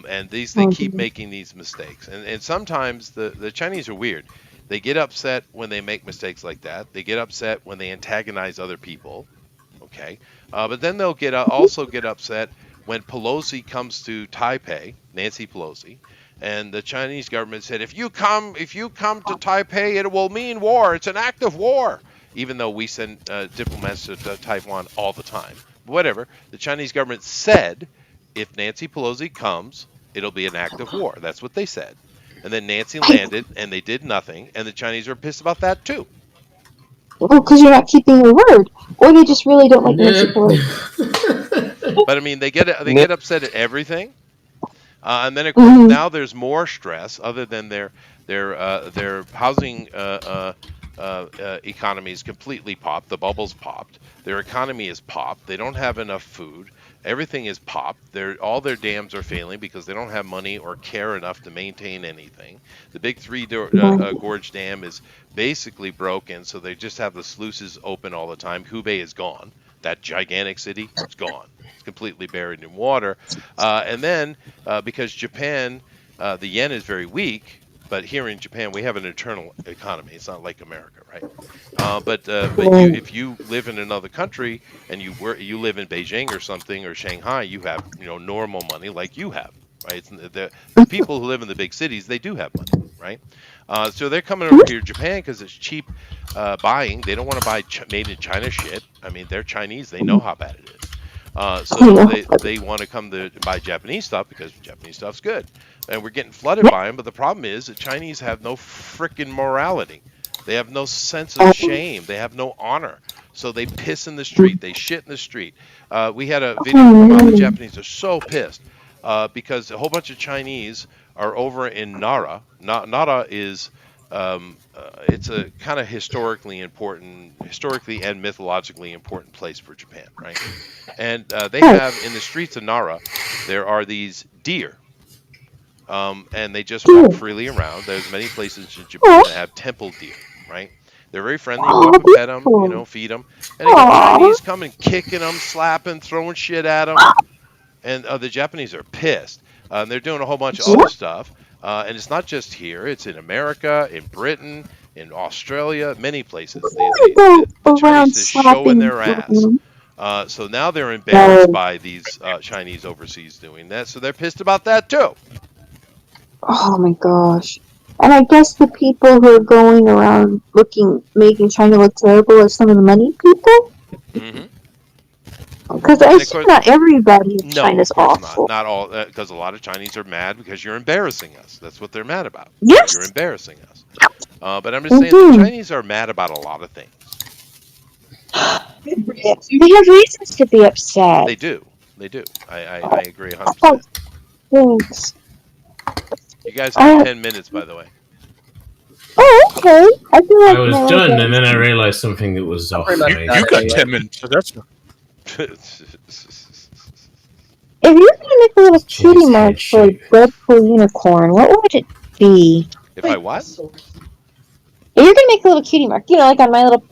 And they keep making these mistakes, and sometimes the Chinese are weird. They get upset when they make mistakes like that. They get upset when they antagonize other people. Okay, but then they'll also get upset when Pelosi comes to Taipei, Nancy Pelosi, and the Chinese government said, if you come to Taipei, it will mean war. It's an act of war. Even though we send diplomats to Taiwan all the time, whatever. The Chinese government said, if Nancy Pelosi comes, it'll be an act of war. That's what they said. And then Nancy landed, and they did nothing, and the Chinese are pissed about that too. Well, because you're not keeping your word, or they just really don't like Nancy Pelosi. But I mean, they get upset at everything, and then of course now there's more stress other than their housing economy is completely popped. The bubble's popped. Their economy is popped. They don't have enough food. Everything is popped. All their dams are failing because they don't have money or care enough to maintain anything. The big Three Gorge Dam is basically broken, so they just have the sluices open all the time. Hubei is gone. That gigantic city is gone. It's completely buried in water. And then because Japan, the yen is very weak, but here in Japan we have an internal economy. It's not like America, right? But if you live in another country and you live in Beijing or something or Shanghai, you have normal money like you have, right? The people who live in the big cities, they do have money, right? So they're coming over here to Japan because it's cheap buying. They don't want to buy made in China shit. I mean, they're Chinese. They know how bad it is. So they want to come to buy Japanese stuff because Japanese stuff's good. And we're getting flooded by them. But the problem is the Chinese have no frickin' morality. They have no sense of shame. They have no honor. So they piss in the street. They shit in the street. We had a video come out. The Japanese are so pissed because a whole bunch of Chinese are over in Nara. Nara is it's a kind of historically and mythologically important place for Japan, right? And they have in the streets of Nara, there are these deer. And they just walk freely around. There's many places in Japan that have temple deer, right? They're very friendly. You go up and pet them, feed them. And they got Chinese coming, kicking them, slapping, throwing shit at them. And the Japanese are pissed. They're doing a whole bunch of other stuff. And it's not just here. It's in America, in Britain, in Australia, many places. The Chinese is showing their ass. So now they're embarrassed by these Chinese overseas doing that. So they're pissed about that too. Oh my gosh. And I guess the people who are going around making China look terrible are some of the money people? Because I assume not everybody in China's awful. Not all, because a lot of Chinese are mad because you're embarrassing us. That's what they're mad about. Yes! You're embarrassing us. But I'm just saying the Chinese are mad about a lot of things. They have reasons to be upset. They do. I agree 100%. Thanks. You guys have 10 minutes, by the way. Oh, okay. I feel like I was done, and then I realized something that was off. You got 10 minutes, so that's not... If you were gonna make a little cutie mark for a Deadpool unicorn, what would it be? If I what? If you're gonna make a little cutie mark, like on my little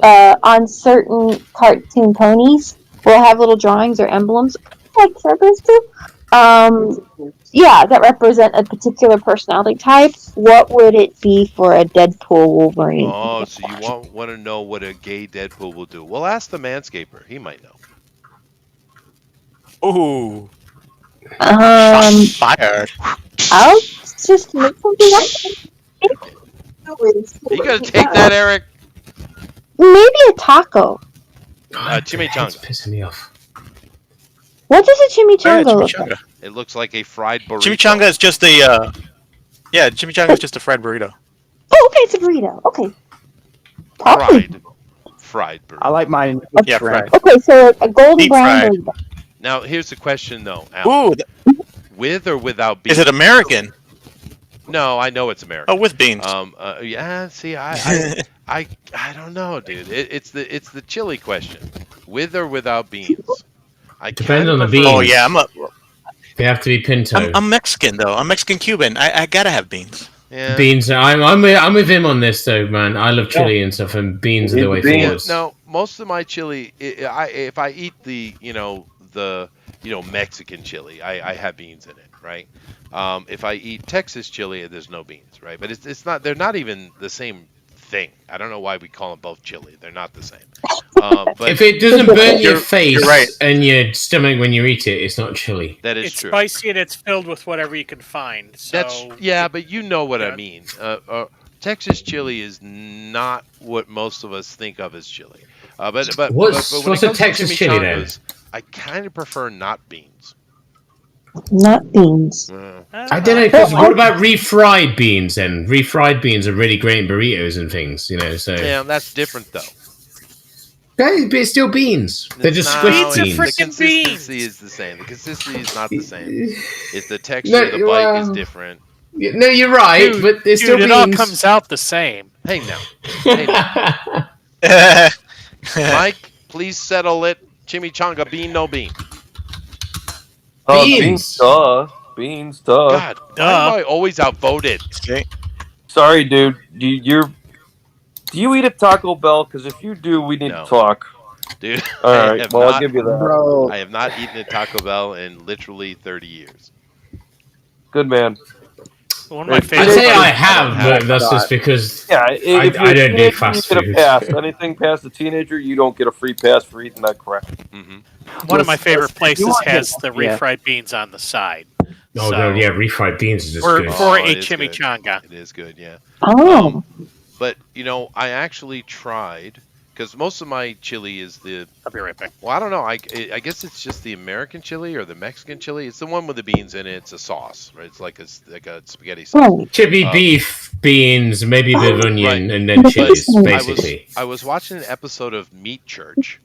on certain cartoon ponies, we'll have little drawings or emblems, like Cerberus do. That represent a particular personality type. What would it be for a Deadpool Wolverine? Oh, so you want to know what a gay Deadpool will do? Well, ask the Manscaper. He might know. Ooh. Shots fired. I'll just make something up. Are you gonna take that, Eric? Maybe a taco. Chimichanga. It's pissing me off. What does a chimichanga look like? It looks like a fried burrito. Chimichanga is just a chimichanga is just a fried burrito. Oh, okay, it's a burrito. Okay. Fried burrito. I like mine. Yeah, fried. Okay, so a golden Deep brown fried. burrito. Now, here's the question, though. Alan. Ooh. With or without beans? Is it American? No, I know it's American. Oh, with beans. Yeah. See, I don't know, dude. It's the chili question. With or without beans? Depends on the beans. Oh yeah, They have to be pinto. I'm Mexican though. I'm Mexican Cuban. I gotta have beans. Yeah. Beans. I'm with him on this though, man. I love chili and stuff, and beans are the way forward. No, most of my chili, if I eat the Mexican chili, I have beans in it, right? If I eat Texas chili, there's no beans, right? But it's not. They're not even the same thing. I don't know why we call them both chili. They're not the same. But if it doesn't burn your face right. and your stomach when you eat it, it's not chili. That is true. It's spicy and it's filled with whatever you can find. So but you know what I mean. Texas chili is not what most of us think of as chili. But what's a Texas chili then? I kind of prefer not beans. Not beans. I don't know. Cause what about refried beans? Then refried beans are really great in burritos and things. So yeah, that's different though. Okay, but it's still beans. They're just squished beans. The consistency is the same. The consistency is not the same. It's the texture of the bite is different. No, you're right, Dude, but it's still beans. It all comes out the same. Hey now. Mike, please settle it. Chimichanga, bean, no bean. Beans. Beans, duh. God, why am I always outvoted? Sorry, dude. Do you eat at Taco Bell? Because if you do, we need to talk. Dude, all right. Well, I'll give you that. Bro. I have not eaten at Taco Bell in literally 30 years. Good man. One of my favorite. I'd say I have, but that's just because I don't do fast food. Anything past a teenager, you don't get a free pass for eating that crap. Mm-hmm. One of my favorite places has the refried beans on the side. Oh, no, yeah, refried beans is just good. For a chimichanga. It is good, yeah. Oh. But, I actually tried, because most of my chili is the... I'll be right back. Well, I don't know. I guess it's just the American chili or the Mexican chili. It's the one with the beans in it. It's a sauce, right? It's like a spaghetti sauce. Oh. Chili beef, beans, maybe a bit of onion, and then chilies, basically. I was watching an episode of Meat Church,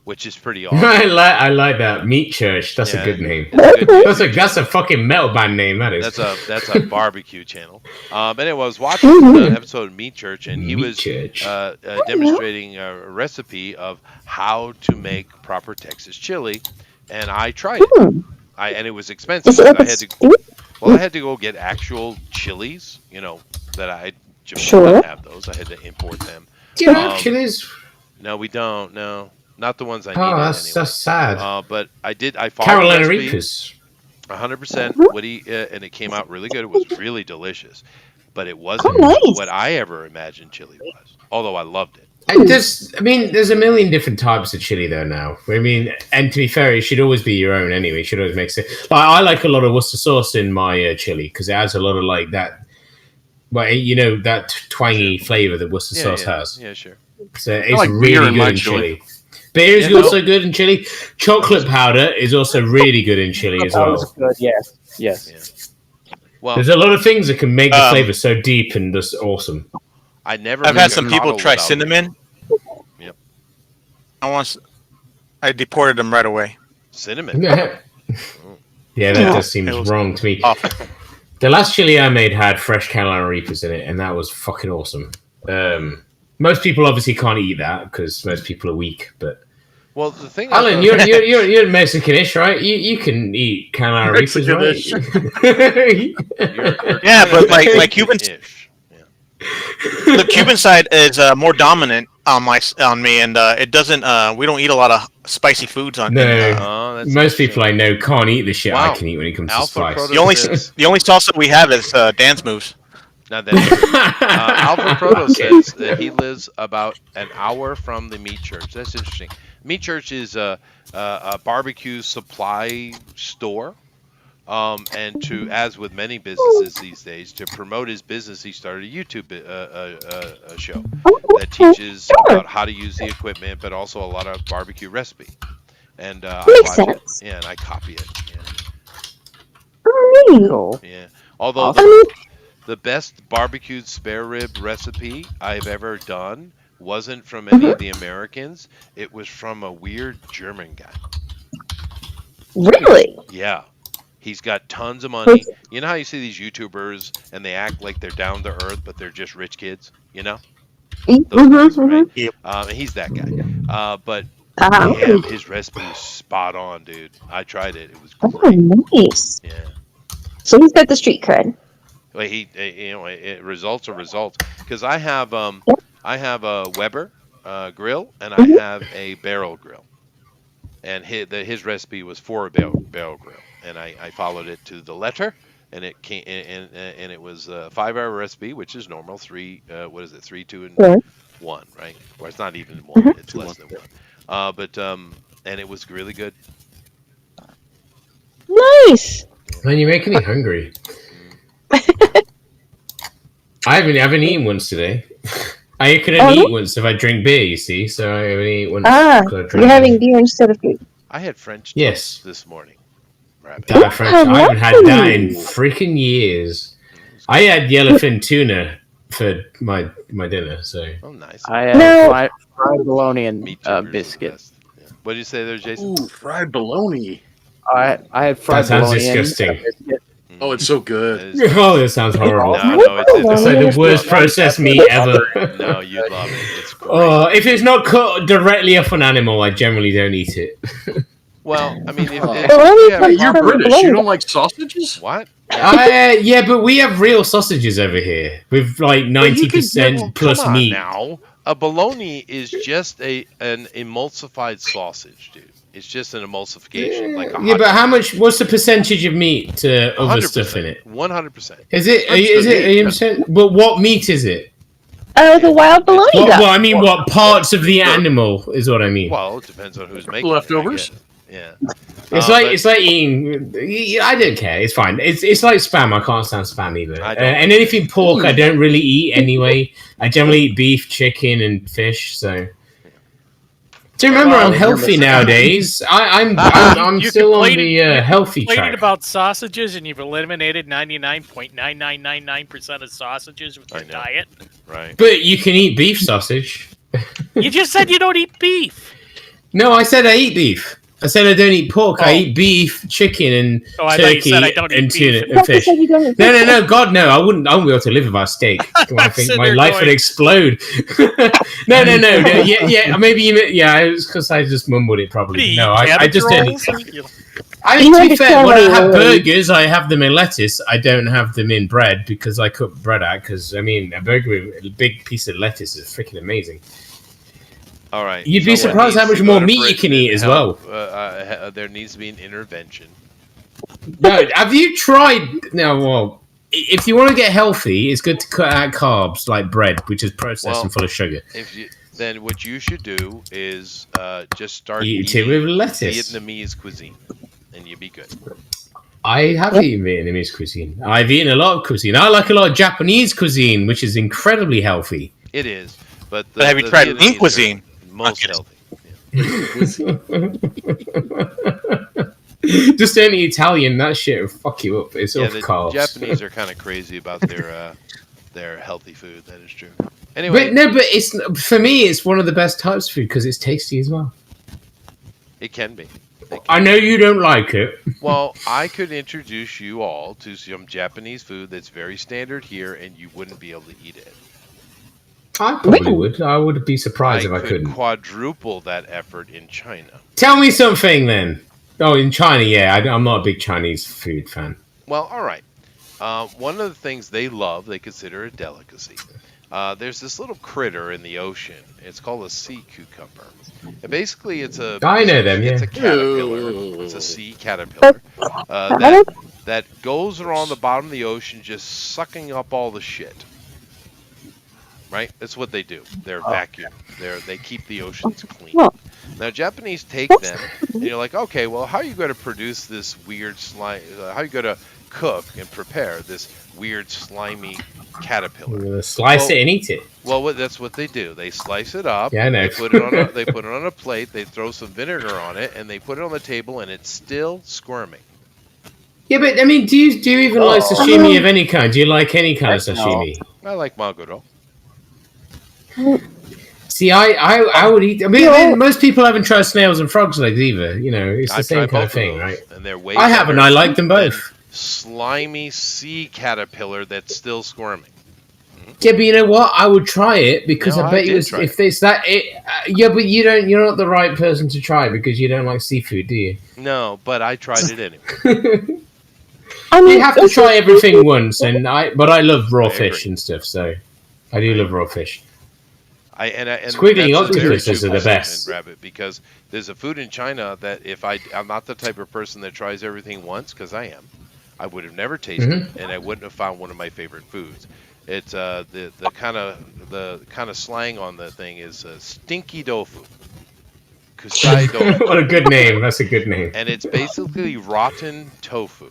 which is pretty awesome. I like that. Meat Church. That's a good name. That's a fucking metal band name, that is. That's a barbecue channel. Anyway, I was watching an episode of Meat Church, and he was demonstrating a recipe of how to make proper Texas chili, and I tried it. And it was expensive. I had to go get actual chilies, that I didn't have those. I had to import them. Do you have chilies? No, we don't. No. Not the ones I need. Oh, that's sad. But I followed Carolina Reapers. 100% Woody, and it came out really good. It was really delicious, but it wasn't what I ever imagined chili was. Although I loved it. And there's a million different types of chili there now. And to be fair, it should always be your own anyway. It should always make sense. I like a lot of Worcester sauce in my chili because it adds a lot of like that. Well, that twangy flavor that Worcester sauce has. Yeah, sure. So it's really good in chili. Beer is also good in chili. Chocolate powder is also really good in chili as well. Good. Yes. Well, there's a lot of things that can make the flavor so deep and just awesome. I've had some people try cinnamon. Yep. I deported them right away. Cinnamon. Yeah, that just seems wrong to me. Awful. The last chili I made had fresh Carolina Reapers in it, and that was fucking awesome. Most people obviously can't eat that because most people are weak. But well, the thing, Alan, you're Mexicanish, right? You can eat Carolina Reapers, right? Yeah, but like Cuban. The Cuban side is more dominant on me, and it doesn't. We don't eat a lot of spicy foods on. No, most people I know can't eat the shit I can eat when it comes to spice. The only salsa we have is dance moves. Now that Alpha Proto says that he lives about an hour from the Meat Church. That's interesting. Meat Church is a barbecue supply store. And as with many businesses these days, to promote his business, he started a YouTube a show that teaches about how to use the equipment, but also a lot of barbecue recipe. And I watch it. Yeah, and I copy it. Cool. Yeah. Although the best barbecued spare rib recipe I've ever done wasn't from any of the Americans. It was from a weird German guy. Really? Yeah. He's got tons of money. You know how you see these YouTubers and they act like they're down to earth, but they're just rich kids? Those guys, right? And he's that guy. But man, his recipe is spot on, dude. I tried it. It was great. Oh, nice. Yeah. So he's got the street cred. Well, results are results. Because I have a Weber grill and I have a barrel grill, and his recipe was for a barrel grill, and I followed it to the letter, and it came and it was a 5-hour recipe, which is normal. 3, 2, and 1, right? Or it's not even 1; it's less than 1. But and it was really good. Nice. Man, you're making me hungry. I haven't eaten once today. I can only eat once if I drink beer, you see, so I haven't eaten once. You're having beer instead of food. I had French Yes. toast this morning. Rabbit. That French, I haven't had that in freaking years. I had yellowfin tuna for my dinner. So. Oh, nice. I had fried bologna and biscuit. Yeah. What did you say there, Jason? Ooh, fried bologna. I had fried That sounds bologna disgusting. and biscuit. Oh, it's so good. Oh, that sounds horrible. No, it's like the worst processed meat ever. No, you'd love it. It's great. Oh, if it's not cut directly off an animal, I generally don't eat it. Well, I mean, you're British. You don't like sausages? What? Yeah, but we have real sausages over here with like 90% plus come on meat. Now, a bologna is just an emulsified sausage, dude. It's just an emulsification, like a hot but how much? What's the percentage of meat to other stuff in it? 100%. Is it? Is it? But what meat is it? Oh, the wild bologna. Well, I mean, what parts of the animal is what I mean. Well, it depends on who's making leftovers. Yeah. It's like eating. I don't care. It's fine. It's like spam. I can't stand spam either. And anything pork, I don't really eat anyway. I generally eat beef, chicken, and fish. So. Do you remember I'm healthy nowadays? I'm still on the healthy track. Complaining about sausages, and you've eliminated 99.9999% of sausages with your diet. Right. But you can eat beef sausage. You just said you don't eat beef. No, I said I eat beef. I said I don't eat pork. I eat beef, chicken, and turkey, and tuna and fish. No, God, no! I wouldn't be able to live without steak. I think my life would explode. No. Yeah. Maybe it was because I just mumbled it. Probably. No, I just don't eat. I mean, to be fair, when I have burgers, I have them in lettuce. I don't have them in bread because I cook bread out. Because I mean, a burger with a big piece of lettuce is freaking amazing. All right. You'd be surprised how much more meat you can eat as well. There needs to be an intervention. No, have you tried? No, well, if you want to get healthy, it's good to cut out carbs like bread, which is processed and full of sugar. Then what you should do is just start eating it with lettuce. Vietnamese cuisine, and you'll be good. I have eaten Vietnamese cuisine. I've eaten a lot of cuisine. I like a lot of Japanese cuisine, which is incredibly healthy. It is, but have you tried lean cuisine? Most healthy. Just any Italian, that shit will fuck you up. It's all carbs. The Japanese are kind of crazy about their healthy food. That is true. Anyway, but it's for me. It's one of the best types of food because it's tasty as well. It can be. I know you don't like it. Well, I could introduce you all to some Japanese food that's very standard here, and you wouldn't be able to eat it. I probably would. I would be surprised if I couldn't. Quadruple that effort in China. Tell me something then. Oh, in China, yeah. I'm not a big Chinese food fan. Well, all right. One of the things they love, they consider a delicacy. There's this little critter in the ocean. It's called a sea cucumber. And basically, it's a... I know them, yeah. It's a caterpillar. It's a sea caterpillar that goes around the bottom of the ocean just sucking up all the shit. Right? That's what they do. They're vacuum. They keep the oceans clean. Now, Japanese take them, and you're like, okay, well, how are you going to produce this weird slime? How are you going to cook and prepare this weird slimy caterpillar? Slice it and eat it. Well, that's what they do. They slice it up. Yeah, I know. They put it on a plate. They throw some vinegar on it, and they put it on the table, and it's still squirming. Yeah, but I mean, do you even like sashimi of any kind? Do you like any kind of sashimi? I like maguro. See, I would eat. I mean, most people haven't tried snails and frogs' legs either. You know, it's the same kind of thing, right? And they're way I haven't. I like them both. Slimy sea caterpillar that's still squirming. Yeah, but you know what? I would try it because I bet you if it's that. Yeah, but you don't. You're not the right person to try because you don't like seafood, do you? No, but I tried it anyway. I mean, you have to try everything once, but I love raw fish and stuff, so I do love raw fish. Squiggly octopuses are the best. Rabbit, because there's a food in China that if I'm not the type of person that tries everything once, because I am, I would have never tasted it, and I wouldn't have found one of my favorite foods. It's the kind of slang on the thing is stinky tofu. Kusai tofu. What a good name! That's a good name. And it's basically rotten tofu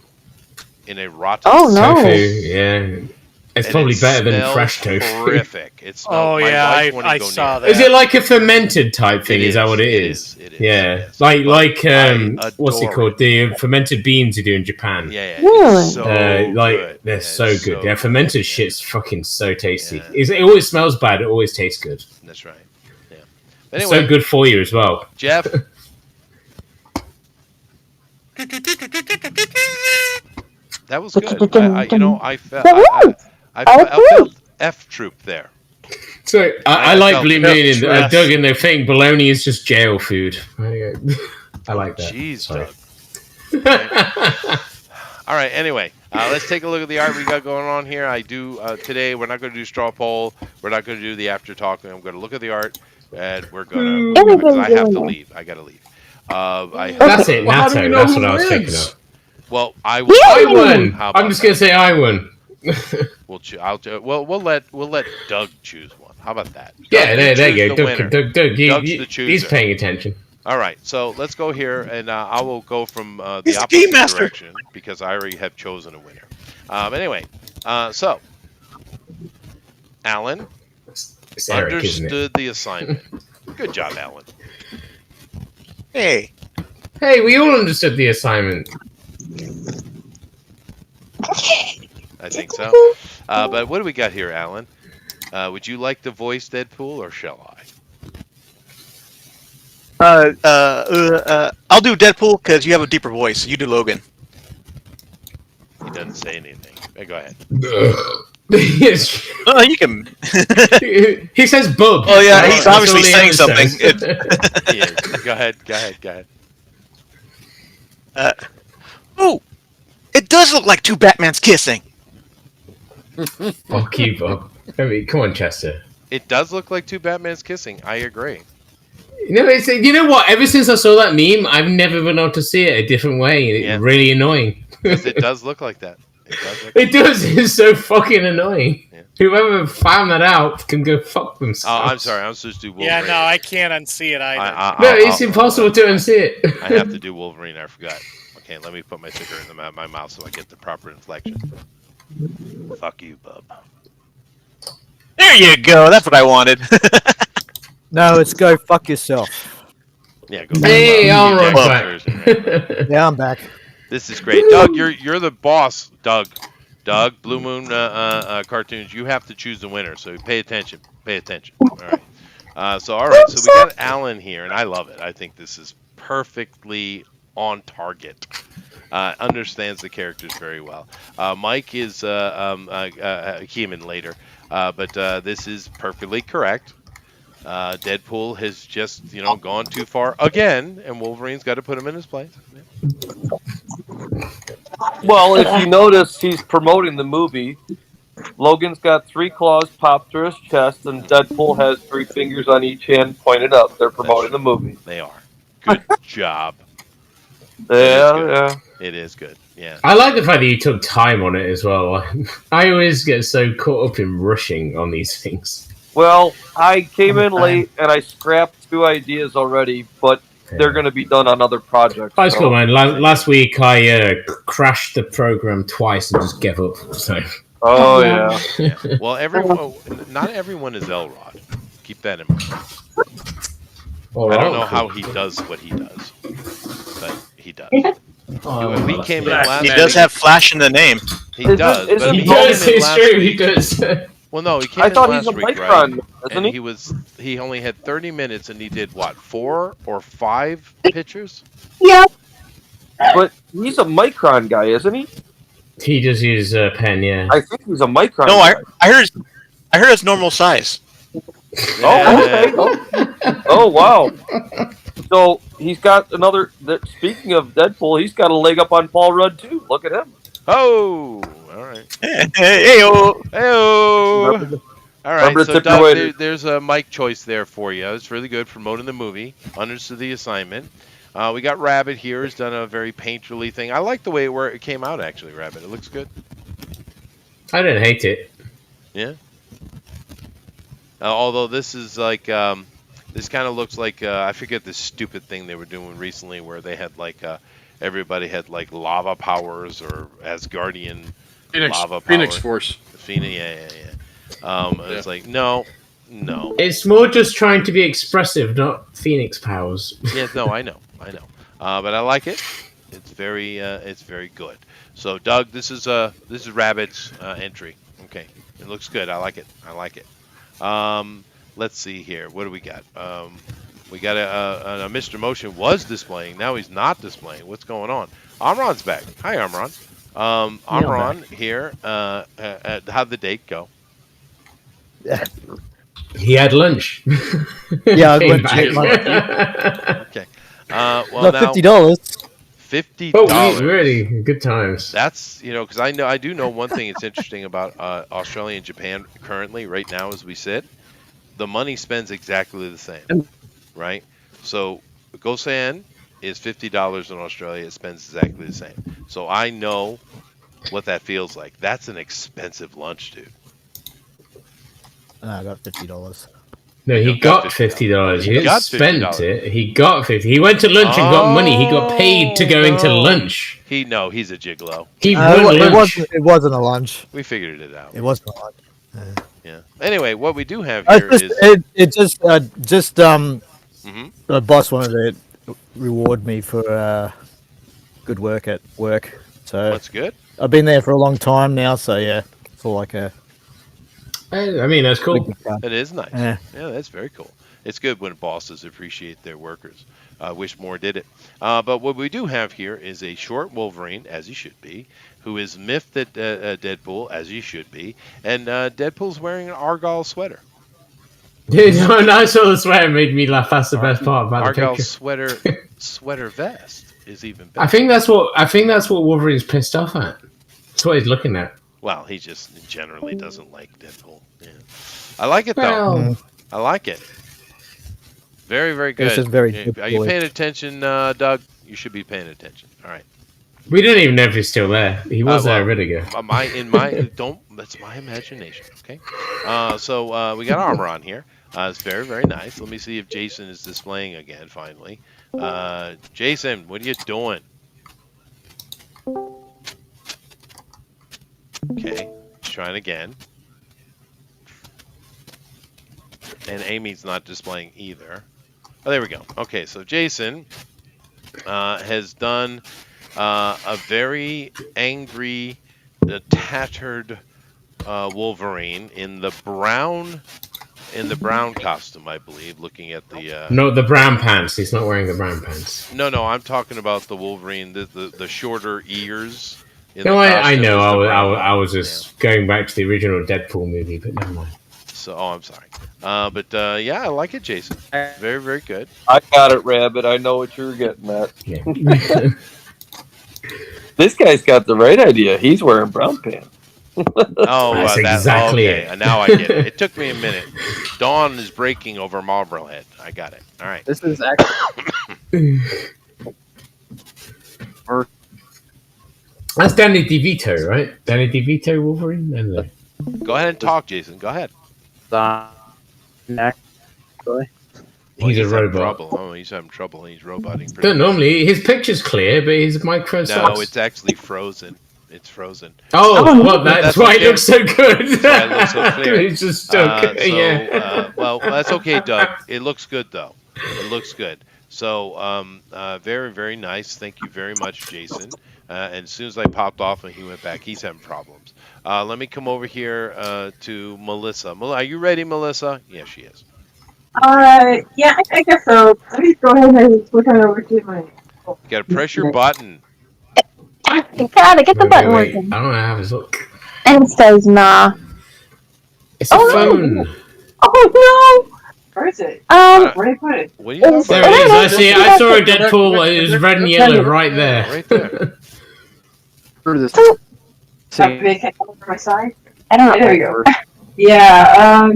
in a rotten. Oh no! Tofu, yeah. It's and probably it better than smells fresh tofu. Horrific. It smells. Oh my yeah, wife wouldn't I go saw near that. Is it like a fermented type thing? It Is that what it It is? is. Yeah, Yes. like But what's it adore called? The fermented beans you do in Japan. Yeah. Really? It's so good. They're Yeah, so it's good. so Their fermented good. shit's fucking so tasty. Yeah. It always smells bad. It always tastes good. That's right. Yeah. But It's anyway, so good for you as well. Jeff. That was good. I felt F troop there. So I I like felt Blue it. Moon and Yes. Doug and their thing. Bologna is just jail food. I like that. Jeez, Sorry. Doug. All right. Anyway, let's take a look at the art we got going on here. I do today. We're not going to do straw poll. We're not going to do the after talk. I'm going to look at the art, and we're going to. Because I have to leave. I got to leave. That's it, Well, how do we Natto. know That's who what I was wins? thinking of. Well, I won. How about I'm just gonna say I won. We'll let Doug choose one. How about that? Yeah, Doug, there you choose go. the winner. Doug, Doug's the he's chooser. paying attention. All right, so let's go here, and I will go from the He's the opposite game master. direction because I already have chosen a winner. Anyway, so Alan It's Eric, isn't it? understood the assignment. Good job, Alan. Hey, Hey, we all understood the assignment. I think so. But what do we got here, Alan? Would you like to voice Deadpool, or shall I? I'll do Deadpool because you have a deeper voice. You do Logan. He doesn't say anything. Go ahead. Yes. Oh, you can. He says bub. Oh yeah, That's he's all obviously he saying ever something. says. He is. Go ahead. Oh, it does look like two Batmans kissing. Fuck you, Bob. I mean, come on, Chester. It does look like two Batmans kissing. I agree. You know what? Ever since I saw that meme, I've never been able to see it a different way. It's Yeah. really annoying. Because it does look like that. It does. It does. It's so fucking annoying. Yeah. Whoever found that out can go fuck Oh, themselves. I'm sorry. I'm supposed to do Wolverine. Yeah, no, I can't unsee it either. No, it's impossible to unsee it. I have to do Wolverine. I forgot. Okay, let me put my finger in my mouth so I get the proper inflection. Fuck you, bub. There you go. That's what I wanted. No, it's go fuck yourself. Yeah, go. Hey, fuck all you, right, Jack back. Pearson, right? Yeah, I'm back. This is great, Doug. You're the boss, Doug. Doug, Blue Moon cartoons. You have to choose the winner. So pay attention. Pay attention. All right. So we got Alan here, and I love it. I think this is perfectly on target. Understands the characters very well. Mike is Keeman later, but this is perfectly correct. Deadpool has just gone too far again, and Wolverine's got to put him in his place. Yeah. Well, if you notice, he's promoting the movie. Logan's got 3 claws popped through his chest, and Deadpool has 3 fingers on each hand pointed up. They're promoting the movie. They are. Good job. Yeah. It is good. Yeah. I like the fact that you took time on it as well. I always get so caught up in rushing on these things. Well, I came in late and I scrapped 2 ideas already, but they're going to be done on other projects. That's cool, man. Last week I crashed the program twice and just gave up. So. Oh yeah. Yeah. Well, not everyone is Elrod. Keep that in mind. I don't know how he does what he does, but he does. We came in last He week. does have Flash in the name. He does. Isn't But he he does. came in It's last true. He week. does. Well, no, he came I in thought last he's a week, micron, right? isn't And he only had 30 minutes, and he did what, 4 or 5 pictures? Yeah. But he's a micron guy, isn't he? He does use a pen, yeah. I think he's a micron. No, guy. I heard it's normal size. Oh, okay. Oh, wow. So he's got another. Speaking of Deadpool, he's got a leg up on Paul Rudd too. Look at him. Oh, all right. Hey-o. Hey-o. All right, Remember to so tip your Doug, waiter. there's a mic choice there for you. It's really good promoting the movie. Understood the assignment. We got Rabbit here, who's done a very painterly thing. I like the way it came out, actually, Rabbit. It looks good. I don't hate it. Yeah. Although this is like, this kind of looks like, I forget this stupid thing they were doing recently where they had like, everybody had like lava powers or Asgardian lava power. Phoenix Force. Phoenix, yeah. It's like no. It's more just trying to be expressive, not Phoenix powers. Yeah, no, I know. But I like it. It's very good. So, Doug, this is Rabbit's entry. Okay, it looks good. I like it. Let's see here. What do we got? We got a Mr. Motion was displaying. Now he's not displaying. What's going on? Amron's back. Hi, Amron. Amron here. How'd the date go? He had lunch. Yeah, I went to Came get lunch. Okay. Well, Not now $50. $50. Oh, really good times. That's because I do know one thing that's interesting about Australia and Japan currently right now as we sit. The money spends exactly the same, right? So Gosen is $50 in Australia. It spends exactly the same. So I know what that feels like. That's an expensive lunch, dude. I got $50. No, he got $50. He didn't spend it. He got 50. He went to lunch and got money. He got paid to go into lunch. He's a gigolo. It wasn't a lunch. We figured it out. It wasn't a lunch. Yeah. Anyway, what we do have here is the boss wanted to reward me for good work at work. So that's good. I've been there for a long time now, so yeah, it's all like a. I mean, that's cool. It is nice. Yeah. Yeah, that's very cool. It's good when bosses appreciate their workers. I wish more did it. But what we do have here is a short Wolverine, as he should be, who is miffed at Deadpool, as he should be, and Deadpool's wearing an Argyle sweater. Dude, when I saw the sweater, it made me laugh. That's the best part about Argyle the picture. sweater vest is even better. I think that's what Wolverine's pissed off at. That's what he's looking at. Well, he just generally doesn't like Deadpool. Yeah. I like it though. I like it. Very, very good. This is very Are you paying attention, Doug? You should be paying attention. All right. We don't even know if he's still there. He was there a minute ago. That's my imagination. Okay. So we got armor on here. It's very, very nice. Let me see if Jason is displaying again. Finally, Jason, what are you doing? Okay, he's trying again. And Amy's not displaying either. Oh, there we go. Okay, so Jason has done a very angry, tattered Wolverine in the brown costume, I believe. Looking at the no, the brown pants. He's not wearing the brown pants. No, I'm talking about the Wolverine, the shorter ears. No, I know. I was just going back to the original Deadpool movie, but never mind. So, I'm sorry. But yeah, I like it, Jason. Very, very good. I got it, Rabbit. I know what you're getting at. Yeah. This guy's got the right idea. He's wearing brown pants. That's exactly okay. it. Now I get it. It took me a minute. Dawn is breaking over Marblehead. I got it. All right. This is actually. That's Danny DeVito, right? Danny DeVito Wolverine? Anyway. Go ahead and talk, Jason. Go ahead. He's a robot. He's having trouble. He's roboting. Don't normally. His picture's clear, but his micro sucks. No, it's actually frozen. It's frozen. Oh, well, that's why it looks so good. That's why it looks so clear. It's just yeah. Well, that's okay, Doug. It looks good, though. It looks good. So, very, very nice. Thank you very much, Jason. And as soon as I popped off and he went back, he's having problems. Let me come over here to Melissa. Are you ready, Melissa? Yeah, she is. Yeah, I guess so. Let me go ahead and switch on over to my. You gotta press your button. You gotta get the button Wait. working. I don't know how to look. And it says nah. It's a phone. Oh no! Where is it? Where did I put it? What are you talking There about? it is. I see. I saw a Deadpool. It was red and yellow right there. Right there. For this. Make it over my side. I don't know. There you go. Yeah.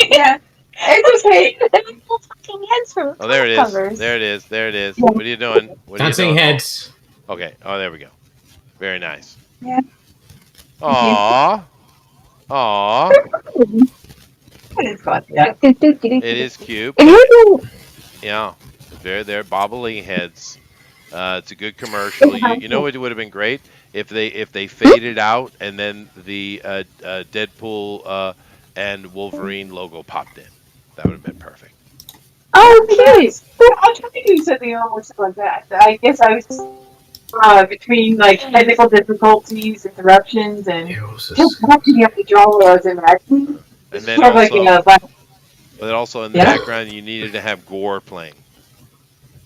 Yeah. It's okay. Little fucking heads from Oh, there it is. covers. There it is. There it is. What are you doing? What are you Dancing doing? heads. Okay. Oh, there we go. Very nice. Yeah. Aww. Aww. It's fun. Yeah. It is cute. If you Yeah. They're bobbly heads. It's a good commercial. You know it would have been great if they faded out and then the Deadpool and Wolverine logo popped in. That would have been perfect. Oh, nice. I'm trying to do something almost like that. I guess I was between like technical difficulties, interruptions, and just not being able to draw what I was imagining. And then Sort of also, like but also in the background, you needed to have gore playing.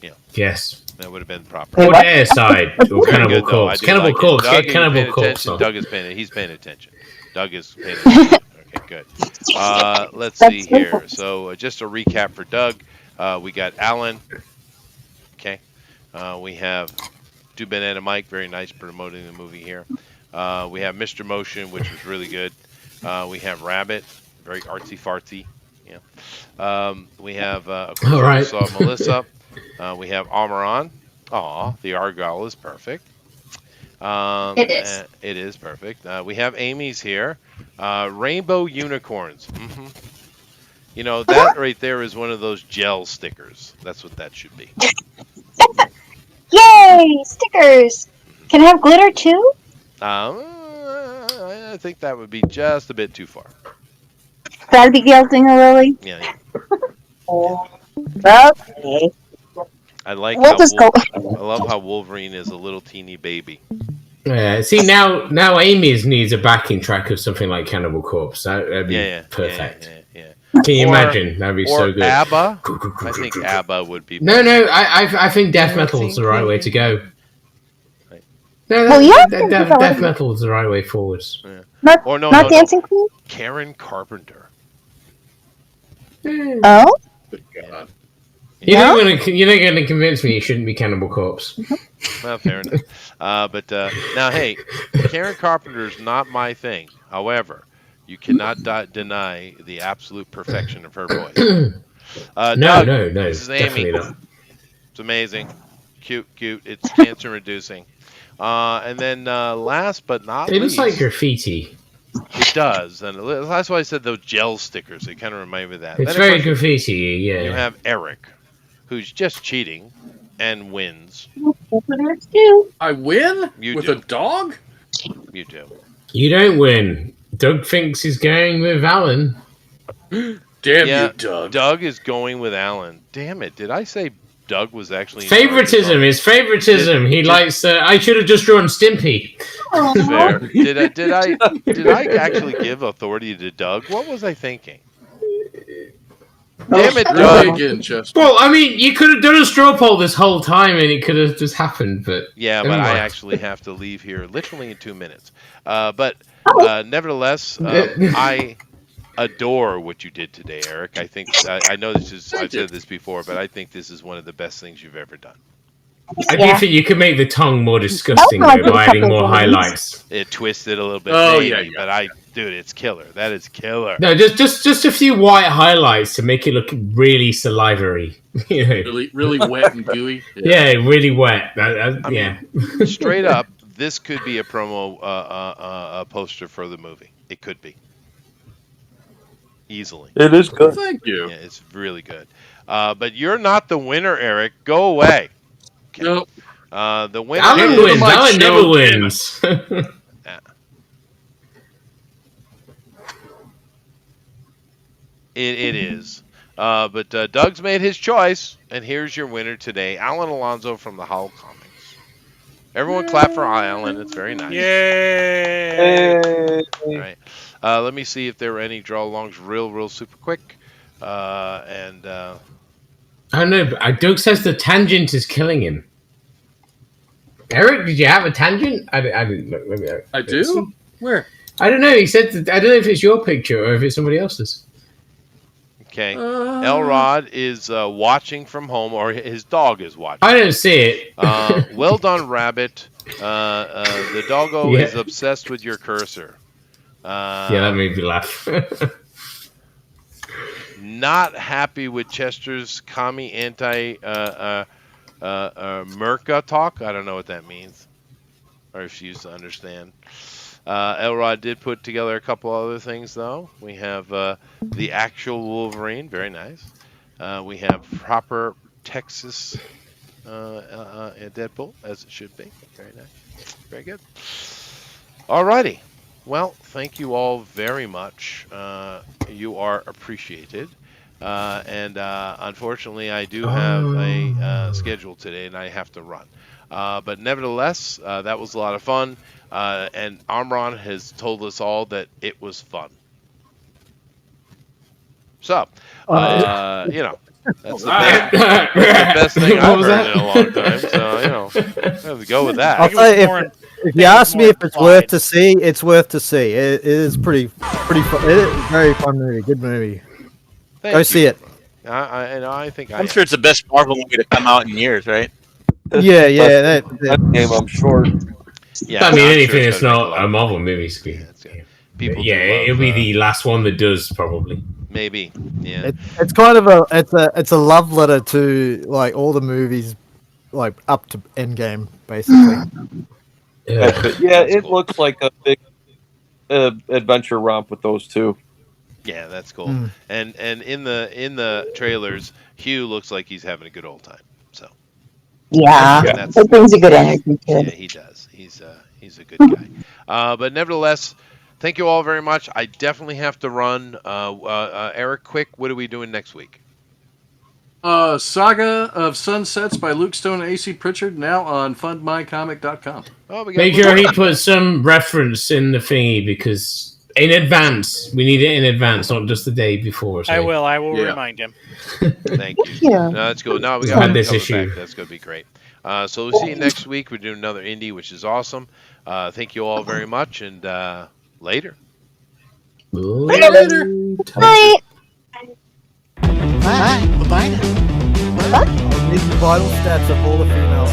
Yeah. Yes. That would have been proper. Or Airside or Cannibal Corpse. Cannibal Corpse. Get Cannibal Corpse on. Doug is paying. He's paying attention. Doug is paying attention. Okay, good. Let's see here. So just a recap for Doug. We got Alan. Okay. We have Do Banana Mike. Very nice promoting the movie here. We have Mr. Motion, which was really good. We have Rabbit. Very artsy fartsy. Yeah. We have of course we saw Melissa. We have Amaran. Aw, the Argyle is perfect. It is. It is perfect. We have Amy's here. Rainbow unicorns. You know, that right there is one of those gel stickers. That's what that should be. Yay! Stickers! Can I have glitter too? I think that would be just a bit too far. That'd be guilting a Lily. Yeah. Okay. I like We'll just go. I love how Wolverine is a little teeny baby. Yeah. See now Amy's needs a backing track of something like Cannibal Corpse. That'd be perfect. Yeah. Can you imagine? That'd be so good. ABBA. I think ABBA would be. No. I think death metal is the right way to go. Right. No, death metal is the right way forwards. Yeah. Not Dancing Queen. Karen Carpenter. Oh. God. You're not going to convince me it shouldn't be Cannibal Corpse. Well, fair enough. But now, hey, Karen Carpenter is not my thing. However, you cannot deny the absolute perfection of her voice. No. This is Amy. Not. It's amazing. Cute. It's cancer reducing. And then last but not least. It looks like graffiti. It does. And that's why I said those gel stickers. They kind of remind me of that. It's very graffiti, yeah. You have Eric, who's just cheating and wins. I win? With a dog? You do. You don't win. Doug thinks he's going with Alan. Damn you, Doug. Doug is going with Alan. Damn it. Did I say Doug was actually... Favoritism is favoritism. He likes... I should have just drawn Stimpy. Fair. Did I actually give authority to Doug? What was I thinking? Damn it, Doug. Again, Chester. Well, I mean, you could have done a straw poll this whole time and it could have just happened, but... Yeah, but I actually have to leave here literally in 2 minutes. But nevertheless, I adore what you did today, Eric. I think... I know this is... I've said this before, but I think this is one of the best things you've ever done. I do think you could make the tongue more disgusting by adding more highlights. It twisted a little bit, but dude, it's killer. That is killer. No, just a few white highlights to make it look really salivary. You know? Really wet and gooey. Yeah, really wet. I mean, straight up, this could be a promo poster for the movie. It could be. Easily. It is good. Thank you. Yeah, it's really good. But you're not the winner, Eric. Go away. Okay. Nope. The winner. Alan wins. Alan never wins. It is. But Doug's made his choice, and here's your winner today, Alan Alonso from the Howl Comics. Everyone clap for Alan. It's very nice. Yay! All right. Let me see if there were any draw-alongs real super quick. I don't know, but Doug says the tangent is killing him. Eric, did you have a tangent? I didn't look. Let me know. I do? Where? I don't know. He said that, I don't know if it's your picture or if it's somebody else's. Okay. Elrod is watching from home, or his dog is watching. I don't see it. Well done, Rabbit. The doggo is obsessed with your cursor. Yeah, that made me laugh. Not happy with Chester's commie anti Merca talk. I don't know what that means. I refuse to understand. Elrod did put together a couple other things, though. We have the actual Wolverine. Very nice. We have proper Texas Deadpool, as it should be. Very nice. Very good. Alrighty. Well, thank you all very much. You are appreciated. And unfortunately, I do have a schedule today, and I have to run. But nevertheless, that was a lot of fun. And Amron has told us all that it was fun. So, that's the best thing I've heard in a long time. So, I have to go with that. I'll say if you ask me if it's worth to see, it's worth to see. It is pretty fun. It is a very fun movie. Good movie. Go see it. I think I'm sure it's the best Marvel movie to come out in years, right? Yeah, that game, I'm sure. Yeah, I mean, anything that's not a Marvel movie. People it'll be the last one that does, probably. Maybe, yeah. It's kind of a love letter to like all the movies, like up to Endgame, basically. Yeah, it looks like a big adventure romp with those two. Yeah, that's cool. And in the trailers, Hugh looks like he's having a good old time. So yeah, that brings a good energy to it. Yeah, he does. He's a good guy. But nevertheless, thank you all very much. I definitely have to run. Eric, quick, what are we doing next week? Saga of Sunsets by Luke Stone and AC Pritchard, now on fundmycomic.com. Oh, make sure he puts some reference in the thingy, because in advance, we need it in advance, not just the day before. So. I will remind him. Thank you. No, that's cool. No, we got this issue. Back. That's going to be great. So we'll see you next week. We're doing another indie, which is awesome. Thank you all very much, and later. Later. Bye. Bye. Bye-bye now. I'll need the vital stats of all the females.